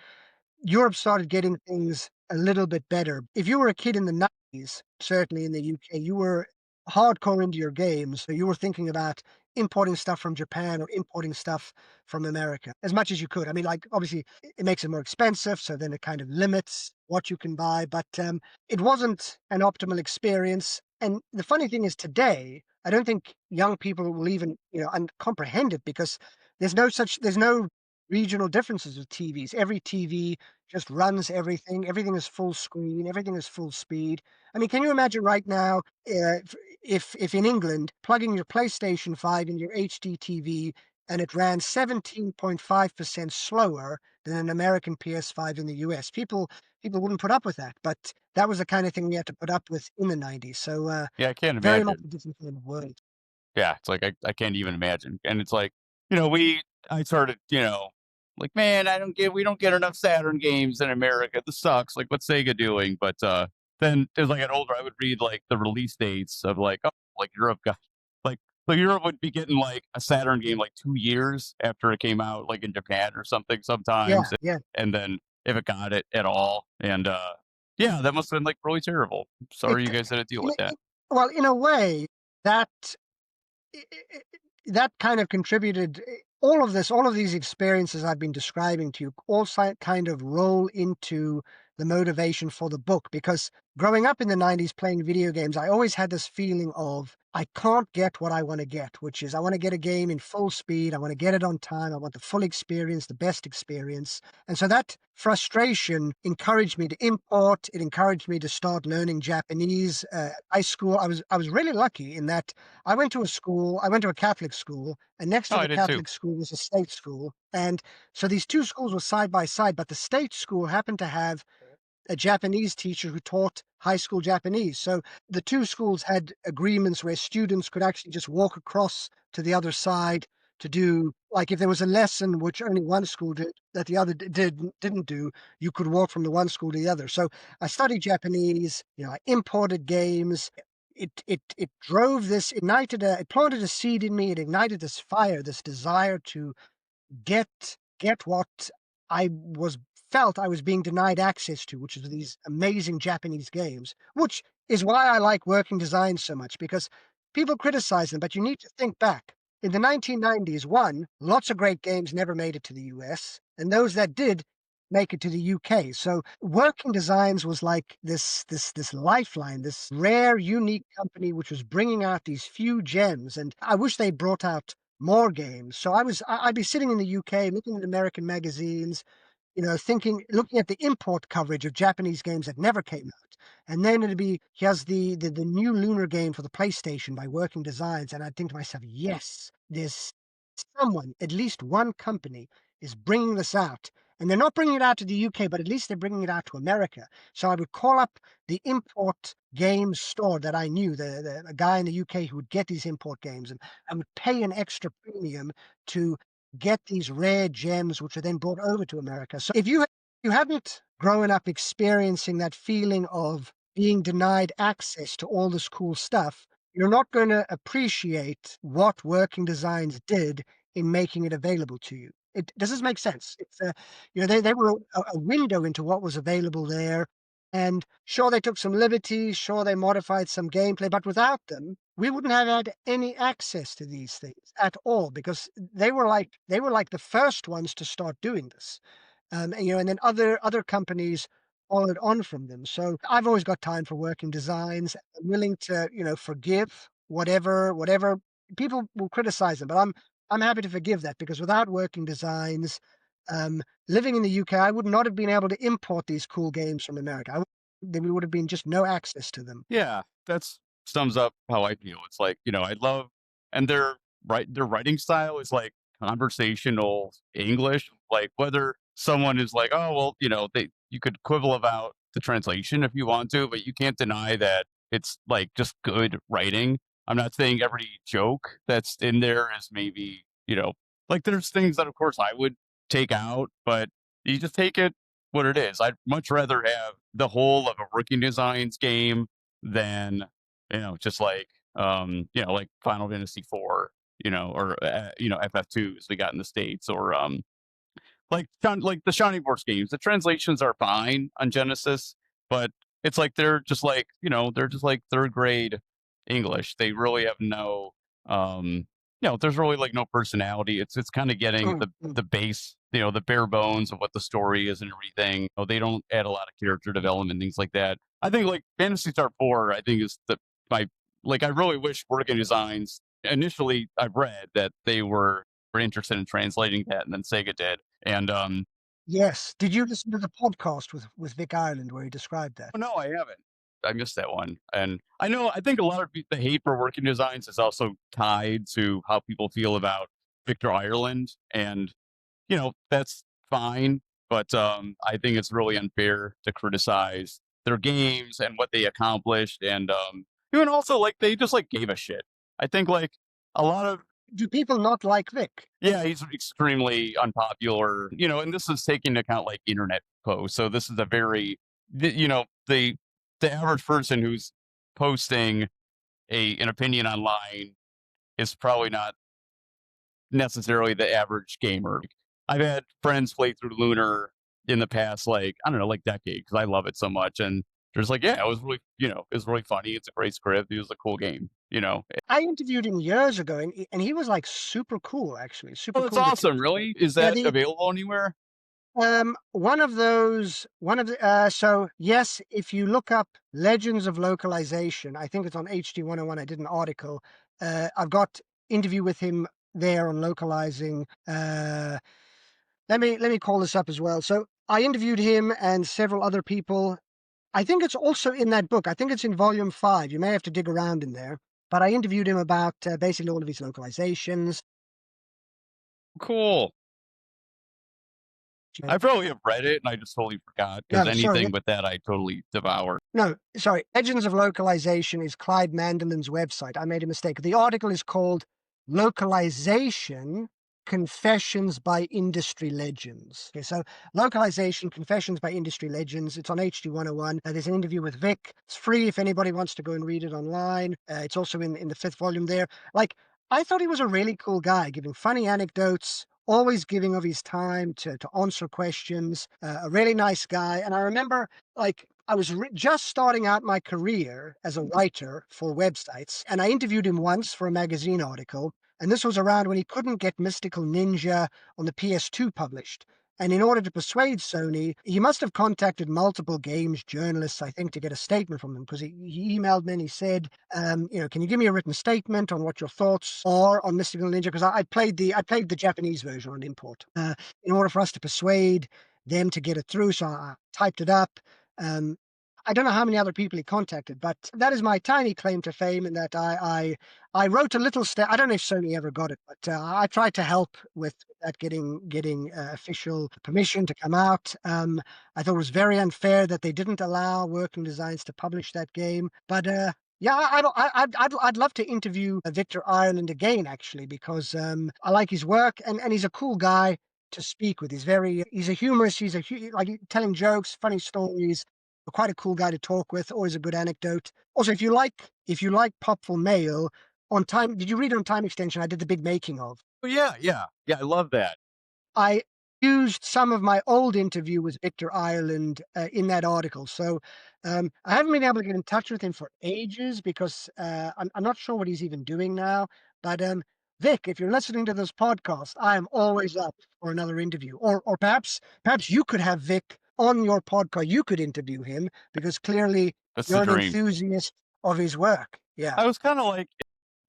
Europe started getting things a little bit better. If you were a kid in the 90s, certainly in the UK, you were hardcore into your games. So you were thinking about importing stuff from Japan or importing stuff from America as much as you could. I mean, like, obviously, it makes it more expensive. So then it kind of limits what you can buy. But it wasn't an optimal experience. And the funny thing is, today, I don't think young people will even, comprehend it because there's no regional differences with TVs. Every TV just runs everything. Everything is full screen. Everything is full speed. I mean, can you imagine right now, if in England, plugging your PlayStation 5 in your HD TV and it ran 17.5% slower than an American PS5 in the US? People wouldn't put up with that, but that was the kind of thing we had to put up with in the 90s. So, Yeah, I can't very much imagine. a different kind of world. Yeah, it's like I can't even imagine. And it's like, I started, like, man, we don't get enough Saturn games in America. This sucks. Like, what's Sega doing? But then as I got older, I would read like the release dates of like, oh, like Europe got like so Europe would be getting like a Saturn game like 2 years after it came out, like in Japan or something Yeah, sometimes. yeah. And then if it got it at all. And yeah, that must have been like really terrible. It, Sorry you guys had to deal in with a- that. well, in a way, that I that kind of contributed all of these experiences I've been describing to you all kind of roll into the motivation for the book because growing up in the 90s playing video games, I always had this feeling of I can't get what I want to get, which is I want to get a game in full speed. I want to get it on time. I want the full experience, the best experience. And so that frustration encouraged me to import. It encouraged me to start learning Japanese. High school, I was really lucky in that I went to a Catholic school, and next Oh, to I the did too. Catholic school was a state school. And so these two schools were side by side, but the state school happened to have a Japanese teacher who taught high school Japanese. So the two schools had agreements where students could actually just walk across to the other side to do like if there was a lesson which only one school did that the other didn't do, you could walk from the one school to the other. So I studied Japanese, I imported games. It drove this, it planted a seed in me, it ignited this fire, this desire to get what I was felt I was being denied access to, which is these amazing Japanese games, which is why I like working design so much because people criticize them, but you need to think back. In the 1990s, one, lots of great games never made it to the US, and those that did make it to the UK. So working designs was like this lifeline, this rare, unique company which was bringing out these few gems. And I wish they brought out more games. So I'd be sitting in the UK looking at American magazines, looking at the import coverage of Japanese games that never came out. And then it'd be, here's the new Lunar game for the PlayStation by Working Designs. And I'd think to myself, yes, there's someone, at least one company is bringing this out. And they're not bringing it out to the UK, but at least they're bringing it out to America. So I would call up the import games store that I knew, the guy in the UK who would get these import games, and I would pay an extra premium to get these rare gems, which are then brought over to America. So if you hadn't grown up experiencing that feeling of being denied access to all this cool stuff, you're not going to appreciate what Working Designs did in making it available to you. Does this make sense? It's they were a window into what was available there. And sure, they took some liberties, sure, they modified some gameplay, but without them, we wouldn't have had any access to these things at all because they were like the first ones to start doing this. And then other companies followed on from them. So I've always got time for working designs. I'm willing to, forgive whatever people will criticize them, but I'm happy to forgive that because without working designs, living in the UK, I would not have been able to import these cool games from America. There would have been just no access to them. Yeah, that's sums up how I feel. It's like, I love and their writing style is like conversational English. Like whether someone is like, oh well, you could quibble about the translation if you want to, but you can't deny that it's like just good writing. I'm not saying every joke that's in there is maybe, like there's things that of course I would take out, but you just take it what it is. I'd much rather have the whole of a Working Designs game than just like Final Fantasy 4, or FF2 as we got in the states, or like the Shining Force games. The translations are fine on Genesis, but it's like they're just like third grade English. They really have no there's really like no personality. It's kind of getting Mm, mm. the base, the bare bones of what the story is and everything. They don't add a lot of character development, things like that. I think like Fantasy Star 4, I think is my I really wish Working Designs initially I've read that they were interested in translating that and then Sega did. And Yes. Did you listen to the podcast with Vic Ireland where he described that? oh, no, I haven't. I missed that one. And I think a lot of the hate for working designs is also tied to how people feel about Victor Ireland. And, that's fine. But I think it's really unfair to criticize their games and what they accomplished. And, even also, like, they just like gave a shit. I think like a lot of, Do people not like Vic? yeah, he's extremely unpopular, and this is taking into account like internet posts. So this is a very, the average person who's posting an opinion online is probably not necessarily the average gamer. I've had friends play through Lunar in the past, like, I don't know, like decade, because I love it so much. And there's like, yeah, it was really, it was really funny. It's a great script. It was a cool game. I interviewed him years ago, and he was like super cool, actually, super Oh, that's cool to talk awesome. to. Really? Is Yeah, that available anywhere? one of the, so yes, if you look up Legends of Localization, I think it's on HD 101. I did an article. I've got interview with him there on localizing. Let me call this up as well. So I interviewed him and several other people. I think it's also in that book. I think it's in volume 5. You may have to dig around in there. But I interviewed him about basically all of his localizations. Cool. Uh, I probably have read it and I just totally forgot because No, sorry. anything with that I totally devour. No, sorry. Legends of Localization is Clyde Mandelin's website. I made a mistake. The article is called Localization Confessions by Industry Legends. Okay, so Localization Confessions by Industry Legends. It's on HD 101. There's an interview with Vic. It's free if anybody wants to go and read it online. It's also in the 5th volume there. Like, I thought he was a really cool guy, giving funny anecdotes, always giving of his time to answer questions. A really nice guy. And I remember, like, I was just starting out my career as a writer for websites, and I interviewed him once for a magazine article. And this was around when he couldn't get Mystical Ninja on the PS2 published. And in order to persuade Sony, he must have contacted multiple games journalists, I think, to get a statement from them, because he emailed me and he said, can you give me a written statement on what your thoughts are on Mystical Ninja? Because I played the Japanese version on import in order for us to persuade them to get it through. So I typed it up. Um, I don't know how many other people he contacted, but that is my tiny claim to fame in that I wrote a little I don't know if Sony ever got it, but I tried to help with that getting official permission to come out. I thought it was very unfair that they didn't allow Working Designs to publish that game, but yeah, I'd love to interview Victor Ireland again, actually, because I like his work and he's a cool guy to speak with. He's a humorist. Like telling jokes, funny stories. Quite a cool guy to talk with. Always a good anecdote. Also, if you like Popful Mail on time, did you read on Time Extension? I did the big making of. Oh, yeah, yeah, yeah. I love that. I used some of my old interview with Victor Ireland in that article. So I haven't been able to get in touch with him for ages because I'm not sure what he's even doing now. But Vic, if you're listening to this podcast, I am always up for another interview. Or perhaps you could have Vic on your podcast. You could interview him because clearly That's the you're an dream. enthusiast of his work. Yeah. I was kind of like,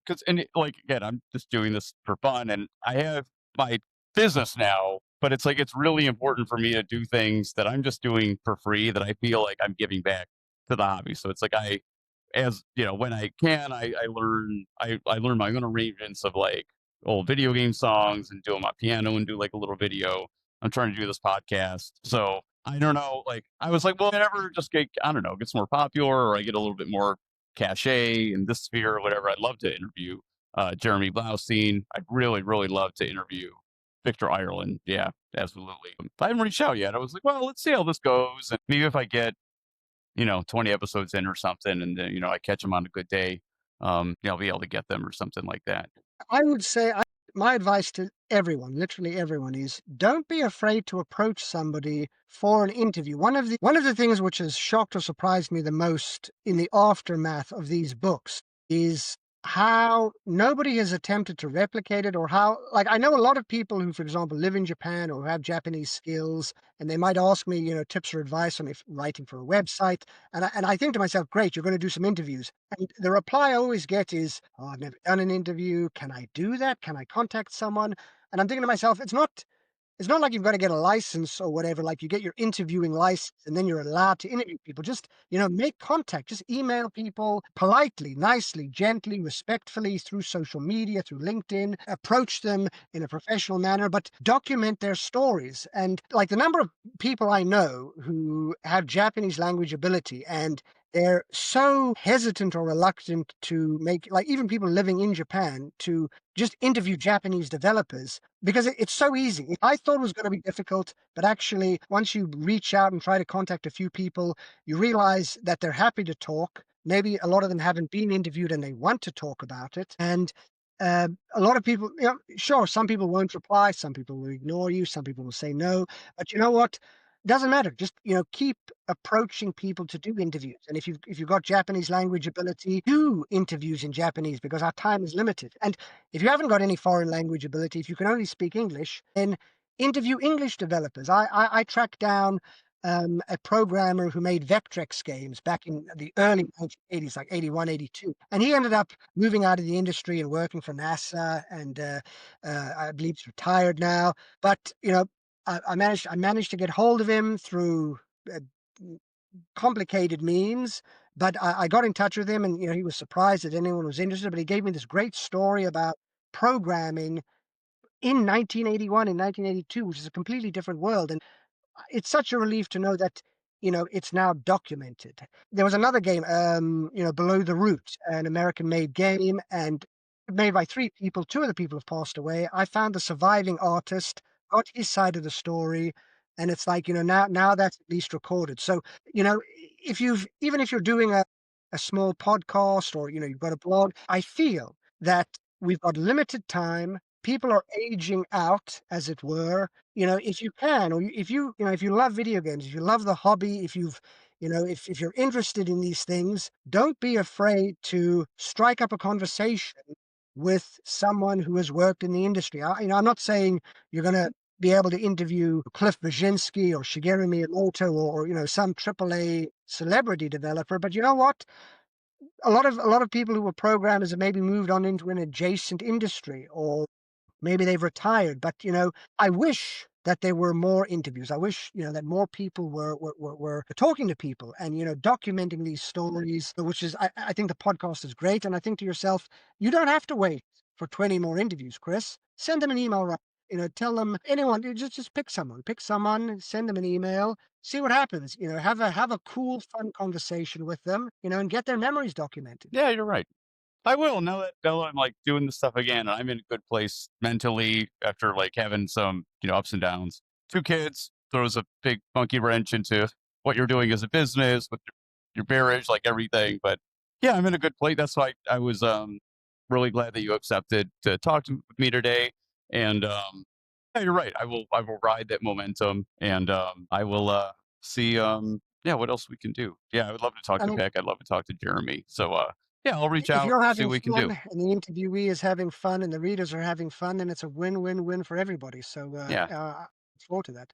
because, and like, again, I'm just doing this for fun and I have my business now, but it's like, it's really important for me to do things that I'm just doing for free that I feel like I'm giving back to the hobby. So it's like, when I can, I learn my own arrangements of like old video game songs and do 'em on my piano and do like a little video. I'm trying to do this podcast. So I don't know, like, I was like, well, whenever just I don't know, gets more popular or I get a little bit more cachet in this sphere or whatever, I'd love to interview Jeremy Blaustein. I'd really, really love to interview Victor Ireland. Yeah, absolutely. I haven't reached out yet. I was like, well, let's see how this goes. And maybe if I get, 20 episodes in or something, and then, I catch them on a good day, I'll be able to get them or something like that. I would say my advice to everyone, literally everyone, is don't be afraid to approach somebody for an interview. One of the things which has shocked or surprised me the most in the aftermath of these books is how nobody has attempted to replicate it, or how, like, I know a lot of people who, for example, live in Japan or have Japanese skills, and they might ask me, tips or advice on if writing for a website. And I think to myself, great, you're going to do some interviews. And the reply I always get is, oh, I've never done an interview. Can I do that? Can I contact someone? And I'm thinking to myself, it's not like you've got to get a license or whatever, like you get your interviewing license and then you're allowed to interview people. Just, make contact, just email people politely, nicely, gently, respectfully through social media, through LinkedIn, approach them in a professional manner, but document their stories. And like the number of people I know who have Japanese language ability and they're so hesitant or reluctant to make, like even people living in Japan, to just interview Japanese developers because it's so easy. I thought it was going to be difficult, but actually, once you reach out and try to contact a few people, you realize that they're happy to talk. Maybe a lot of them haven't been interviewed and they want to talk about it. And a lot of people, sure, some people won't reply, some people will ignore you, some people will say no. But you know what? Doesn't matter. Just keep approaching people to do interviews. And if you've got Japanese language ability, do interviews in Japanese because our time is limited. And if you haven't got any foreign language ability, if you can only speak English, then interview English developers. I tracked down a programmer who made Vectrex games back in the early 1980s, like 81, 82. And he ended up moving out of the industry and working for NASA. And I believe he's retired now. But, I managed to get hold of him through uh, complicated means, but I got in touch with him, and he was surprised that anyone was interested. But he gave me this great story about programming in 1981 and 1982, which is a completely different world. And it's such a relief to know that it's now documented. There was another game, Below the Root, an American-made game, and made by three people. Two of the people have passed away. I found the surviving artist, got his side of the story, and it's like now that's at least recorded. So even if you're doing a small podcast or you've got a blog, I feel that we've got limited time. People are aging out, as it were. If you can, or if you love video games, if you love the hobby, if you're interested in these things, don't be afraid to strike up a conversation with someone who has worked in the industry. I'm not saying you're going to be able to interview Cliff Brzezinski or Shigeru Miyamoto or some AAA celebrity developer, but you know what? A lot of people who were programmers have maybe moved on into an adjacent industry, or maybe they've retired. But I wish that there were more interviews. I wish that more people were talking to people and documenting these stories. Which is, I think the podcast is great. And I think to yourself, you don't have to wait for 20 more interviews, Chris. Send them an email. Right. Tell them anyone. Just pick someone, send them an email. See what happens. Have a cool, fun conversation with them. And get their memories documented. Yeah, you're right. I will now that I'm like doing this stuff again. I'm in a good place mentally after like having some ups and downs. Two kids throws a big monkey wrench into what you're doing as a business with your marriage, like everything. But yeah, I'm in a good place. That's why I was really glad that you accepted to talk with me today. And yeah, you're right. I will ride that momentum, and I will see yeah, what else we can do. Yeah, I would love to talk I to mean, Peck. I'd love to talk to Jeremy. So yeah, I'll reach if out, you're see having what we can do. fun and the interviewee is having fun and the readers are having fun, then it's a win-win-win for everybody. So Yeah. I look forward to that.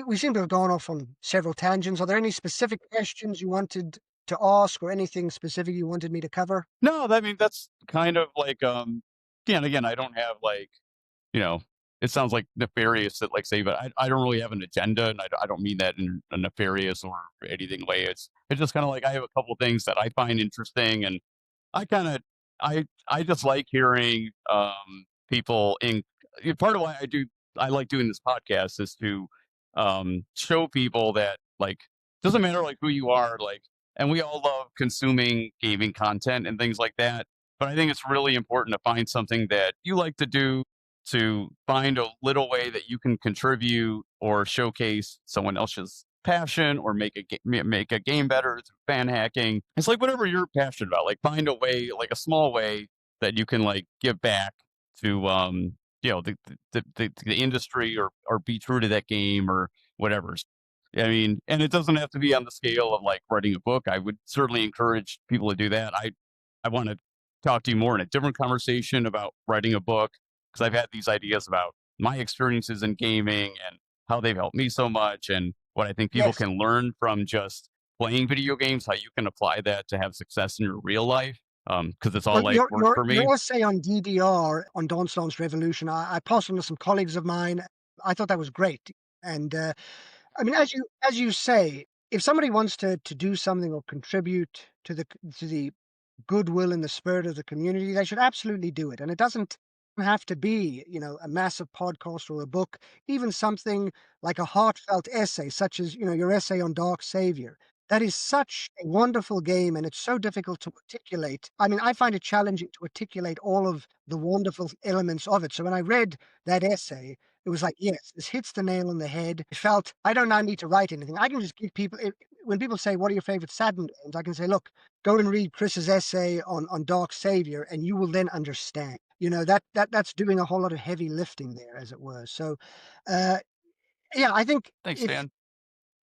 We seem to have gone off on several tangents. Are there any specific questions you wanted to ask or anything specific you wanted me to cover? No, I mean that's kind of like again, I don't have like, you know, it sounds like nefarious that like say, but I don't really have an agenda, and I don't mean that in a nefarious or anything way. It's just kind of like I have a couple things that I find interesting, and I kinda I just like hearing, people in part of why I like doing this podcast is to, show people that, like, doesn't matter, like, who you are, like and we all love consuming gaming content and things like that, but I think it's really important to find something that you like to do, to find a little way that you can contribute or showcase someone else's passion or make a game better through fan hacking. It's like whatever you're passionate about, like find a way, like a small way that you can like give back to the industry, or be true to that game or whatever. I mean, and it doesn't have to be on the scale of like writing a book. I would certainly encourage people to do that. I want to talk to you more in a different conversation about writing a book, because I've had these ideas about my experiences in gaming and how they've helped me so much, and what I think people Yes. can learn from just playing video games, how you can apply that to have success in your real life. Because it's all Well, like your worked your for me. your essay on DDR, on Dawn Sloan's Revolution, I passed on to some colleagues of mine. I thought that was great. And I mean, as you say, if somebody wants to do something or contribute to the goodwill and the spirit of the community, they should absolutely do it. And it doesn't have to be, a massive podcast or a book, even something like a heartfelt essay, such as, your essay on Dark Savior. That is such a wonderful game, and it's so difficult to articulate. I mean, I find it challenging to articulate all of the wonderful elements of it. So when I read that essay, it was like, yes, this hits the nail on the head. It felt I don't now need to write anything. I can just give people. When people say, "What are your favorite Saturn games?" I can say, "Look, go and read Chris's essay on Dark Savior, and you will then understand." That's doing a whole lot of heavy lifting there, as it were. So, uh, yeah, I think Thanks, if Dan.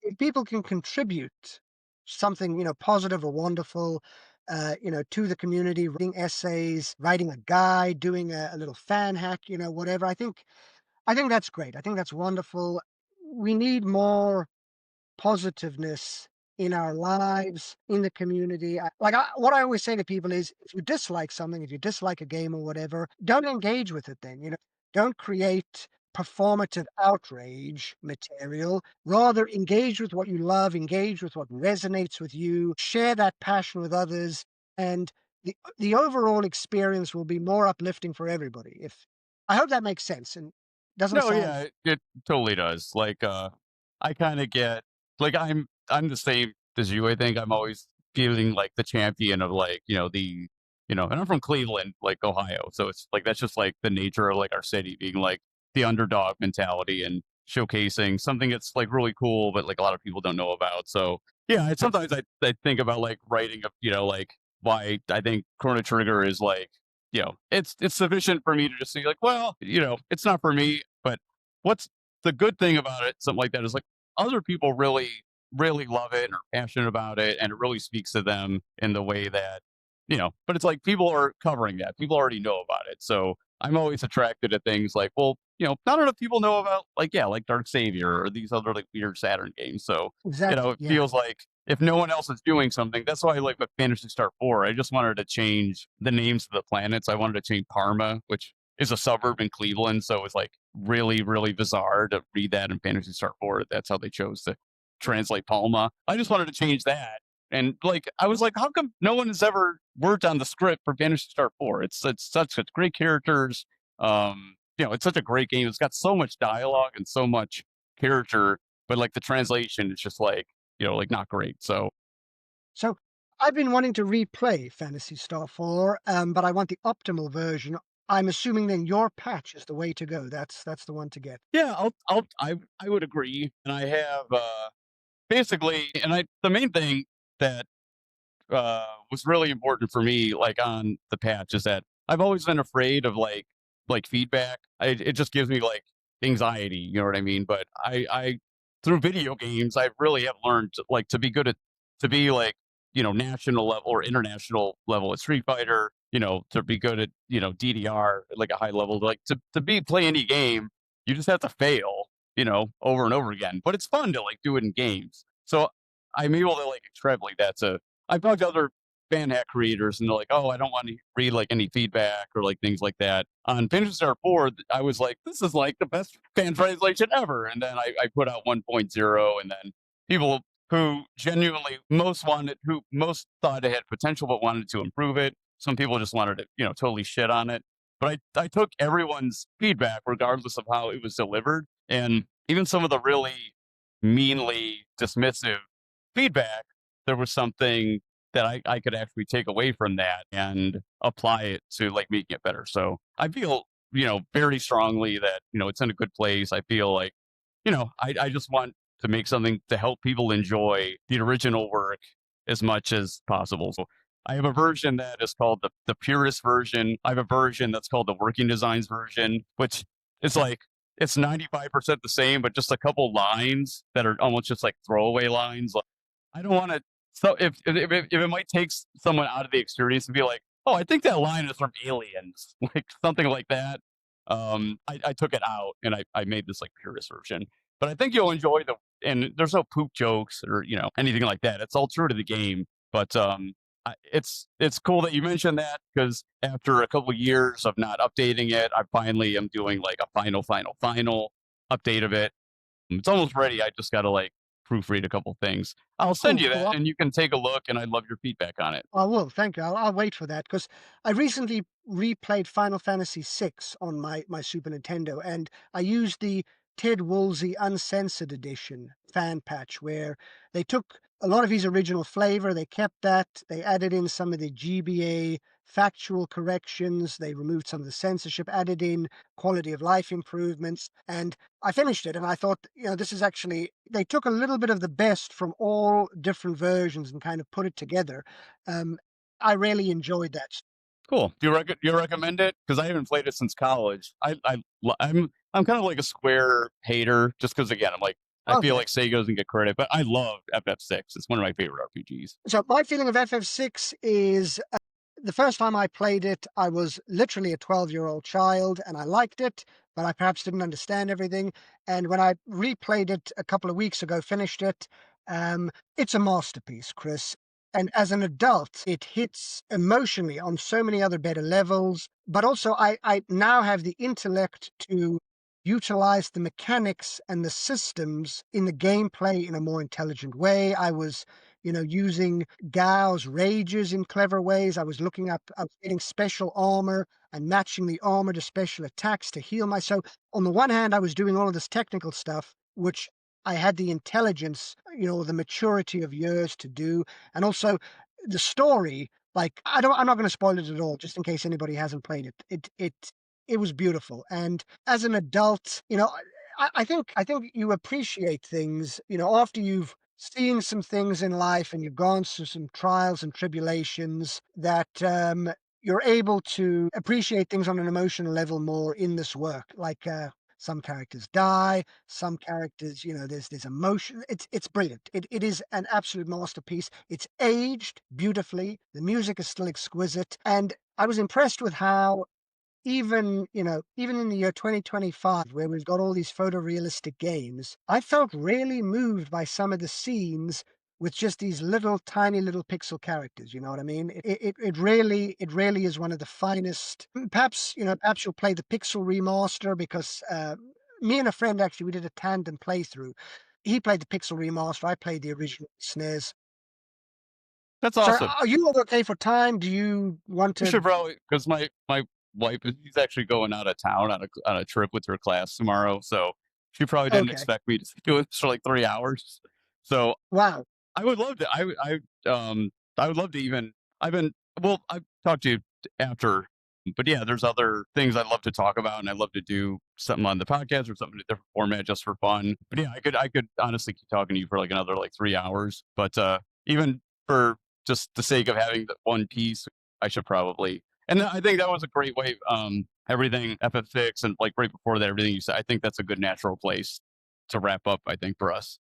if people can contribute something, positive or wonderful, to the community, writing essays, writing a guide, doing a little fan hack, whatever. I think that's great. I think that's wonderful. We need more positiveness in our lives, in the community. What I always say to people is, if you dislike something, if you dislike a game or whatever, don't engage with it then, Don't create performative outrage material. Rather, engage with what you love, engage with what resonates with you, share that passion with others, and the overall experience will be more uplifting for everybody. If I hope that makes sense and doesn't No, sound yeah, it totally does. Like, I kind of get like I'm the same as you. I think I'm always feeling like the champion of like and I'm from Cleveland, like Ohio, so it's like that's just like the nature of like our city being like the underdog mentality and showcasing something that's like really cool, but like a lot of people don't know about. So yeah, sometimes I think about like writing a like why I think Chrono Trigger is like it's sufficient for me to just say like, well, it's not for me. But what's the good thing about it? Something like that is like other people really, really love it and are passionate about it, and it really speaks to them in the way that But it's like people are covering that. People already know about it, so I'm always attracted to things like, well, not enough people know about like Dark Savior or these other like weird Saturn games. So exactly, it yeah. feels like if no one else is doing something, that's why I like with Fantasy Star 4. I just wanted to change the names of the planets. I wanted to change Parma, which is a suburb in Cleveland. So it's like really, really bizarre to read that in Fantasy Star 4. That's how they chose to translate Palma. I just wanted to change that. And like I was like, how come no one has ever worked on the script for Fantasy Star 4? It's such great characters. It's such a great game. It's got so much dialogue and so much character, but like the translation is just like, like not great. So So I've been wanting to replay Fantasy Star 4, but I want the optimal version. I'm assuming then your patch is the way to go. That's the one to get. yeah, I would agree. And I have basically and I the main thing that was really important for me, like on the patch, is that I've always been afraid of like feedback. It just gives me like anxiety, you know what I mean? But I through video games, I really have learned like to be good at to be like national level or international level at Street Fighter. To be good at DDR at like a high level, like to be play any game, you just have to fail, over and over again. But it's fun to like do it in games. So I'm able to like extrapolate that to I've talked to other fan hack creators, and they're like, "Oh, I don't want to read like any feedback or like things like that." On Fantasy Star 4, I was like, "This is like the best fan translation ever." And then I put out 1.0, and then people who genuinely who most thought it had potential but wanted to improve it. Some people just wanted to, totally shit on it. But I took everyone's feedback, regardless of how it was delivered, and even some of the really meanly dismissive feedback, there was something that I could actually take away from that and apply it to like making it better. So I feel, very strongly that, it's in a good place. I feel like, I just want to make something to help people enjoy the original work as much as possible. So I have a version that is called the purist version. I have a version that's called the working designs version, which is like it's 95% the same, but just a couple lines that are almost just like throwaway lines. Like, I don't want to. So if it might take someone out of the experience and be like, oh, I think that line is from Aliens, like something like that. I took it out and I made this like purist version. But I think you'll enjoy and there's no poop jokes or anything like that. It's all true to the game. But it's cool that you mentioned that because after a couple of years of not updating it, I finally am doing like a final. update of it. It's almost ready. I just got to like proofread a couple things. I'll send Oh, you cool. that and you can take a look and I'd love your feedback on it. I will, thank you. I'll wait for that because I recently replayed Final Fantasy VI on my Super Nintendo, and I used the Ted Woolsey Uncensored Edition fan patch, where they took a lot of his original flavor, they kept that, they added in some of the GBA factual corrections, they removed some of the censorship, added in quality of life improvements, and I finished it and I thought, this is actually, they took a little bit of the best from all different versions and kind of put it together. Um, I really enjoyed that. Cool. Do you recommend it? Because I haven't played it since college. I'm kind of like a Square hater, just because again I'm like I feel Okay. like Sega doesn't get credit, but I love FF6. It's one of my favorite RPGs. So my feeling of FF6 is the first time I played it, I was literally a 12-year-old child and I liked it, but I perhaps didn't understand everything. And when I replayed it a couple of weeks ago, finished it, it's a masterpiece, Chris. And as an adult, it hits emotionally on so many other better levels. But also, I now have the intellect to utilize the mechanics and the systems in the gameplay in a more intelligent way. I was using Gao's rages in clever ways. I was getting special armor and matching the armor to special attacks to heal myself. On the one hand, I was doing all of this technical stuff, which I had the intelligence, the maturity of years to do. And also the story, like I'm not going to spoil it at all, just in case anybody hasn't played it. It was beautiful. And as an adult, I think you appreciate things, after you've seen some things in life and you've gone through some trials and tribulations that you're able to appreciate things on an emotional level more in this work. Like some characters die, some characters, there's emotion. It's brilliant. It is an absolute masterpiece. It's aged beautifully. The music is still exquisite, and I was impressed with how even in the year 2025, where we've got all these photorealistic games, I felt really moved by some of the scenes with just these little tiny little pixel characters. You know what I mean? It really is one of the finest. Perhaps you'll play the pixel remaster because me and a friend actually we did a tandem playthrough. He played the pixel remaster. I played the original SNES. That's So, awesome. are you all okay for time? Do you want We to? should probably because my wife she's actually going out of town on a trip with her class tomorrow, so she probably didn't Okay. expect me to do it for like 3 hours. So Wow. I would love to. I would love to even. I've been well. I've talked to you after, but yeah, there's other things I'd love to talk about, and I'd love to do something on the podcast or something in a different format just for fun. But yeah, I could honestly keep talking to you for like another like 3 hours. But even for just the sake of having the one piece, I should probably. And I think that was a great way. Everything FF6 and like right before that, everything you said. I think that's a good natural place to wrap up. I think for us.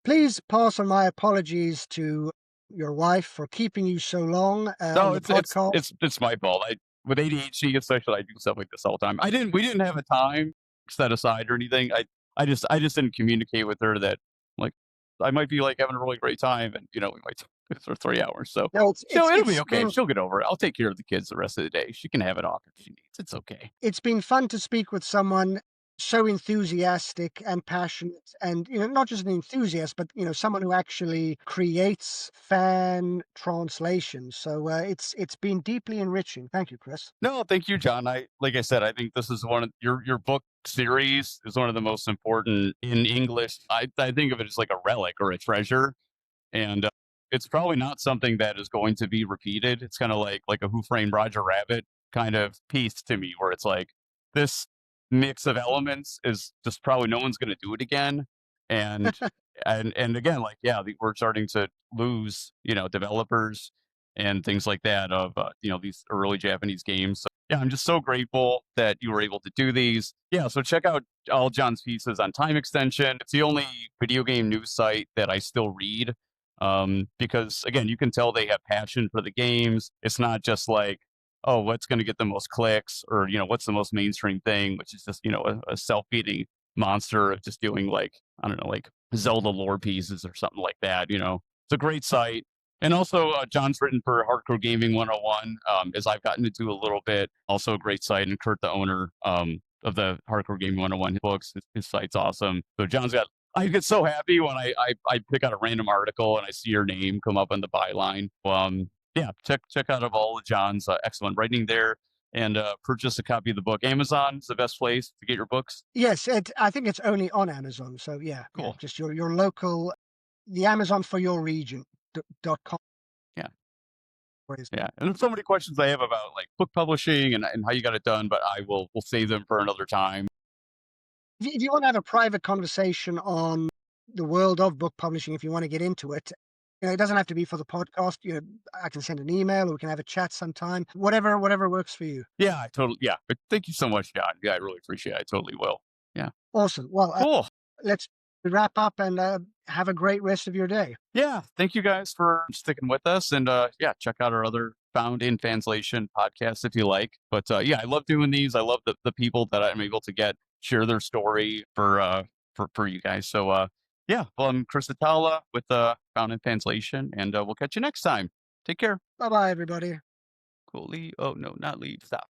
Please pass on my apologies to your wife for keeping you so long on No, the it's podcast. it's my fault. I with ADHD especially, I do stuff like this all the time. We didn't have a time set aside or anything. I just didn't communicate with her that like I might be like having a really great time and we might do this for 3 hours. So No, it'll be okay. She'll get over it. I'll take care of the kids the rest of the day. She can have it off if she needs. It's okay. it's been fun to speak with someone so enthusiastic and passionate, and not just an enthusiast, but someone who actually creates fan translations. So it's been deeply enriching. Thank you, Chris. No, thank you, John. I like I said, I think this is one of your book series is one of the most important in English. I think of it as like a relic or a treasure and it's probably not something that is going to be repeated. It's kind of like a Who Framed Roger Rabbit kind of piece to me, where it's like this mix of elements is just probably no one's going to do it again, and and again, like yeah, we're starting to lose developers and things like that of these early Japanese games. So, yeah, I'm just so grateful that you were able to do these. Yeah, so check out all John's pieces on Time Extension. It's the only video game news site that I still read because again, you can tell they have passion for the games. It's not just like, oh, what's going to get the most clicks or, what's the most mainstream thing, which is just, a self-feeding monster of just doing like, I don't know, like Zelda lore pieces or something like that. It's a great site. And also, John's written for Hardcore Gaming 101, as I've gotten to do a little bit. Also, a great site. And Kurt, the owner, of the Hardcore Gaming 101 books. His site's awesome. So John's got. I get so happy when I pick out a random article and I see your name come up in the byline. Yeah, check out of all of John's excellent writing there, and purchase a copy of the book. Amazon's the best place to get your books. Yes, I think it's only on Amazon. So yeah, Cool. just your local, the Amazon for your region .com. Yeah. Where is Yeah, and there's so many questions I have about like book publishing and how you got it done, but we'll save them for another time. If you want to have a private conversation on the world of book publishing, if you want to get into it, it doesn't have to be for the podcast. I can send an email or we can have a chat sometime. Whatever works for you. Yeah, I totally. Yeah, but thank you so much, John. Yeah, I really appreciate it. I totally will. Yeah, Awesome. Well, cool. let's wrap up and have a great rest of your day. Yeah, thank you guys for sticking with us, and yeah, check out our other Found in Fanslation podcast if you like. But yeah, I love doing these. I love the people that I'm able to get share their story for you guys. So yeah, well, I'm Chris Atala with Found in Fanslation, and we'll catch you next time. Take care. Bye bye, everybody. Cool. Leave. Oh no, not leave. Stop.